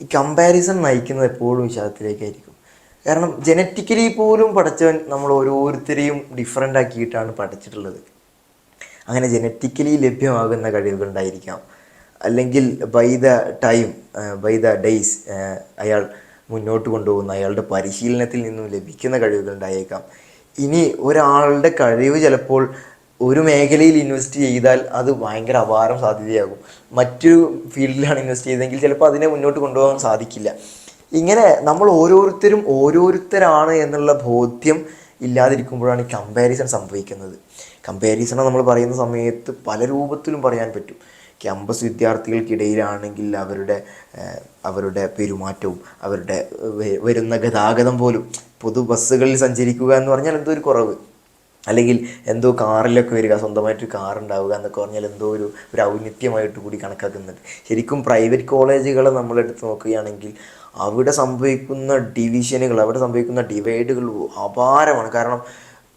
ഈ കമ്പാരിസൺ നയിക്കുന്നത് എപ്പോഴും വിഷാദത്തിലേക്കായിരിക്കും. കാരണം ജനറ്റിക്കലി പോലും പഠിച്ചവൻ നമ്മൾ ഓരോരുത്തരെയും ഡിഫറൻ്റ് ആക്കിയിട്ടാണ് പഠിച്ചിട്ടുള്ളത്. അങ്ങനെ ജനറ്റിക്കലി ലഭ്യമാകുന്ന കഴിവുകൾ ഉണ്ടായിരിക്കാം, അല്ലെങ്കിൽ ബൈ ദ ഡേയ്സ് അയാൾ മുന്നോട്ട് കൊണ്ടുപോകുന്ന അയാളുടെ പരിശീലനത്തിൽ നിന്നും ലഭിക്കുന്ന കഴിവുകൾ ഉണ്ടായേക്കാം. ഇനി ഒരാളുടെ കഴിവ് ചിലപ്പോൾ ഒരു മേഖലയിൽ ഇൻവെസ്റ്റ് ചെയ്താൽ അത് ഭയങ്കര അപാരം സാധ്യതയാകും. മറ്റൊരു ഫീൽഡിലാണ് ഇൻവെസ്റ്റ് ചെയ്തതെങ്കിൽ ചിലപ്പോൾ അതിനെ മുന്നോട്ട് കൊണ്ടുപോകാൻ സാധിക്കില്ല. ഇങ്ങനെ നമ്മൾ ഓരോരുത്തരും ഓരോരുത്തരാണ് എന്നുള്ള ബോധ്യം ഇല്ലാതിരിക്കുമ്പോഴാണ് ഈ കമ്പാരിസൺ സംഭവിക്കുന്നത്. കമ്പാരിസൺ നമ്മൾ പറയുന്ന സമയത്ത് പല രൂപത്തിലും പറയാൻ പറ്റും. ക്യാമ്പസ് വിദ്യാർത്ഥികൾക്കിടയിലാണെങ്കിൽ അവരുടെ പെരുമാറ്റവും അവരുടെ വരുന്ന ഗതാഗതം പോലും, പൊതു ബസ്സുകളിൽ സഞ്ചരിക്കുക എന്ന് പറഞ്ഞാൽ എന്തോ ഒരു കുറവ്, അല്ലെങ്കിൽ എന്തോ കാറിലൊക്കെ വരിക, സ്വന്തമായിട്ടൊരു കാർ ഉണ്ടാവുക എന്നൊക്കെ പറഞ്ഞാൽ എന്തോ ഒരു ഔന്നിത്യമായിട്ട് കൂടി കണക്കാക്കുന്നുണ്ട്. ശരിക്കും പ്രൈവറ്റ് കോളേജുകൾ നമ്മളെടുത്ത് നോക്കുകയാണെങ്കിൽ അവിടെ സംഭവിക്കുന്ന ഡിവിഷനുകൾ, അവിടെ സംഭവിക്കുന്ന ഡിവൈഡുകൾ അപാരമാണ്. കാരണം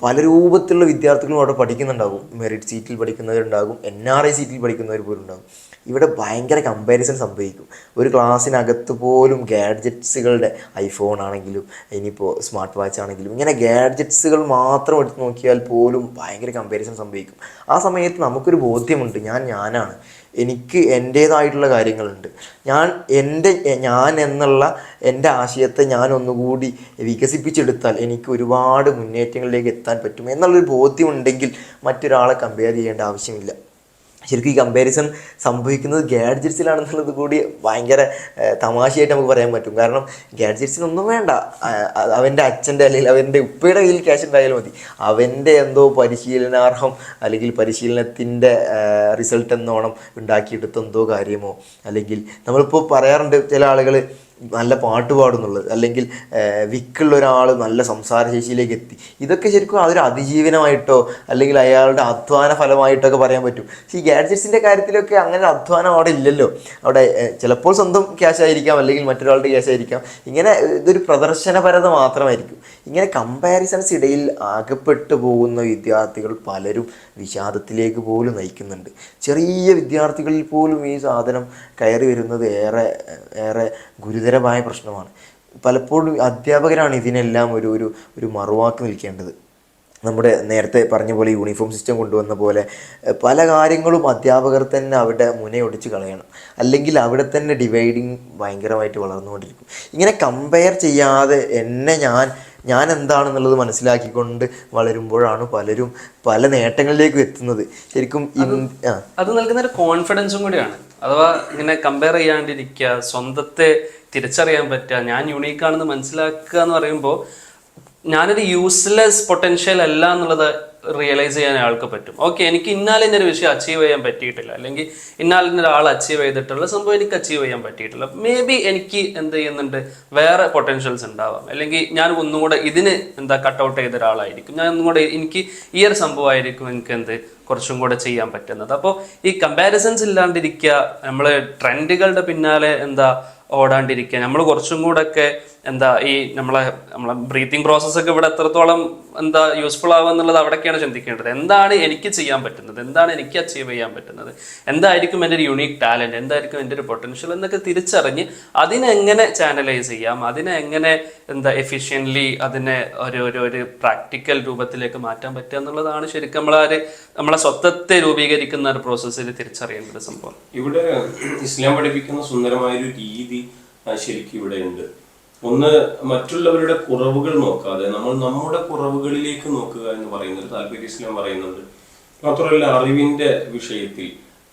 പല രൂപത്തിലുള്ള വിദ്യാർത്ഥികളും അവിടെ പഠിക്കുന്നുണ്ടാകും. മെറിറ്റ് സീറ്റിൽ പഠിക്കുന്നവരുണ്ടാകും, NRI സീറ്റിൽ പഠിക്കുന്നവർ പോലും ഉണ്ടാകും. ഇവിടെ ഭയങ്കര കമ്പാരിസൺ സംഭവിക്കും. ഒരു ക്ലാസ്സിനകത്ത് പോലും ഗാഡ്ജറ്റ്സുകളുടെ, ഐഫോൺ ആണെങ്കിലും ഇനിയിപ്പോൾ സ്മാർട്ട് വാച്ച് ആണെങ്കിലും ഇങ്ങനെ ഗാഡ്ജറ്റ്സുകൾ മാത്രം എടുത്ത് നോക്കിയാൽ പോലും ഭയങ്കര കമ്പാരിസൺ സംഭവിക്കും. ആ സമയത്ത് നമുക്കൊരു ബോധ്യമുണ്ട്, ഞാനാണ്, എനിക്ക് എൻ്റേതായിട്ടുള്ള കാര്യങ്ങളുണ്ട്, ഞാൻ എന്നുള്ള എൻ്റെ ആശയത്തെ ഞാൻ ഒന്നുകൂടി വികസിപ്പിച്ചെടുത്താൽ എനിക്ക് ഒരുപാട് മുന്നേറ്റങ്ങളിലേക്ക് എത്താൻ പറ്റും എന്നുള്ളൊരു ബോധ്യമുണ്ടെങ്കിൽ മറ്റൊരാളെ കമ്പയർ ചെയ്യേണ്ട ആവശ്യമില്ല. ശരിക്കും ഈ കമ്പാരിസൺ സംഭവിക്കുന്നത് ഗാഡ്ജറ്റ്സിലാണെന്നുള്ളത് കൂടി ഭയങ്കര തമാശയായിട്ട് നമുക്ക് പറയാൻ പറ്റും. കാരണം ഗാഡ്ജറ്റ്സിനൊന്നും വേണ്ട, അവൻ്റെ അച്ഛൻ്റെ അല്ലെങ്കിൽ അവൻ്റെ ഉപ്പയുടെ കയ്യിൽ ക്യാഷ് ഉണ്ടായാലും മതി. അവൻ്റെ എന്തോ പരിശീലനാർഹം അല്ലെങ്കിൽ പരിശീലനത്തിൻ്റെ റിസൾട്ട് എന്നോണം ഉണ്ടാക്കിയെടുത്ത എന്തോ കാര്യമോ, അല്ലെങ്കിൽ നമ്മളിപ്പോൾ പറയാറുണ്ട് ചില ആളുകൾ നല്ല പാട്ട് പാടുന്നുള്ളത്, അല്ലെങ്കിൽ വിക്കുള്ള ഒരാൾ നല്ല സംസാരശേഷിയിലേക്ക് എത്തി, ഇതൊക്കെ ശരിക്കും അതൊരു അതിജീവനമായിട്ടോ അല്ലെങ്കിൽ അയാളുടെ അധ്വാന ഫലമായിട്ടോ ഒക്കെ പറയാൻ പറ്റും. പക്ഷേ ഈ ഗാഡ്ജറ്റ്സിൻ്റെ കാര്യത്തിലൊക്കെ അങ്ങനെ അധ്വാനം അവിടെ ഇല്ലല്ലോ. അവിടെ ചിലപ്പോൾ സ്വന്തം ക്യാഷ് ആയിരിക്കാം, അല്ലെങ്കിൽ മറ്റൊരാളുടെ ക്യാഷ് ആയിരിക്കാം. ഇങ്ങനെ ഇതൊരു പ്രദർശനപരത മാത്രമായിരിക്കും. ഇങ്ങനെ കമ്പാരിസൺസ് ഇടയിൽ അകപ്പെട്ടു പോകുന്ന വിദ്യാർത്ഥികൾ പലരും വിഷാദത്തിലേക്ക് പോലും നയിക്കുന്നുണ്ട്. ചെറിയ വിദ്യാർത്ഥികളിൽ പോലും ഈ സാധനം കയറി വരുന്നത് ഏറെ ഏറെ ഗുരുതരമായ പ്രശ്നമാണ്. പലപ്പോഴും അധ്യാപകരാണ് ഇതിനെല്ലാം ഒരു ഒരു ഒരു മറുവാക്ക് നിൽക്കേണ്ടത്. നമ്മുടെ നേരത്തെ പറഞ്ഞ പോലെ യൂണിഫോം സിസ്റ്റം കൊണ്ടുവന്ന പോലെ പല കാര്യങ്ങളും അധ്യാപകർ തന്നെ അവിടെ മുനയൊടിച്ച് കളയണം. അല്ലെങ്കിൽ അവിടെ തന്നെ ഡിവൈഡിങ് ഭയങ്കരമായിട്ട് വളർന്നുകൊണ്ടിരിക്കും. ഇങ്ങനെ കമ്പയർ ചെയ്യാതെ ഞാൻ എന്താണെന്നുള്ളത് മനസ്സിലാക്കിക്കൊണ്ട് വളരുമ്പോഴാണ് പലരും പല നേട്ടങ്ങളിലേക്കും എത്തുന്നത്. ശരിക്കും അത് നൽകുന്ന ഒരു കോൺഫിഡൻസും കൂടിയാണ്. അഥവാ ഇങ്ങനെ കമ്പയർ ചെയ്യാണ്ടിരിക്കുക, സ്വന്തത്തെ തിരിച്ചറിയാൻ പറ്റുക, ഞാൻ യുണീക്കാണെന്ന് മനസ്സിലാക്കുക എന്ന് പറയുമ്പോൾ ഞാനൊരു യൂസ്ലെസ് പൊട്ടൻഷ്യൽ അല്ല എന്നുള്ളത് റിയലൈസ് ചെയ്യാൻ അയാൾക്ക് പറ്റും. ഓക്കെ, എനിക്ക് ഇന്നാലിൻ്റെ ഒരു വിഷയം അച്ചീവ് ചെയ്യാൻ പറ്റിയിട്ടില്ല, അല്ലെങ്കിൽ ഇന്നാലിൻ്റെ ഒരാൾ അച്ചീവ് ചെയ്തിട്ടുള്ള സംഭവം എനിക്ക് അച്ചീവ് ചെയ്യാൻ പറ്റിയിട്ടില്ല. മേ ബി എനിക്ക് എന്ത് ചെയ്യുന്നുണ്ട്, വേറെ പൊട്ടൻഷ്യൽസ് ഉണ്ടാവാം, അല്ലെങ്കിൽ ഞാൻ ഒന്നും കൂടെ ഇതിന് കട്ടൗട്ട് ചെയ്ത ഒരാളായിരിക്കും, ഞാൻ ഒന്നും കൂടെ എനിക്ക് ഈ ഒരു സംഭവമായിരിക്കും എനിക്ക് കുറച്ചും കൂടെ ചെയ്യാൻ പറ്റുന്നത്. അപ്പോൾ ഈ കമ്പാരിസൺസ് ഇല്ലാണ്ടിരിക്കുക, നമ്മൾ ട്രെൻഡുകളുടെ പിന്നാലെ ഓടാണ്ടിരിക്കുക, നമ്മൾ കുറച്ചും കൂടെ ഒക്കെ ഈ നമ്മളെ ബ്രീത്തിങ് പ്രോസസ്സൊക്കെ ഇവിടെ എത്രത്തോളം യൂസ്ഫുൾ ആവുക എന്നുള്ളത് അവിടേക്കാണ് ചിന്തിക്കേണ്ടത്. എന്താണ് എനിക്ക് ചെയ്യാൻ പറ്റുന്നത്, എന്താണ് എനിക്ക് അച്ചീവ് ചെയ്യാൻ പറ്റുന്നത്, എന്തായിരിക്കും എൻ്റെ ഒരു യുണീക്ക് ടാലൻറ്റ്, എന്തായിരിക്കും എൻ്റെ ഒരു പൊട്ടൻഷ്യൽ എന്നൊക്കെ തിരിച്ചറിഞ്ഞ് അതിനെങ്ങനെ ചാനലൈസ് ചെയ്യാം, അതിനെ എങ്ങനെ എഫിഷ്യൻ്റ്ലി അതിനെ ഒരു പ്രാക്ടിക്കൽ രൂപത്തിലേക്ക് മാറ്റാൻ പറ്റുക എന്നുള്ളതാണ് ശരിക്കും നമ്മളെ സ്വത്വത്തെ രൂപീകരിക്കുന്ന ഒരു പ്രോസസ്സിൽ തിരിച്ചറിയേണ്ട ഒരു സംഭവം. ഇവിടെ ഇസ്ലാം പഠിപ്പിക്കുന്ന സുന്ദരമായൊരു രീതി ശരിക്കും ഇവിടെ ഉണ്ട്. ഒന്ന്, മറ്റുള്ളവരുടെ കുറവുകൾ നോക്കാതെ നമ്മൾ നമ്മുടെ കുറവുകളിലേക്ക് നോക്കുക എന്ന് പറയുന്നത് താല്പര്യ ഇസ്ലാം പറയുന്നുണ്ട്. മാത്രമല്ല, അറിവിന്റെ വിഷയത്തിൽ,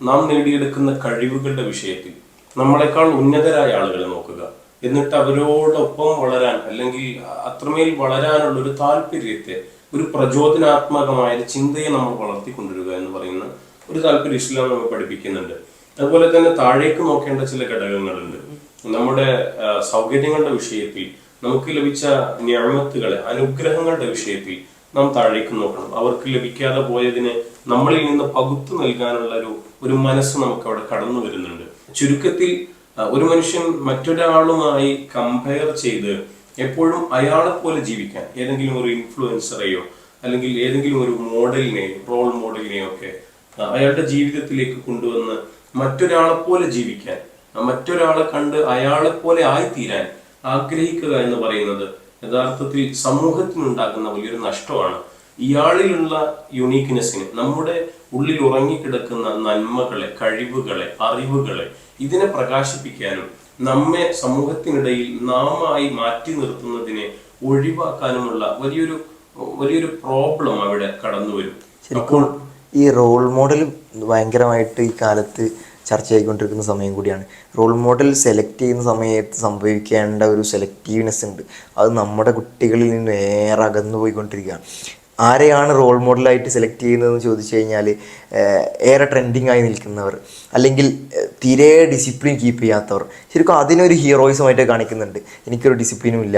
നാം നേടിയെടുക്കുന്ന കഴിവുകളുടെ വിഷയത്തിൽ നമ്മളെക്കാൾ ഉന്നതരായ ആളുകളെ നോക്കുക. എന്നിട്ട് അവരോടൊപ്പം വളരാൻ, അല്ലെങ്കിൽ അത്രമേൽ വളരാനുള്ള ഒരു താല്പര്യത്തെ, ഒരു പ്രചോദനാത്മകമായ ചിന്തയെ നമ്മൾ വളർത്തിക്കൊണ്ടിരിക്കുക എന്ന് പറയുന്ന ഒരു താല്പര്യ ഇസ്ലാം നമ്മൾ പഠിപ്പിക്കുന്നുണ്ട്. അതുപോലെ തന്നെ താഴേക്ക് നോക്കേണ്ട ചില ഘടകങ്ങളുണ്ട്. നമ്മുടെ സൗകര്യങ്ങളുടെ വിഷയത്തിൽ, നമുക്ക് ലഭിച്ച നിഅമത്തുകളെ, അനുഗ്രഹങ്ങളുടെ വിഷയത്തിൽ നാം താഴേക്ക് നോക്കണം. അവർക്ക് ലഭിക്കാതെ പോയതിന് നമ്മളിൽ നിന്ന് പകുത്തു നൽകാനുള്ള ഒരു മനസ്സ് നമുക്ക് അവിടെ കടന്നു വരുന്നുണ്ട്. ചുരുക്കത്തിൽ, ഒരു മനുഷ്യൻ മറ്റൊരാളുമായി കമ്പയർ ചെയ്ത് എപ്പോഴും അയാളെ പോലെ ജീവിക്കാൻ, ഏതെങ്കിലും ഒരു ഇൻഫ്ലുവൻസറെയോ അല്ലെങ്കിൽ ഏതെങ്കിലും ഒരു മോഡലിനെയോ, റോൾ മോഡലിനെയോ ഒക്കെ അയാളുടെ ജീവിതത്തിലേക്ക് കൊണ്ടുവന്ന് മറ്റൊരാളെ പോലെ ജീവിക്കാൻ, മറ്റൊരാളെ കണ്ട് അയാളെ പോലെ ആയിത്തീരാൻ ആഗ്രഹിക്കുക എന്ന് പറയുന്നത് യഥാർത്ഥത്തിൽ സമൂഹത്തിനുണ്ടാകുന്ന വലിയൊരു നഷ്ടമാണ്. ഇയാളിലുള്ള യുണീക്ക്നെസ്സിന്, നമ്മുടെ ഉള്ളിൽ ഉറങ്ങിക്കിടക്കുന്ന നന്മകളെ, കഴിവുകളെ, അറിവുകളെ, ഇതിനെ പ്രകാശിപ്പിക്കാനും നമ്മെ സമൂഹത്തിനിടയിൽ നാമായി മാറ്റി നിർത്തുന്നതിനെ ഒഴിവാക്കാനുമുള്ള വലിയൊരു പ്രോബ്ലം അവിടെ കടന്നു വരും. ശരിക്കും ഈ റോൾ മോഡൽ ഭയങ്കരമായിട്ട് ഈ കാലത്ത് ചർച്ചയായിക്കൊണ്ടിരിക്കുന്ന സമയം കൂടിയാണ്. റോൾ മോഡൽ സെലക്ട് ചെയ്യുന്ന സമയത്ത് സംഭവിക്കേണ്ട ഒരു സെലക്റ്റീവ്നെസ് ഉണ്ട്. അത് നമ്മുടെ കുട്ടികളിൽ നിന്ന് ഏറെ അകന്നു പോയിക്കൊണ്ടിരിക്കുകയാണ്. ആരെയാണ് റോൾ മോഡലായിട്ട് സെലക്ട് ചെയ്യുന്നതെന്ന് ചോദിച്ചു കഴിഞ്ഞാൽ, ഏറെ ട്രെൻഡിങ് ആയി നിൽക്കുന്നവർ, അല്ലെങ്കിൽ തീരെ ഡിസിപ്ലിൻ കീപ്പ് ചെയ്യാത്തവർ. ശരിക്കും അതിനൊരു ഹീറോയിസമായിട്ട് കാണിക്കുന്നുണ്ട്. എനിക്കൊരു ഡിസിപ്ലിനും ഇല്ല.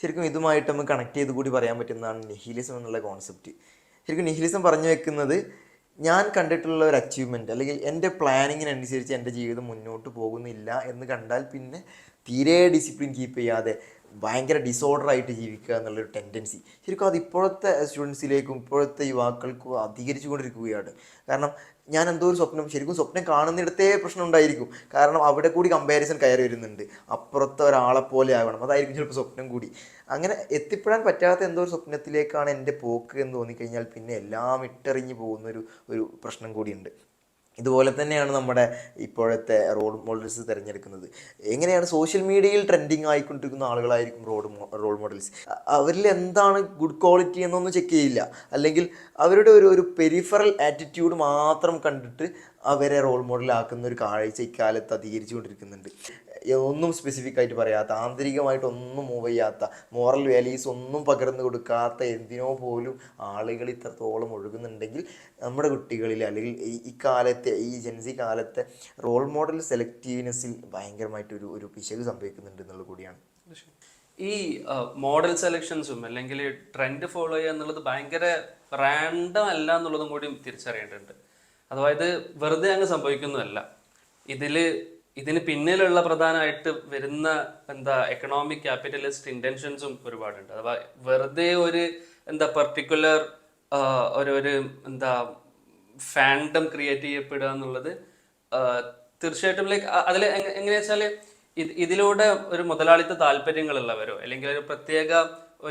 ശരിക്കും ഇതുമായിട്ട് നമുക്ക് കണക്ട് ചെയ്ത് കൂടി പറയാൻ പറ്റുന്നതാണ് നിഹിലിസം എന്നുള്ള കോൺസെപ്റ്റ്. ശരിക്കും നിഹിലിസം പറഞ്ഞു വെക്കുന്നത്, ഞാൻ കണ്ടിട്ടുള്ള ഒരു അച്ചീവ്മെൻറ്റ് അല്ലെങ്കിൽ എൻ്റെ പ്ലാനിങ്ങിനനുസരിച്ച് എൻ്റെ ജീവിതം മുന്നോട്ട് പോകുന്നില്ല എന്ന് കണ്ടാൽ പിന്നെ തീരെ ഡിസിപ്ലിൻ കീപ്പ് ചെയ്യാതെ ഭയങ്കര ഡിസോർഡറായിട്ട് ജീവിക്കുക എന്നുള്ളൊരു ടെൻഡൻസി ശരിക്കും അത് ഇപ്പോഴത്തെ സ്റ്റുഡൻസിലേക്കും ഇപ്പോഴത്തെ യുവാക്കൾക്കും അധികരിച്ചു കൊണ്ടിരിക്കുകയാണ്. കാരണം ഞാൻ എന്തോ ഒരു ശരിക്കും സ്വപ്നം കാണുന്നിടത്തേ പ്രശ്നം ഉണ്ടായിരിക്കും. കാരണം അവിടെ കൂടി കമ്പാരിസൺ കയറി വരുന്നുണ്ട്. അപ്പുറത്തെ ഒരാളെ പോലെ ആവണം, അതായിരിക്കും ചിലപ്പോൾ സ്വപ്നം കൂടി. അങ്ങനെ എത്തിപ്പെടാൻ പറ്റാത്ത എന്തോ ഒരു സ്വപ്നത്തിലേക്കാണ് എൻ്റെ പോക്ക് എന്ന് തോന്നിക്കഴിഞ്ഞാൽ പിന്നെ എല്ലാം ഇട്ടെറിഞ്ഞ് പോകുന്നൊരു പ്രശ്നം കൂടിയുണ്ട്. ഇതുപോലെ തന്നെയാണ് നമ്മുടെ ഇപ്പോഴത്തെ റോൾ മോഡൽസ് തിരഞ്ഞെടുക്കുന്നത്. എങ്ങനെയാണ് സോഷ്യൽ മീഡിയയിൽ ട്രെൻഡിങ് ആയിക്കൊണ്ടിരിക്കുന്ന ആളുകളായിരിക്കും റോൾ മോഡൽസ്. അവരിൽ എന്താണ് ഗുഡ് ക്വാളിറ്റി എന്നൊന്നും ചെക്ക് ചെയ്യില്ല. അല്ലെങ്കിൽ അവരുടെ ഒരു പെരിഫറൽ ആറ്റിറ്റ്യൂഡ് മാത്രം കണ്ടിട്ട് അവരെ റോൾ മോഡലാക്കുന്ന ഒരു കാഴ്ച ഇക്കാലത്ത് അധികരിച്ചു കൊണ്ടിരിക്കുന്നുണ്ട്. ഒന്നും സ്പെസിഫിക് ആയിട്ട് പറയാത്ത, ആന്തരികമായിട്ട് ഒന്നും മൂവ് ചെയ്യാത്ത, മോറൽ വാല്യൂസ് ഒന്നും പകർന്നു കൊടുക്കാത്ത എന്തിനോ പോലും ആളുകൾ ഇത്രത്തോളം ഒഴുകുന്നുണ്ടെങ്കിൽ നമ്മുടെ കുട്ടികളിൽ അല്ലെങ്കിൽ ഈ കാലത്തെ ഈ ജെൻസി കാലത്തെ റോൾ മോഡൽ സെലക്റ്റീവ്നെസ്സിൽ ഭയങ്കരമായിട്ട് ഒരു പിശക് സംഭവിക്കുന്നുണ്ട് എന്നുള്ളത് കൂടിയാണ്. ഈ മോഡൽ സെലക്ഷൻസും അല്ലെങ്കിൽ ട്രെൻഡ് ഫോളോ ചെയ്യുക എന്നുള്ളത് ഭയങ്കര റാൻഡം അല്ല എന്നുള്ളതും കൂടി തിരിച്ചറിയേണ്ടതുണ്ട്. അഥവാ ഇത് വെറുതെ അങ്ങ് സംഭവിക്കുന്നതല്ല. ഇതിന് പിന്നിലുള്ള പ്രധാനമായിട്ട് വരുന്ന എക്കണോമിക് ക്യാപിറ്റലിസ്റ്റ് ഇന്റൻഷൻസും ഒരുപാടുണ്ട്. അഥവാ വെറുതെ ഒരു പർട്ടിക്കുലർ ഒരു ഫാൻഡം ക്രിയേറ്റ് ചെയ്യപ്പെടുക എന്നുള്ളത് തീർച്ചയായിട്ടും അതിൽ എങ്ങനെയാ വെച്ചാല് ഇതിലൂടെ ഒരു മുതലാളിത്ത താല്പര്യങ്ങളുള്ളവരോ അല്ലെങ്കിൽ ഒരു പ്രത്യേക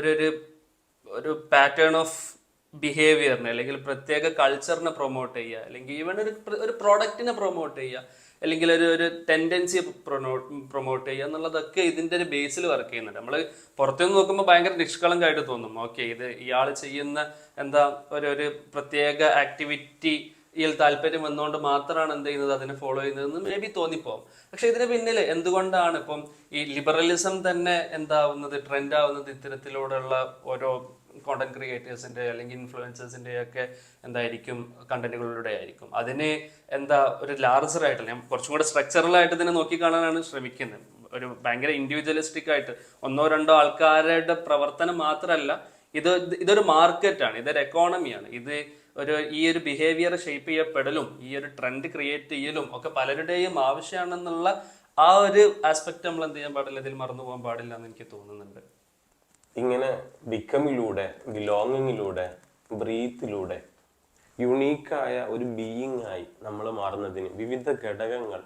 ഒരു പാറ്റേൺ ഓഫ് ബിഹേവിയറിനെ അല്ലെങ്കിൽ പ്രത്യേക കൾച്ചറിനെ പ്രൊമോട്ട് ചെയ്യുക, അല്ലെങ്കിൽ ഈവൻ ഒരു പ്രോഡക്റ്റിനെ പ്രൊമോട്ട് ചെയ്യുക, അല്ലെങ്കിൽ ഒരു ടെൻഡൻസി പ്രൊമോട്ട് ചെയ്യുക എന്നുള്ളതൊക്കെ ഇതിന്റെ ഒരു ബേസിൽ വർക്ക് ചെയ്യുന്നുണ്ട്. നമ്മൾ പുറത്തുനിന്ന് നോക്കുമ്പോൾ ഭയങ്കര നിഷ്കളങ്കമായിട്ട് തോന്നും. ഓക്കെ, ഇത് ഇയാൾ ചെയ്യുന്ന ഒരു പ്രത്യേക ആക്ടിവിറ്റി താല്പര്യം വന്നുകൊണ്ട് മാത്രമാണ് എന്ത് ചെയ്യുന്നത്, അതിനെ ഫോളോ ചെയ്യുന്നതെന്ന് മേ ബി തോന്നിപ്പോവും. പക്ഷെ ഇതിന് പിന്നിൽ എന്തുകൊണ്ടാണ് ഇപ്പം ഈ ലിബറലിസം തന്നെ ട്രെൻഡ് ആവുന്നത് ഇത്തരത്തിലൂടെയുള്ള ഓരോ കോണ്ടന്റ് ക്രിയേറ്റേഴ്സിന്റെ അല്ലെങ്കിൽ ഇൻഫ്ലുവൻസേഴ്സിന്റെ ഒക്കെ കണ്ടന്റുകളിലൂടെ ആയിരിക്കും. അതിന് ഒരു ലാർജർ ആയിട്ട് ഞാൻ കുറച്ചും കൂടെ സ്ട്രക്ചറൽ ആയിട്ട് ഇതിനെ നോക്കിക്കാണാനാണ് ശ്രമിക്കുന്നത്. ഒരു ഭയങ്കര ഇൻഡിവിജ്വലിസ്റ്റിക് ആയിട്ട് ഒന്നോ രണ്ടോ ആൾക്കാരുടെ പ്രവർത്തനം മാത്രമല്ല, ഇതൊരു മാർക്കറ്റാണ്, ഇതൊരു എക്കോണമിയാണ്. ഈ ഒരു ബിഹേവിയർ ഷേപ്പ് ചെയ്യപ്പെടലും ഈ ഒരു ട്രെൻഡ് ക്രിയേറ്റ് ചെയ്യലും ഒക്കെ പലരുടെയും ആവശ്യമാണെന്നുള്ള ആ ഒരു ആസ്പെക്ട് നമ്മൾ എന്ത് ചെയ്യാൻ പാടില്ല, ഇതിൽ മറന്നു പോകാൻ പാടില്ല എന്ന് എനിക്ക് തോന്നുന്നുണ്ട്. ഇങ്ങനെ ബിക്കമിലൂടെ, ബിലോങ്ങിങ്ങിലൂടെ, ബ്രീത്തിലൂടെ യുണീക്കായ ഒരു ബീയിങ് ആയി നമ്മൾ മാറുന്നതിന് വിവിധ ഘടകങ്ങൾ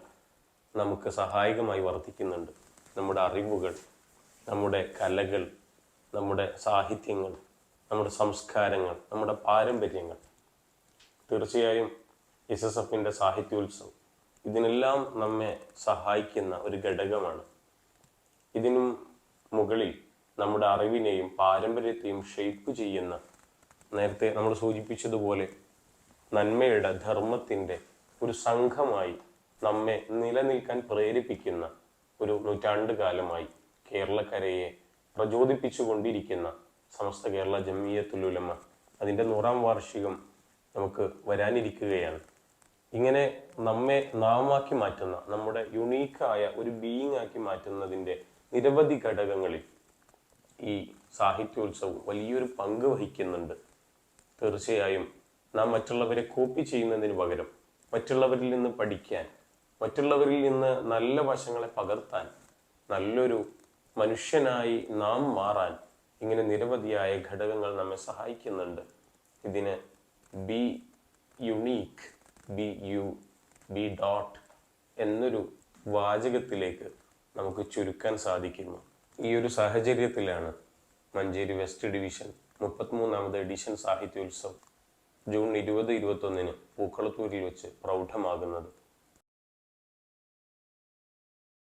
നമുക്ക് സഹായകമായി വർദ്ധിക്കുന്നുണ്ട്. നമ്മുടെ അറിവുകൾ, നമ്മുടെ കലകൾ, നമ്മുടെ സാഹിത്യങ്ങൾ, നമ്മുടെ സംസ്കാരങ്ങൾ, നമ്മുടെ പാരമ്പര്യങ്ങൾ. തീർച്ചയായും SSFന്റെ സാഹിത്യോത്സവം ഇതിനെല്ലാം നമ്മെ സഹായിക്കുന്ന ഒരു ഘടകമാണ്. ഇതിനും മുകളിൽ നമ്മുടെ അറിവിനെയും പാരമ്പര്യത്തെയും ഷെയ്പ്പ് ചെയ്യുന്ന, നേരത്തെ നമ്മൾ സൂചിപ്പിച്ചതുപോലെ നന്മയുടെ, ധർമ്മത്തിൻ്റെ ഒരു സംഘമായി നമ്മെ നിലനിൽക്കാൻ പ്രേരിപ്പിക്കുന്ന ഒരു നൂറ്റാണ്ട് കാലമായി കേരളക്കരയെ പ്രചോദിപ്പിച്ചുകൊണ്ടിരിക്കുന്ന സമസ്ത കേരള ജംഇയ്യത്തുൽ ഉലമ അതിൻ്റെ 100ാം വാർഷികം നമുക്ക് വരാനിരിക്കുകയാണ്. ഇങ്ങനെ നമ്മെ നാമാക്കി മാറ്റുന്ന, നമ്മുടെ യുണീക്കായ ഒരു ബീയിങ് ആക്കി മാറ്റുന്നതിൻ്റെ നിരവധി ഘടകങ്ങളിൽ ഈ സാഹിത്യോത്സവം വലിയൊരു പങ്ക് വഹിക്കുന്നുണ്ട്. തീർച്ചയായും നാം മറ്റുള്ളവരെ കോപ്പി ചെയ്യുന്നതിന് പകരം മറ്റുള്ളവരിൽ നിന്ന് പഠിക്കാൻ, മറ്റുള്ളവരിൽ നിന്ന് നല്ല വശങ്ങളെ പകർത്താൻ, നല്ലൊരു മനുഷ്യനായി നാം മാറാൻ ഇങ്ങനെ നിരവധിയായ ഘടകങ്ങൾ നമ്മെ സഹായിക്കുന്നുണ്ട്. ഇതിന് ബി യുണീക്ക്, ബി ഡോട്ട് എന്നൊരു വാചകത്തിലേക്ക് നമുക്ക് ചുരുക്കാൻ സാധിക്കുന്നു. ഈ ഒരു സാഹചര്യത്തിലാണ് മഞ്ചേരി വെസ്റ്റ് ഡിവിഷൻ 33ാമത് എഡിഷൻ സാഹിത്യോത്സവം ജൂൺ 20-21 പൂക്കളത്തൂരിൽ വെച്ച് പ്രൗഢമാകുന്നത്.